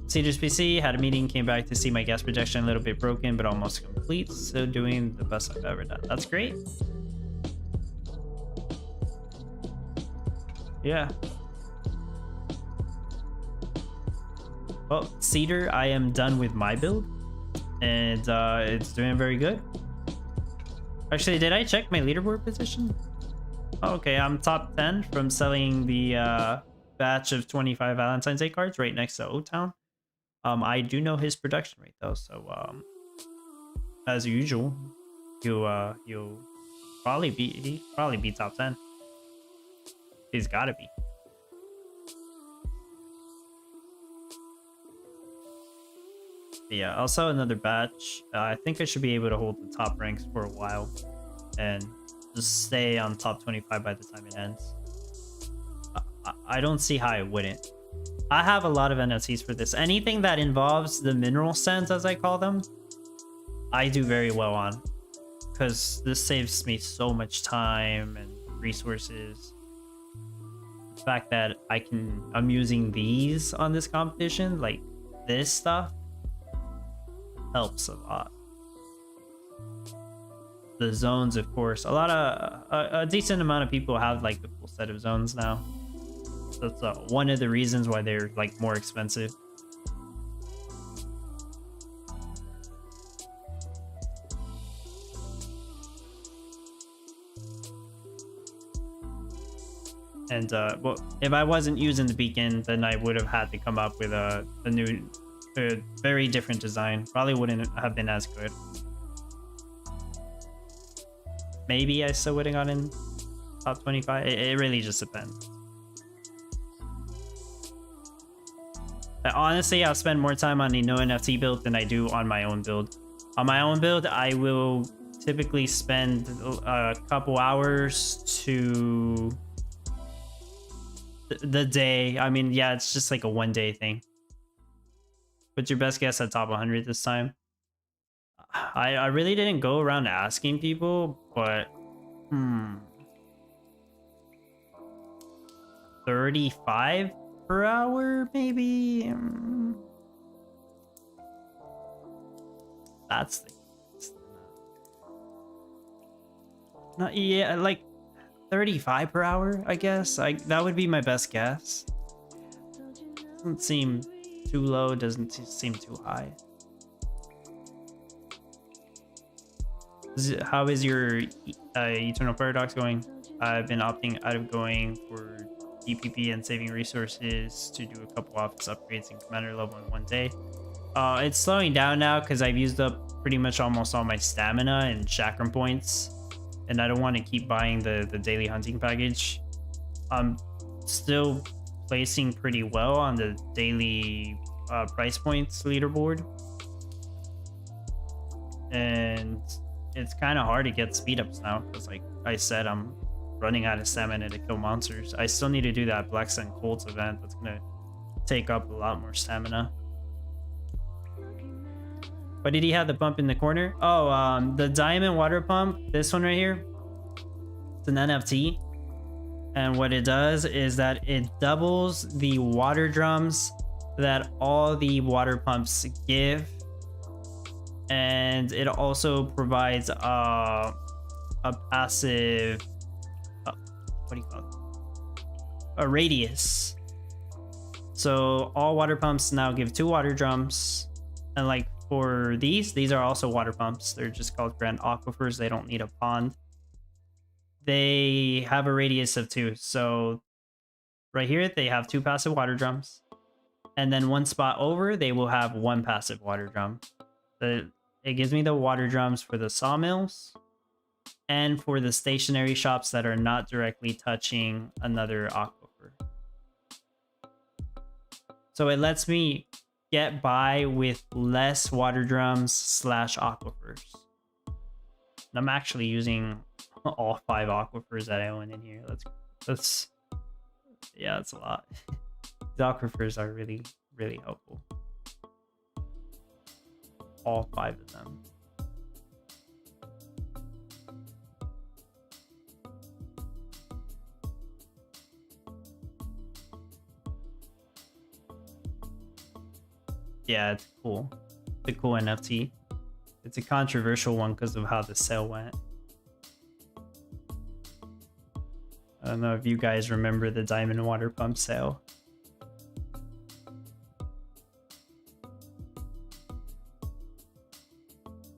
Cedars PC had a meeting, came back to see my gas projection a little bit broken, but almost complete. So doing the best I've ever done. That's great. Yeah. Well, Cedar, I am done with my build, and it's doing very good. Actually, did I check my leaderboard position? Oh, okay, I'm top 10 from selling the batch of 25 Valentine's Day cards right next to O-Town. I do know his production rate though, so as usual, he'll probably be top 10. He's gotta be. Yeah, I'll sell another batch. I think I should be able to hold the top ranks for a while and just stay on top 25 by the time it ends. I don't see how I wouldn't. I have a lot of NFTs for this. Anything that involves the mineral sands, as I call them, I do very well on, because this saves me so much time and resources. The fact that I'm using these on this competition, like this stuff, helps a lot. The zones, of course, a decent amount of people have like the full set of zones now. That's one of the reasons why they're like more expensive. And well, if I wasn't using the beacon, then I would have had to come up with a new, very different design. Probably wouldn't have been as good. Maybe I still would have gotten top 25. It really just depends. But honestly, I'll spend more time on the no NFT build than I do on my own build. On my own build, I will typically spend a couple hours to the day. I mean, yeah, it's just like a 1 day thing. What's your best guess at top 100 this time? I really didn't go around asking people, but 35 per hour maybe. That's the not, yeah, like 35 per hour, I guess. That would be my best guess. Doesn't seem too low, doesn't seem too high. How is your Eternal Paradox going? I've been opting out of going for DPP and saving resources to do a couple office upgrades and commander level in 1 day. It's slowing down now because I've used up pretty much almost all my stamina and chakram points, and I don't want to keep buying the daily hunting package. I'm still placing pretty well on the daily price points leaderboard, and it's kind of hard to get speed ups now because, like I said, I'm running out of stamina to kill monsters. I still need to do that Black Sun Colts event. That's gonna take up a lot more stamina. But did he have the pump in the corner? Oh, the diamond water pump, this one right here, it's an NFT, and what it does is that it doubles the water drums that all the water pumps give, and it also provides a passive what do you call it, a radius. So all water pumps now give 2 water drums, and like for these are also water pumps. They're just called grand aquifers. They don't need a pond. They have a radius of 2. So right here they have 2 passive water drums, and then 1 spot over they will have 1 passive water drum. It gives me the water drums for the sawmills and for the stationary shops that are not directly touching another aquifer. So it lets me get by with less water drums / aquifers. And I'm actually using all 5 aquifers that I own in here. That's yeah, that's a lot. The aquifers are really, really helpful. All 5 of them. Yeah, it's cool. It's a cool NFT. It's a controversial one because of how the sale went. I don't know if you guys remember the diamond water pump sale.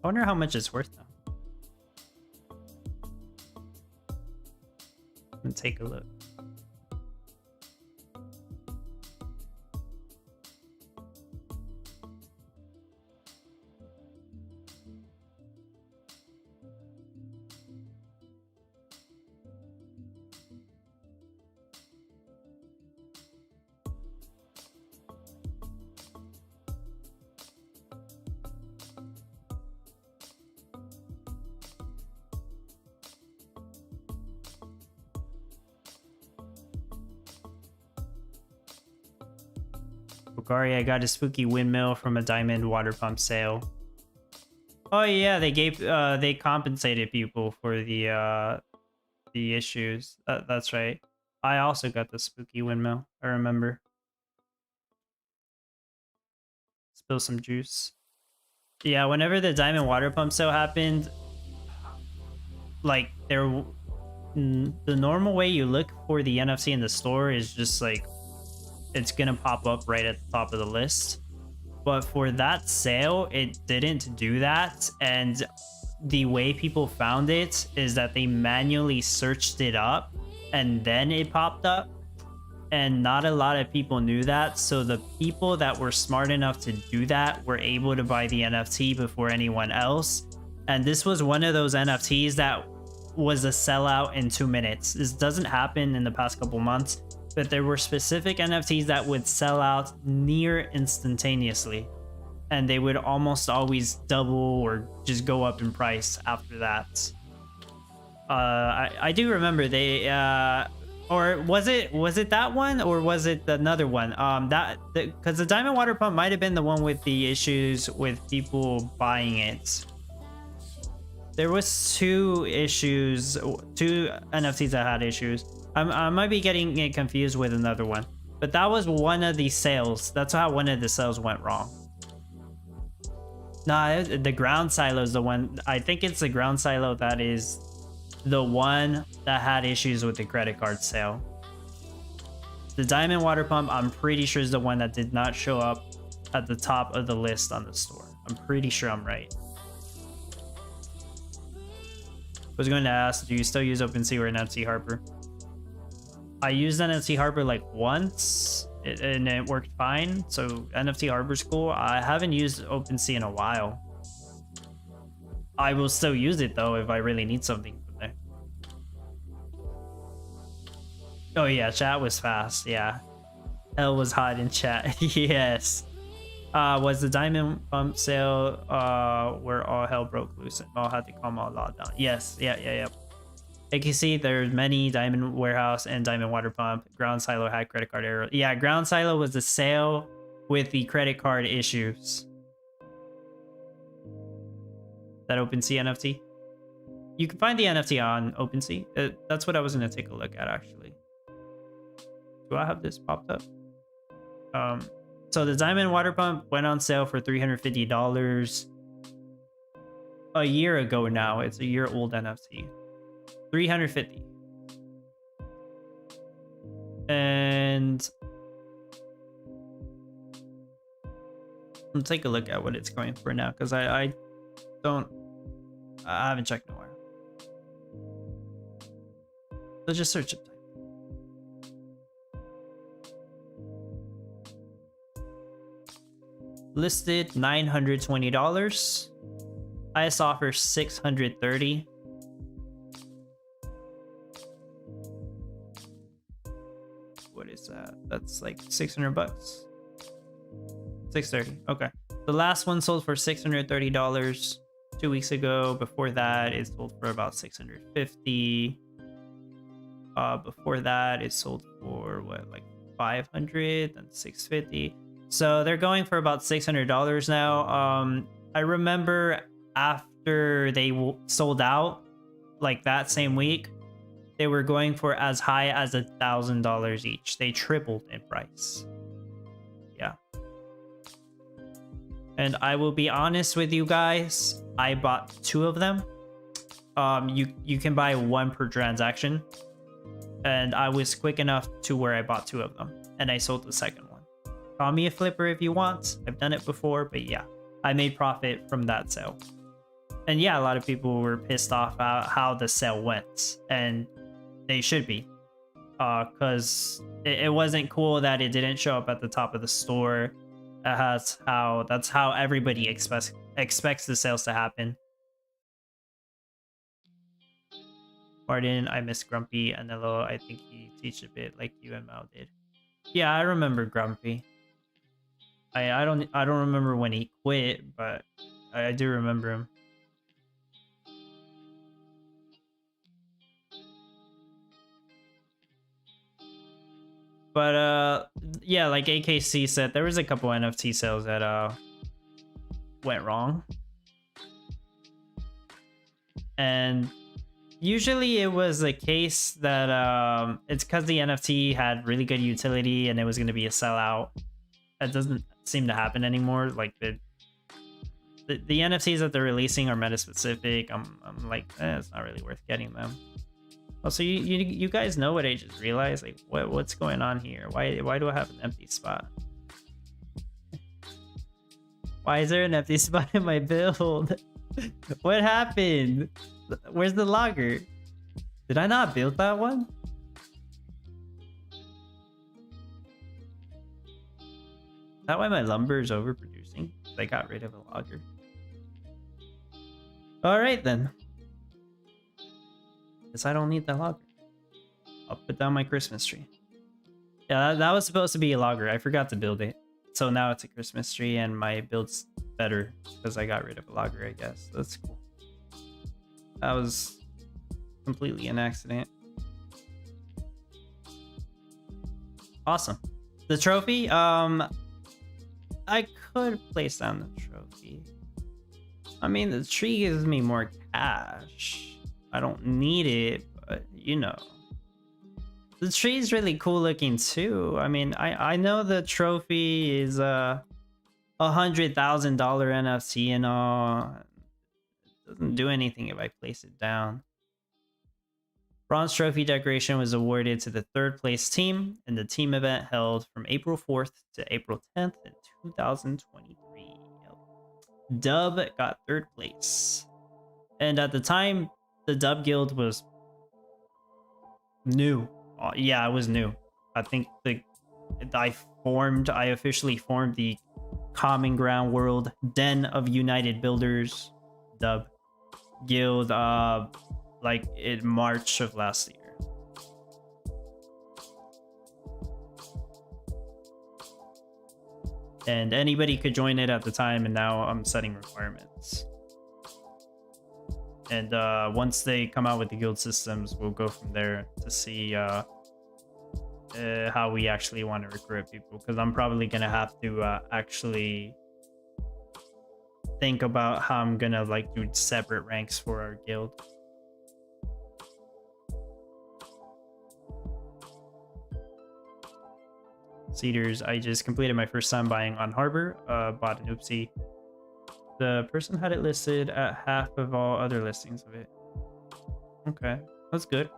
I wonder how much it's worth now. Let's take a look. Bugari, I got a spooky windmill from a diamond water pump sale. Oh yeah, they compensated people for the issues. That's right. I also got the spooky windmill. I remember. Spill some juice. Yeah, whenever the diamond water pump sale happened, like the normal way you look for the NFC in the store is just like it's gonna pop up right at the top of the list. But for that sale, it didn't do that, and the way people found it is that they manually searched it up and then it popped up, and not a lot of people knew that. So the people that were smart enough to do that were able to buy the NFT before anyone else, and this was one of those NFTs that was a sellout in 2 minutes. This doesn't happen in the past couple months, but there were specific NFTs that would sell out near instantaneously. and they would almost always double or just go up in price after that. I do remember they or was it that one, or was it another one? Because the diamond water pump might have been the one with the issues with people buying it. There was two NFTs that had issues. I might be getting it confused with another one, but that was one of the sales. That's how one of the sales went wrong. Nah, the ground silo is the one. I think it's the ground silo that is the one that had issues with the credit card sale. The diamond water pump, I'm pretty sure, is the one that did not show up at the top of the list on the store. I'm pretty sure I'm right. I was going to ask, do you still use OpenSea or NFT Harper? I used NFT Harper like once, and it worked fine. So NFT Harper's cool. I haven't used OpenSea in a while. I will still use it though if I really need something from there. Oh yeah, chat was fast. Yeah, hell was hot in chat. Yes. Was the diamond pump sale where all hell broke loose and all had to calm all law down? Yes. Yeah. Like you see, there's many diamond warehouse and diamond water pump. Ground silo had credit card error. Yeah, ground silo was the sale with the credit card issues. That OpenSea NFT. You can find the NFT on OpenSea. That's what I was gonna take a look at actually. Do I have this popped up? So the diamond water pump went on sale for $350 a year ago now. It's a year old NFT. $350. And I'll take a look at what it's going for now, because I haven't checked nowhere. So just search it. Listed $920. Highest offer $630. What is that? That's like 600 bucks. 630. Okay. The last one sold for $630 2 weeks ago. Before that, it sold for about $650. Before that, it sold for what, like $500 and $650. So they're going for about $600 now. I remember after they sold out, like that same week, they were going for as high as $1,000 each. They tripled in price. Yeah. And I will be honest with you guys, I bought 2 of them. You can buy 1 per transaction, and I was quick enough to where I bought 2 of them, and I sold the second one. Call me a flipper if you want. I've done it before, but yeah, I made profit from that sale. And yeah, a lot of people were pissed off how the sale went, and they should be, because it wasn't cool that it didn't show up at the top of the store. That's how everybody expects the sales to happen. Martin, I miss Grumpy. Anello, I think he teach a bit like you and Mao did. Yeah, I remember Grumpy. I don't remember when he quit, but I do remember him. But yeah, like AKC said, there was a couple NFT sales that went wrong. And usually it was a case that it's because the NFT had really good utility and it was going to be a sellout. That doesn't seem to happen anymore. Like the NFTs that they're releasing are meta specific. I'm like, it's not really worth getting them. Also, you guys know what I just realized? Like, what's going on here? Why do I have an empty spot? Why is there an empty spot in my build? What happened? Where's the logger? Did I not build that one? Is that why my lumber is overproducing? I got rid of a logger. Alright then. Guess I don't need that logger. I'll put down my Christmas tree. Yeah, that was supposed to be a logger. I forgot to build it. So now it's a Christmas tree, and my build's better because I got rid of a logger, I guess. That's cool. That was completely an accident. Awesome. The trophy, I could place down the trophy. I mean, the tree gives me more cash. I don't need it, but you know. The tree is really cool looking too. I mean, I know the trophy is $100,000 NFT and all. It doesn't do anything if I place it down. Bronze trophy decoration was awarded to the third place team in the team event held from April 4th to April 10th in 2023. Dub got third place. And at the time, the Dub Guild was new. Yeah, it was new. I think I officially formed the Common Ground World Den of United Builders Dub Guild like in March of last year. And anybody could join it at the time, and now I'm setting requirements. And once they come out with the guild systems, we'll go from there to see how we actually want to recruit people, because I'm probably gonna have to actually think about how I'm gonna like do separate ranks for our guild. Cedars, I just completed my first time buying on Harbor, bought an oopsie. The person had it listed at half of all other listings of it. Okay, that's good.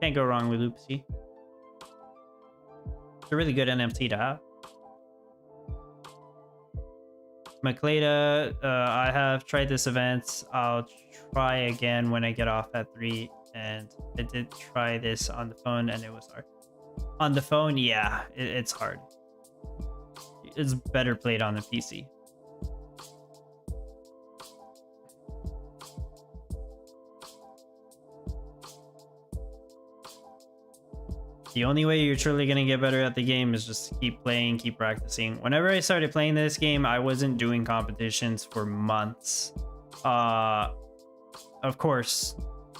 Can't go wrong with oopsie. It's a really good NFT to have. Macleda, I have tried this event. I'll try again when I get off at 3. And I did try this on the phone and it was hard. On the phone, yeah, it's hard. It's better played on the PC. The only way you're truly going to get better at the game is just keep playing, keep practicing. Whenever I started playing this game, I wasn't doing competitions for months. Of course,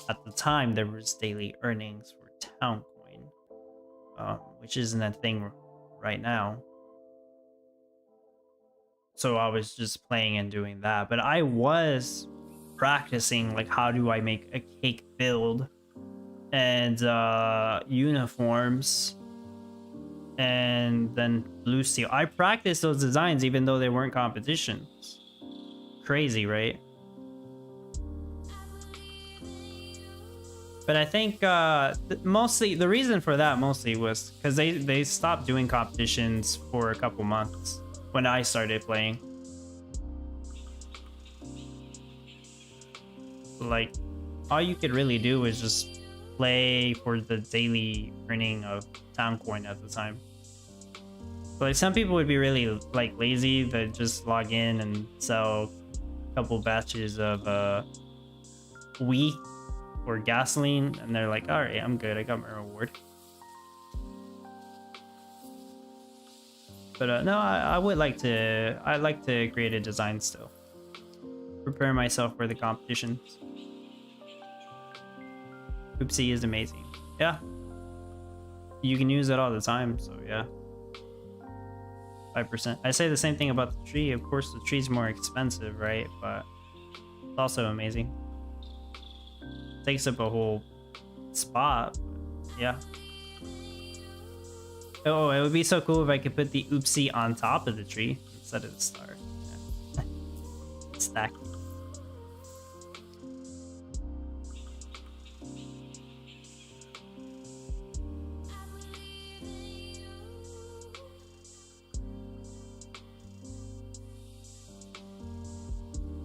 at the time, there was daily earnings for Town Coin, which isn't a thing right now. So I was just playing and doing that. But I was practicing, like, how do I make a cake build? And uniforms, and then blue steel. I practiced those designs even though they weren't competitions. Crazy, right? But I think mostly the reason for that mostly was because they stopped doing competitions for a couple months when I started playing. Like, all you could really do was just play for the daily earning of Town Coin at the time. But like, some people would be really like lazy, that just log in and sell a couple batches of wheat or gasoline, and they're like, all right, I'm good, I got my reward. But no, I'd like to create a design still, prepare myself for the competitions. Oopsie is amazing. Yeah. You can use it all the time, so yeah. 5%. I say the same thing about the tree. Of course, the tree's more expensive, right? But it's also amazing. Takes up a whole spot. Yeah. Oh, it would be so cool if I could put the oopsie on top of the tree instead of the star. Yeah. Stack.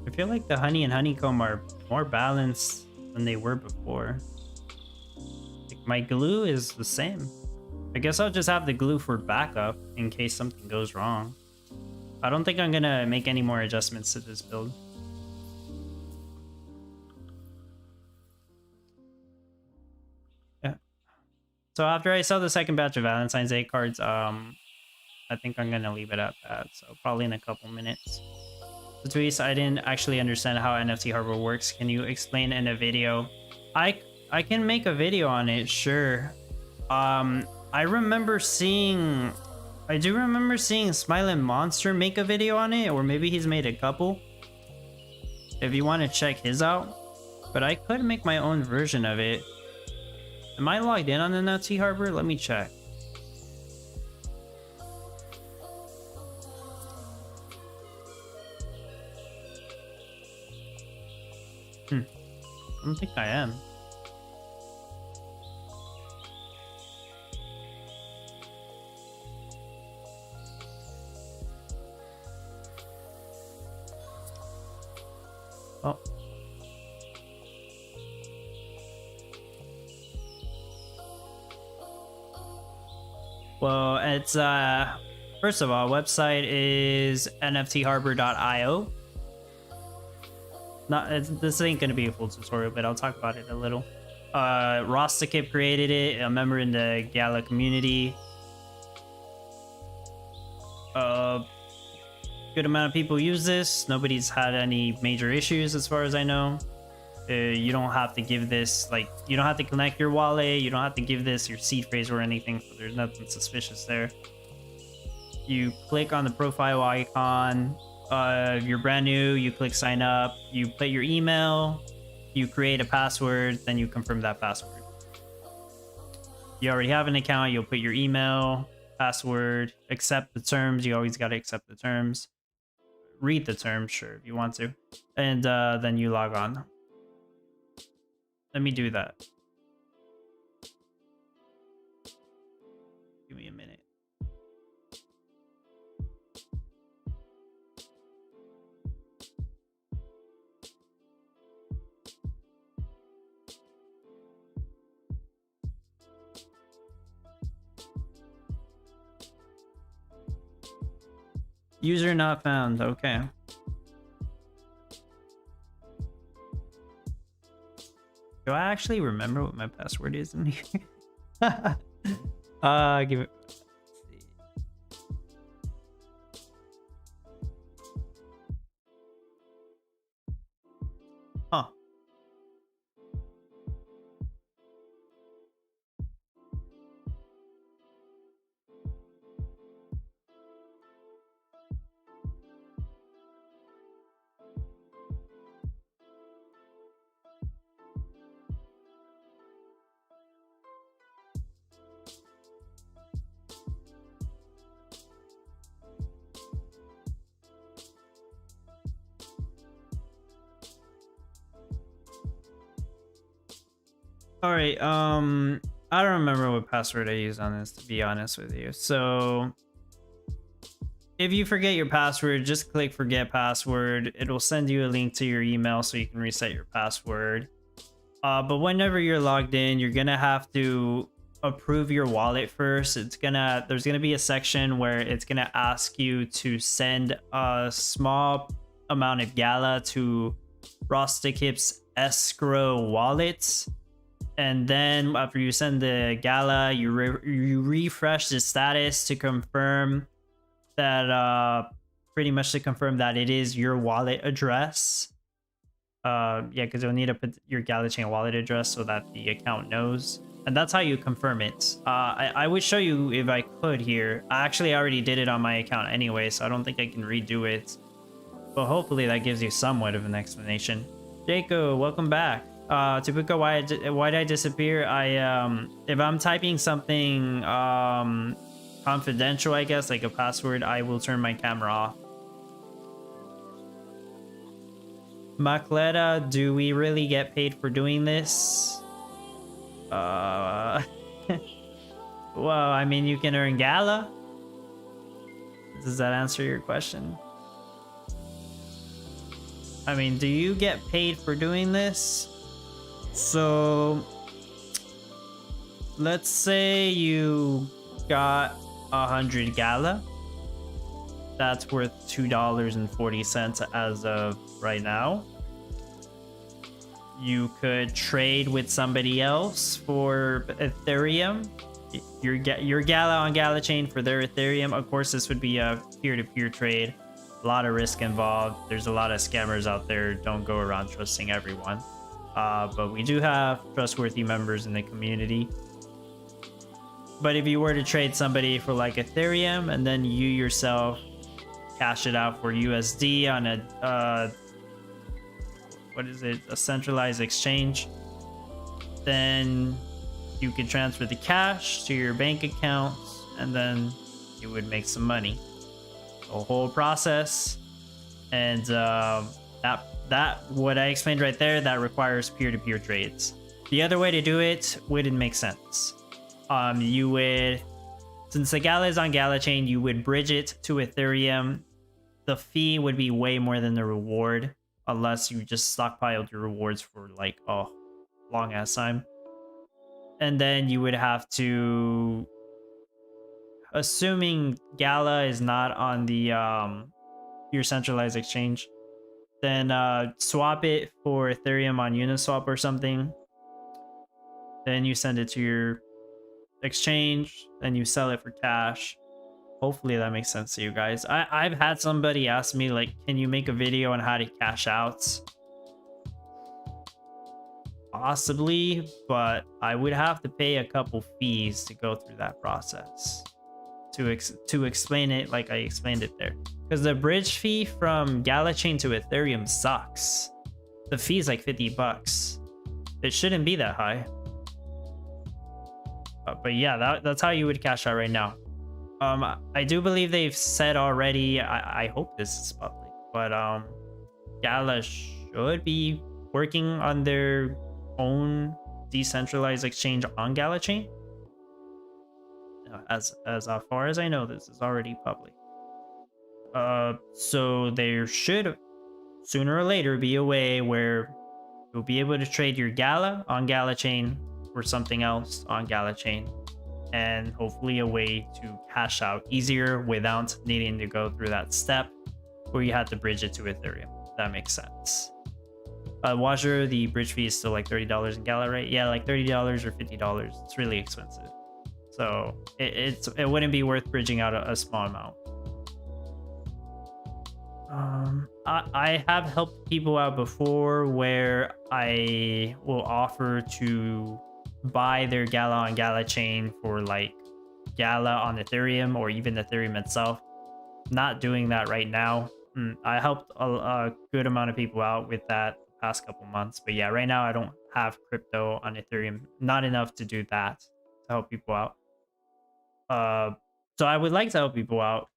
I feel like the honey and honeycomb are more balanced than they were before. Like, my glue is the same. I guess I'll just have the glue for backup in case something goes wrong. I don't think I'm gonna make any more adjustments to this build. Yeah. So after I sell the second batch of Valentine's Day cards, I think I'm gonna leave it at that. So probably in a couple minutes. Luis, I didn't actually understand how NFT hardware works. Can you explain in a video? I can make a video on it, sure. I remember seeing, I do remember seeing Smiling Monster make a video on it, or maybe he's made a couple. If you want to check his out, but I could make my own version of it. Am I logged in on the NFT harbor? Let me check. I don't think I am. Oh. Well, it's first of all, website is nftharbor.io. This ain't gonna be a full tutorial, but I'll talk about it a little. Rostakip created it, a member in the Gala community. Good amount of people use this. Nobody's had any major issues as far as I know. You don't have to give this, like, you don't have to connect your wallet. You don't have to give this your seed phrase or anything. So there's nothing suspicious there. You click on the profile icon. If you're brand new, you click sign up. You put your email. You create a password. Then you confirm that password. You already have an account. You'll put your email, password, accept the terms. You always got to accept the terms. Read the terms, sure, if you want to. And then you log on. Let me do that. Give me a minute. User not found. Okay. Do I actually remember what my password is in here? Give it. Huh. All right, I don't remember what password I used on this, to be honest with you. So if you forget your password, just click forget password. It'll send you a link to your email so you can reset your password. But whenever you're logged in, you're gonna have to approve your wallet first. There's gonna be a section where it's gonna ask you to send a small amount of Gala to Rostakip's escrow wallet. And then after you send the Gala, you refresh the status to confirm that, pretty much to confirm that it is your wallet address. Yeah, because you'll need to put your Gala chain wallet address so that the account knows. And that's how you confirm it. I would show you if I could here. I actually already did it on my account anyway, so I don't think I can redo it. But hopefully that gives you somewhat of an explanation. Jaco, welcome back. Tabuka, why did I disappear? If I'm typing something confidential, I guess, like a password, I will turn my camera off. Macleta, do we really get paid for doing this? Well, I mean, you can earn Gala. Does that answer your question? I mean, do you get paid for doing this? So let's say you got 100 Gala. That's worth $2.40 as of right now. You could trade with somebody else for Ethereum your Gala on Gala chain for their Ethereum. Of course, this would be a peer-to-peer trade. A lot of risk involved. There's a lot of scammers out there. Don't go around trusting everyone. But we do have trustworthy members in the community. But if you were to trade somebody for like Ethereum and then you yourself cash it out for USD on a what is it, a centralized exchange, then you could transfer the cash to your bank accounts and then you would make some money. The whole process. And that what I explained right there, that requires peer-to-peer trades. The other way to do it wouldn't make sense. You would, since the Gala is on Gala chain, you would bridge it to Ethereum. The fee would be way more than the reward, unless you just stockpiled your rewards for like a long ass time. And then you would have to, assuming Gala is not on the your centralized exchange, then swap it for Ethereum on Uniswap or something. Then you send it to your exchange, then you sell it for cash. Hopefully that makes sense to you guys. I've had somebody ask me like, can you make a video on how to cash out? Possibly, but I would have to pay a couple fees to go through that process to explain it like I explained it there. Because the bridge fee from Gala chain to Ethereum sucks. The fee is like 50 bucks. It shouldn't be that high. But yeah, that's how you would cash out right now. I do believe they've said already, I hope this is public, but Gala should be working on their own decentralized exchange on Gala chain. As far as I know, this is already public. So there should sooner or later be a way where you'll be able to trade your Gala on Gala chain for something else on Gala chain, and hopefully a way to cash out easier without needing to go through that step where you have to bridge it to Ethereum. That makes sense. Washer, the bridge fee is still like $30 in Gala, right? Yeah, like $30 or $50. It's really expensive. So it wouldn't be worth bridging out a small amount. I have helped people out before where I will offer to buy their Gala on Gala chain for like Gala on Ethereum or even Ethereum itself. Not doing that right now. I helped a good amount of people out with that the past couple months, but yeah, right now I don't have crypto on Ethereum, not enough to do that, to help people out. So I would like to help people out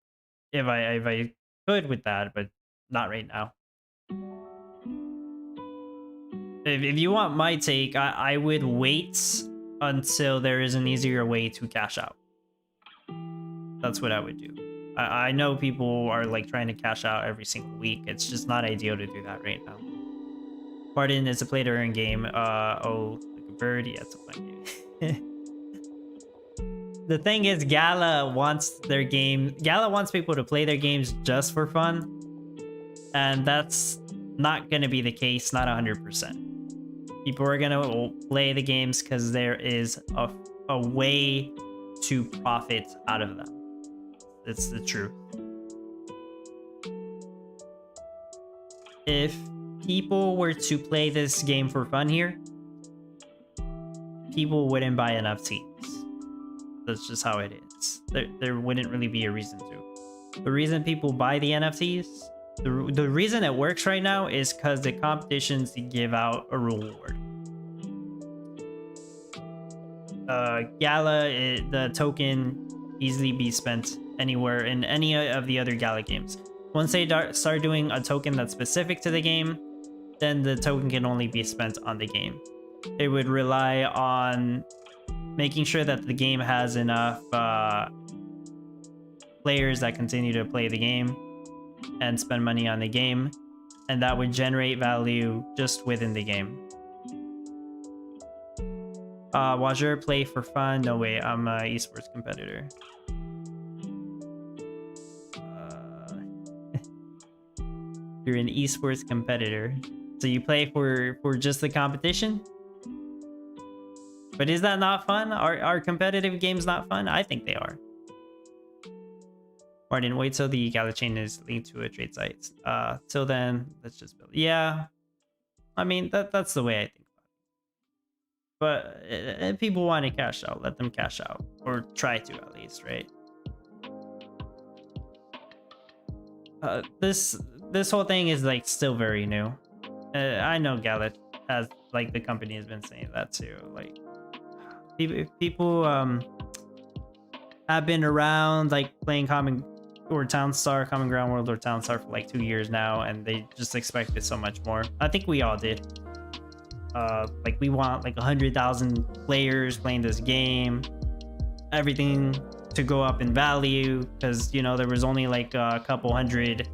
if I could with that, but not right now. If you want my take, I would wait until there is an easier way to cash out. That's what I would do. I know people are like trying to cash out every single week. It's just not ideal to do that right now. Pardon, it's a play to earn game. Oh, like a bird. Yeah, it's a fun game. The thing is, Gala wants their game. Gala wants people to play their games just for fun. And that's not going to be the case, not 100%. People are going to play the games because there is a way to profit out of them. It's the truth. If people were to play this game for fun here, people wouldn't buy NFTs. That's just how it is. There wouldn't really be a reason to. The reason people buy the NFTs, the reason it works right now is because the competitions to give out a reward. Gala, the token easily be spent anywhere in any of the other Gala games. Once they start doing a token that's specific to the game, then the token can only be spent on the game. It would rely on making sure that the game has enough players that continue to play the game and spend money on the game, and that would generate value just within the game. Wajer, play for fun? No way, I'm an esports competitor. You're an esports competitor, so you play for just the competition? But is that not fun? Are competitive games not fun? I think they are. Martin, wait till the Gala chain is linked to a trade site. Till then, let's just build. Yeah, I mean that's the way I think. But if people want to cash out, let them cash out, or try to at least, right? This whole thing is like still very new. I know Gala has, like, the company has been saying that too. Like people have been around like playing Common Ground World or Town Star for like 2 years now, and they just expected so much more. I think we all did. Like we want like 100,000 players playing this game, everything to go up in value, because, you know, there was only like a couple hundred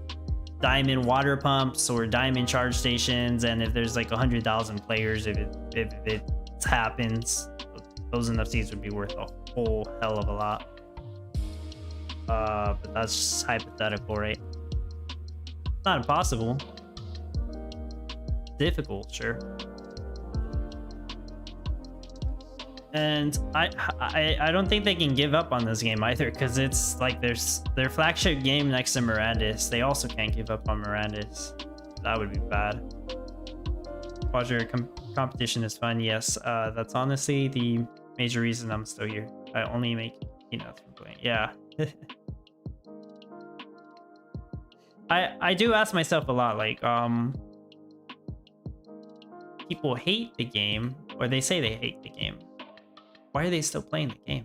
diamond water pumps or diamond charge stations, and if there's like 100,000 players, if it happens, those NFTs would be worth a whole hell of a lot. But that's just hypothetical, right? It's not impossible. Difficult, sure. And I don't think they can give up on this game either, because it's like their flagship game next to Mirandus. They also can't give up on Mirandus. That would be bad. Roger, competition is fun. Yes, that's honestly the major reason I'm still here. I only make enough from playing. Yeah. I do ask myself a lot, like, people hate the game, or they say they hate the game. Why are they still playing the game?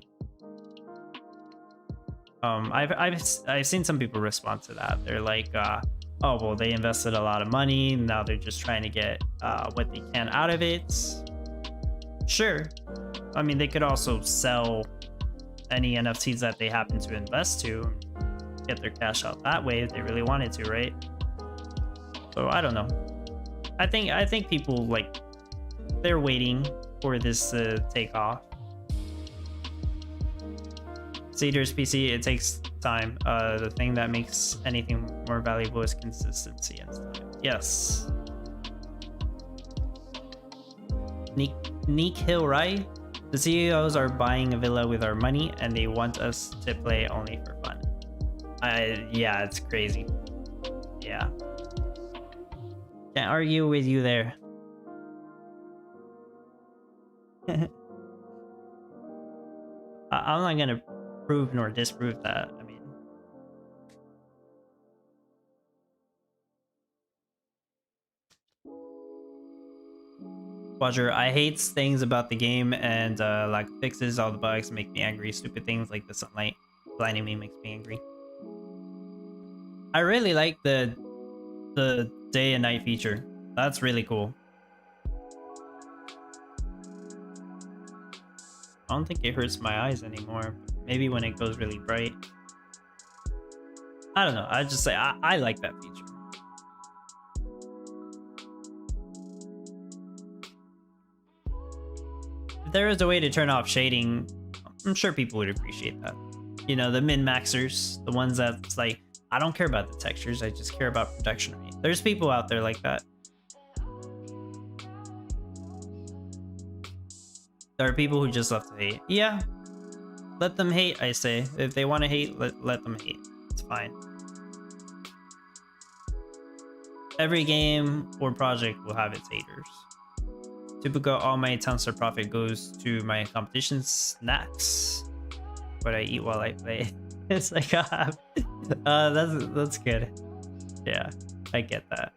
I've seen some people respond to that. They're like, oh well, they invested a lot of money, now they're just trying to get what they can out of it. Sure, I mean, they could also sell any NFTs that they happen to invest to, get their cash out that way if they really wanted to, right? So I don't know. I think people, like, they're waiting for this to take off. Cedars PC, it takes time. The thing that makes anything more valuable is consistency and time. Yes. Neek Hill, right? The CEOs are buying a villa with our money, and they want us to play only for fun. Yeah, it's crazy. Yeah. Can't argue with you there. I'm not gonna prove nor disprove that. I mean, Roger, I hate things about the game, and lack of fixes. All the bugs make me angry. Stupid things like the sunlight blinding me makes me angry. I really like the day and night feature. That's really cool. I don't think it hurts my eyes anymore. Maybe when it goes really bright. I don't know. I just say I like that feature. If there is a way to turn off shading, I'm sure people would appreciate that. You know, the min-maxers, the ones that's like, I don't care about the textures, I just care about production rate. There's people out there like that. There are people who just love to hate. Yeah, let them hate, I say. If they want to hate, let them hate. It's fine. Every game or project will have its haters. Typical, all my Townstar profit goes to my competition snacks. What I eat while I play. It's like, that's good. Yeah, I get that.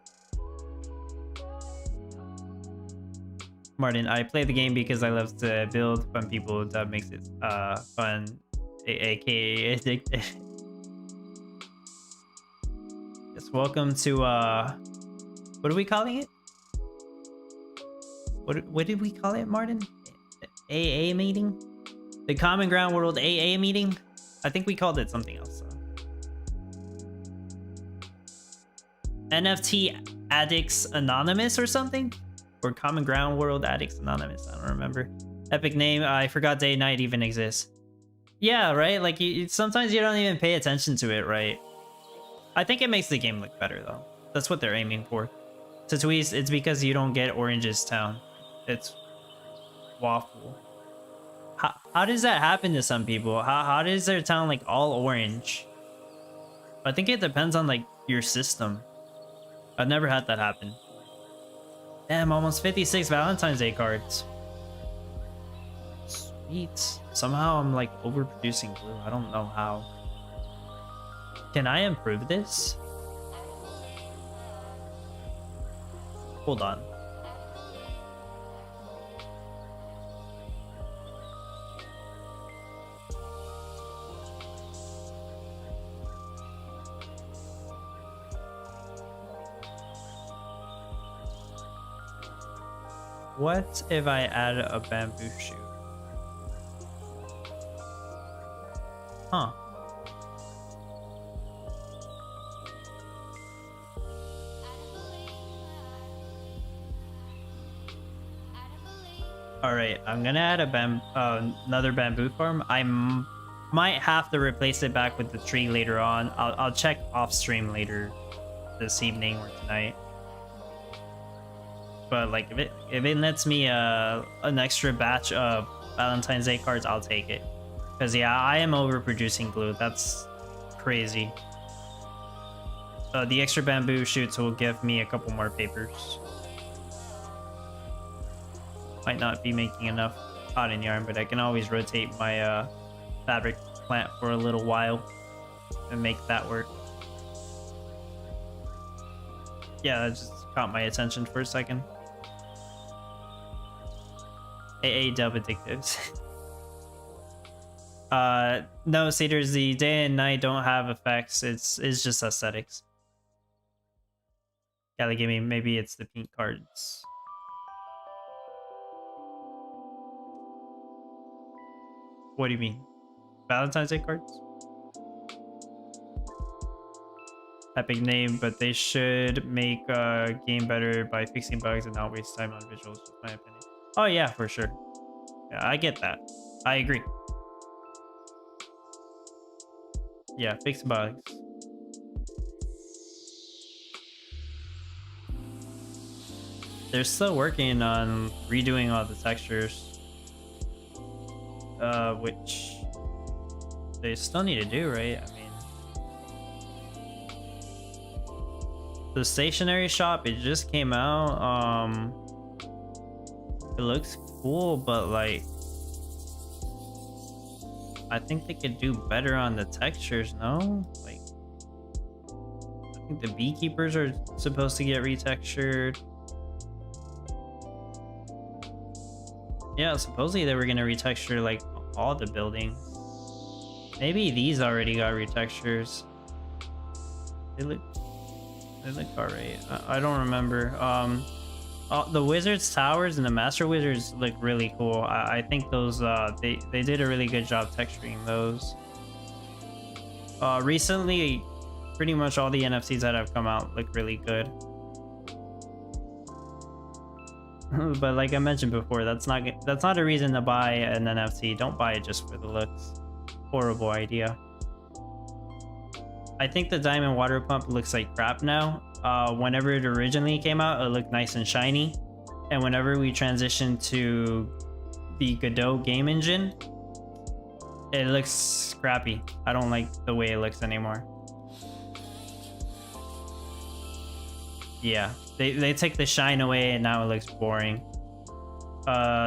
Martin, I play the game because I love to build fun people. That makes it fun, aka addictive. Yes, welcome to what are we calling it? What did we call it, Martin? AA meeting? The Common Ground World AA meeting? I think we called it something else. So. NFT Addicts Anonymous or something? Or Common Ground World Addicts Anonymous. I don't remember. Epic name. I forgot day and night even exists. Yeah, right? Like, sometimes you don't even pay attention to it, right? I think it makes the game look better, though. That's what they're aiming for. To tweeze, it's because you don't get Orange's Town. It's waffle. How does that happen to some people? How does their town like all orange? I think it depends on like your system. I've never had that happen. Damn, almost 56 Valentine's Day cards. Sweet. Somehow I'm like overproducing glue. I don't know how. Can I improve this? Hold on. What if I add a bamboo shoot? Huh. All right, I'm gonna add a another bamboo farm. Might have to replace it back with the tree later on. I'll check off stream later this evening or tonight. But like if it lets me an extra batch of Valentine's Day cards, I'll take it. Cause yeah, I am overproducing glue. That's crazy. The extra bamboo shoots will give me a couple more papers. Might not be making enough cotton yarn, but I can always rotate my fabric plant for a little while and make that work. Yeah, that just caught my attention for a second. AA dub addictives. No, Cedars, the day and night don't have effects. It's just aesthetics. Gotta give me, maybe it's the pink cards. What do you mean? Valentine's Day cards? Epic name, but they should make a game better by fixing bugs and not waste time on visuals, in my opinion. Oh yeah, for sure. Yeah, I get that. I agree. Yeah, fix bugs. They're still working on redoing all the textures. Which they still need to do, right? I mean, the stationery shop, it just came out. It looks cool, but like I think they could do better on the textures, no? Like I think the beekeepers are supposed to get retextured. Yeah, supposedly they were gonna retexture like all the buildings. Maybe these already got retextures. They look alright. I don't remember. The Wizards Towers and the Master Wizards look really cool. I think those they did a really good job texturing those. Recently, pretty much all the NFTs that have come out look really good. But like I mentioned before, that's not a reason to buy an NFT. Don't buy it just for the looks. Horrible idea. I think the diamond water pump looks like crap now. Whenever it originally came out, it looked nice and shiny, and whenever we transitioned to the Godot game engine, it looks scrappy. I don't like the way it looks anymore. Yeah, they take the shine away and now it looks boring.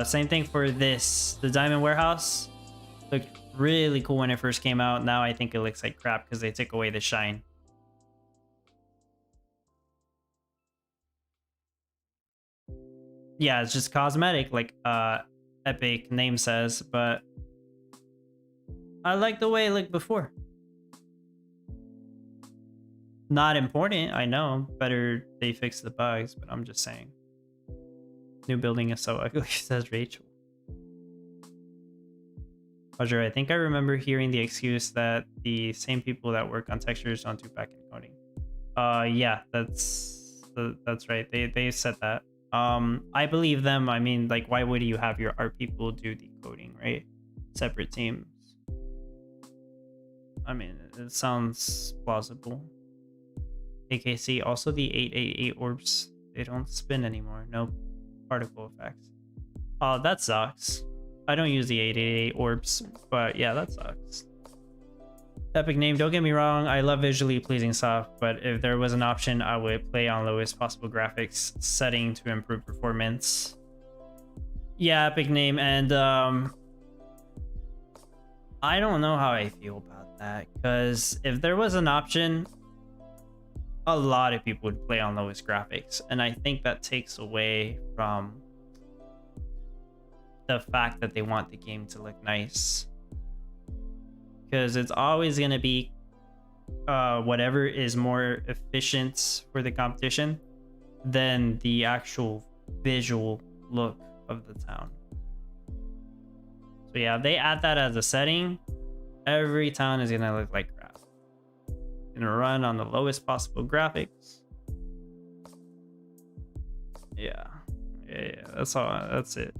Same thing for this. The Diamond Warehouse looked really cool when it first came out. Now I think it looks like crap because they took away the shine. Yeah, it's just cosmetic, like Epic name says, but I like the way it looked before. Not important, I know. Better they fix the bugs, but I'm just saying. New building is so ugly, says Rachel. Roger, I think I remember hearing the excuse that the same people that work on textures don't do backend coding. Yeah, that's right. They said that. I believe them. I mean, like, why would you have your art people do the coding, right? Separate teams. I mean, it sounds plausible. AKC, also the 888 orbs, they don't spin anymore. No particle effects. Oh, that sucks. I don't use the 888 orbs, but yeah, that sucks. Epic name, don't get me wrong, I love visually pleasing stuff, but if there was an option, I would play on lowest possible graphics setting to improve performance. Yeah, epic name, and I don't know how I feel about that, because if there was an option, a lot of people would play on lowest graphics, and I think that takes away from the fact that they want the game to look nice. Because it's always going to be whatever is more efficient for the competition than the actual visual look of the town. So yeah, if they add that as a setting, every town is going to look like crap. Going to run on the lowest possible graphics. Yeah, that's all. That's it.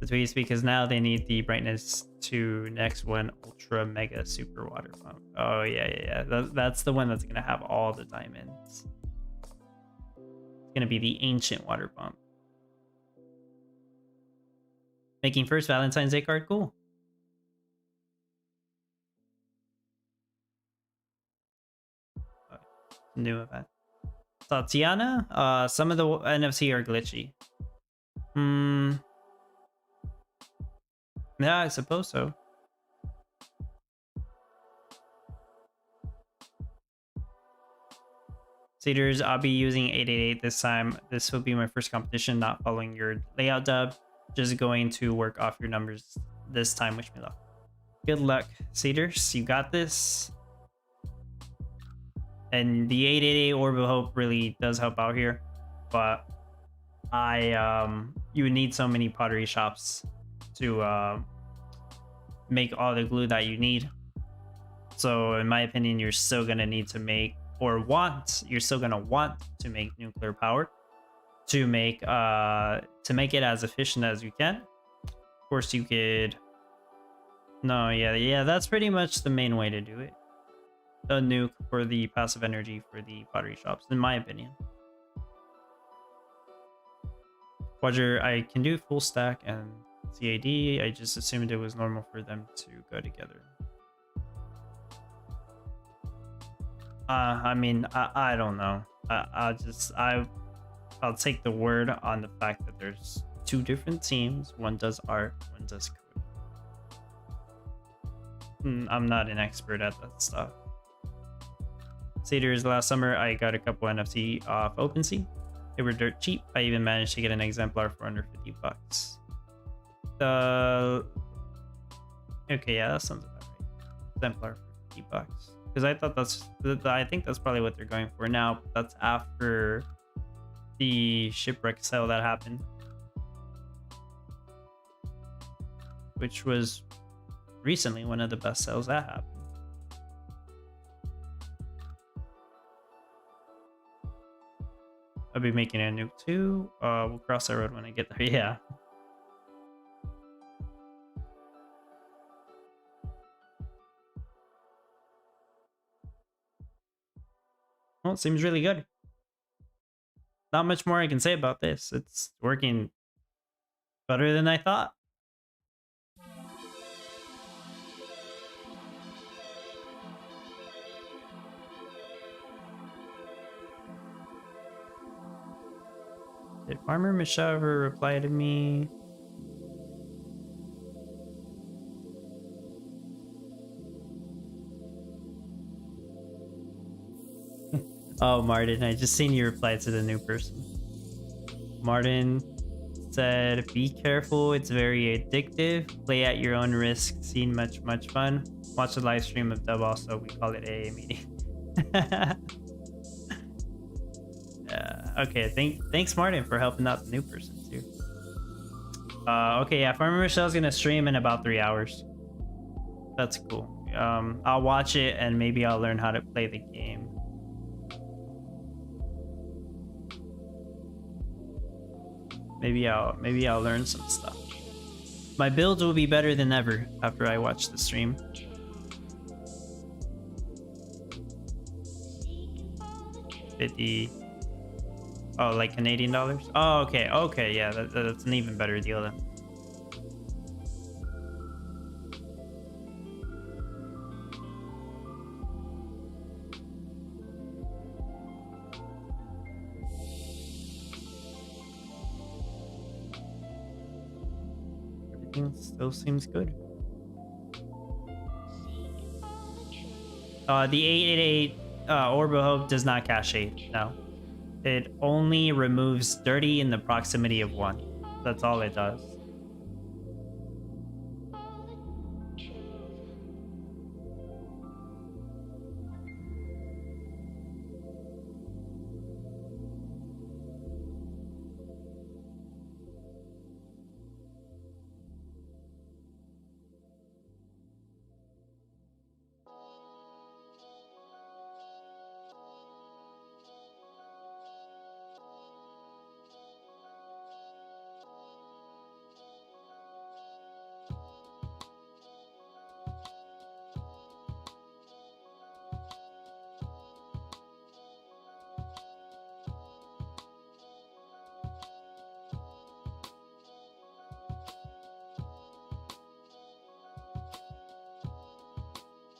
The tweets, because now they need the brightness to next one ultra mega super water pump. Oh yeah. That's the one that's gonna have all the diamonds. It's gonna be the ancient water pump. Making first Valentine's Day card, cool. New event. Tatiana, some of the NFC are glitchy. Yeah, I suppose so. Cedars, I'll be using 888 this time. This will be my first competition, not following your layout dub. Just going to work off your numbers this time. Wish me luck. Good luck, Cedars. You got this. And the 888 Orb of Hope really does help out here. But you would need so many pottery shops to make all the glue that you need. So in my opinion, you're still gonna need to make, or you're still gonna want to make nuclear power to make it as efficient as you can. Of course you could, that's pretty much the main way to do it. A nuke for the passive energy for the pottery shops, in my opinion. Quadra, I can do full stack and CAD. I just assumed it was normal for them to go together. I mean, I don't know. I'll take the word on the fact that there's two different teams. One does art, one does code. I'm not an expert at that stuff. Cedars, last summer I got a couple NFT off OpenSea. They were dirt cheap. I even managed to get an exemplar for under 50 bucks. Okay, yeah, that sounds about right. Exemplar for 50 bucks. Because I think that's probably what they're going for now. That's after the shipwreck sale that happened, which was recently one of the best sales that happened. I'll be making a nuke too. We'll cross that road when I get there. Yeah. Well, it seems really good. Not much more I can say about this. It's working better than I thought. Did Farmer Michelle ever reply to me? Oh, Martin, I just seen you reply to the new person. Martin said, be careful, it's very addictive. Play at your own risk. Seen much fun. Watch the live stream of Dub also. We call it AA meeting. Okay, thanks Martin for helping out the new person too. Okay, yeah, Farmer Michelle's gonna stream in about 3 hours. That's cool. I'll watch it and maybe I'll learn how to play the game. Maybe I'll learn some stuff. My builds will be better than ever after I watch the stream. Oh, like Canadian dollars? Oh, okay. Okay, yeah, that's an even better deal then. Everything still seems good. The 888 Orb of Hope does not cache 8. No. It only removes dirty in the proximity of 1. That's all it does.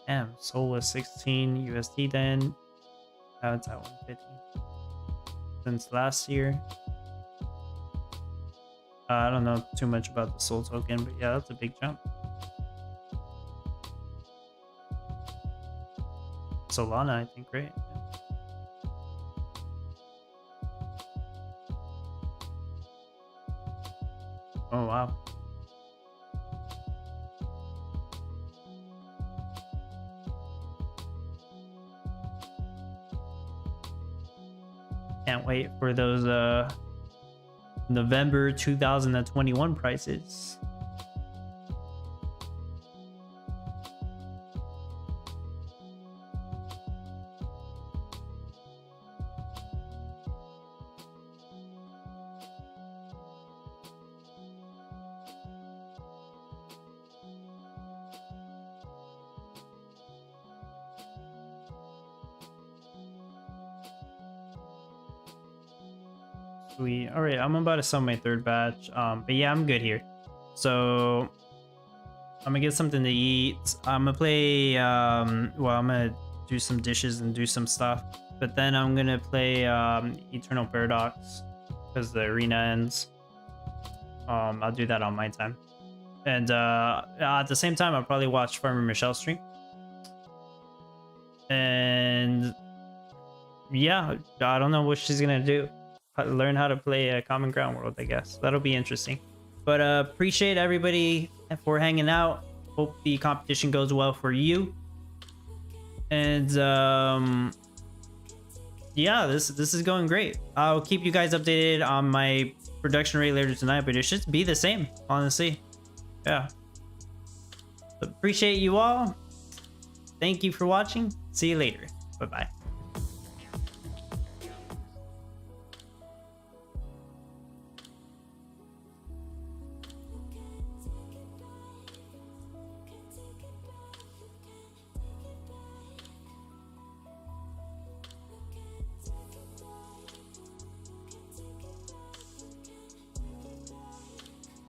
Damn, Soul was 16 USD then. Now it's at 150. Since last year. I don't know too much about the Soul token, but yeah, that's a big jump. Solana, I think, right? Oh, wow. Can't wait for those November 2021 prices. Sweet. All right, I'm about to sell my third batch. But yeah, I'm good here. So I'm gonna get something to eat. I'm gonna play. Well, I'm gonna do some dishes and do some stuff. But then I'm gonna play Eternal Paradox because the arena ends. I'll do that on my time. And at the same time, I'll probably watch Farmer Michelle stream. And yeah, I don't know what she's gonna do. Learn how to play a Common Ground World, I guess. That'll be interesting. But appreciate everybody for hanging out. Hope the competition goes well for you. And yeah, this is going great. I'll keep you guys updated on my production rate later tonight, but it should be the same, honestly. Yeah. Appreciate you all. Thank you for watching. See you later. Bye-bye.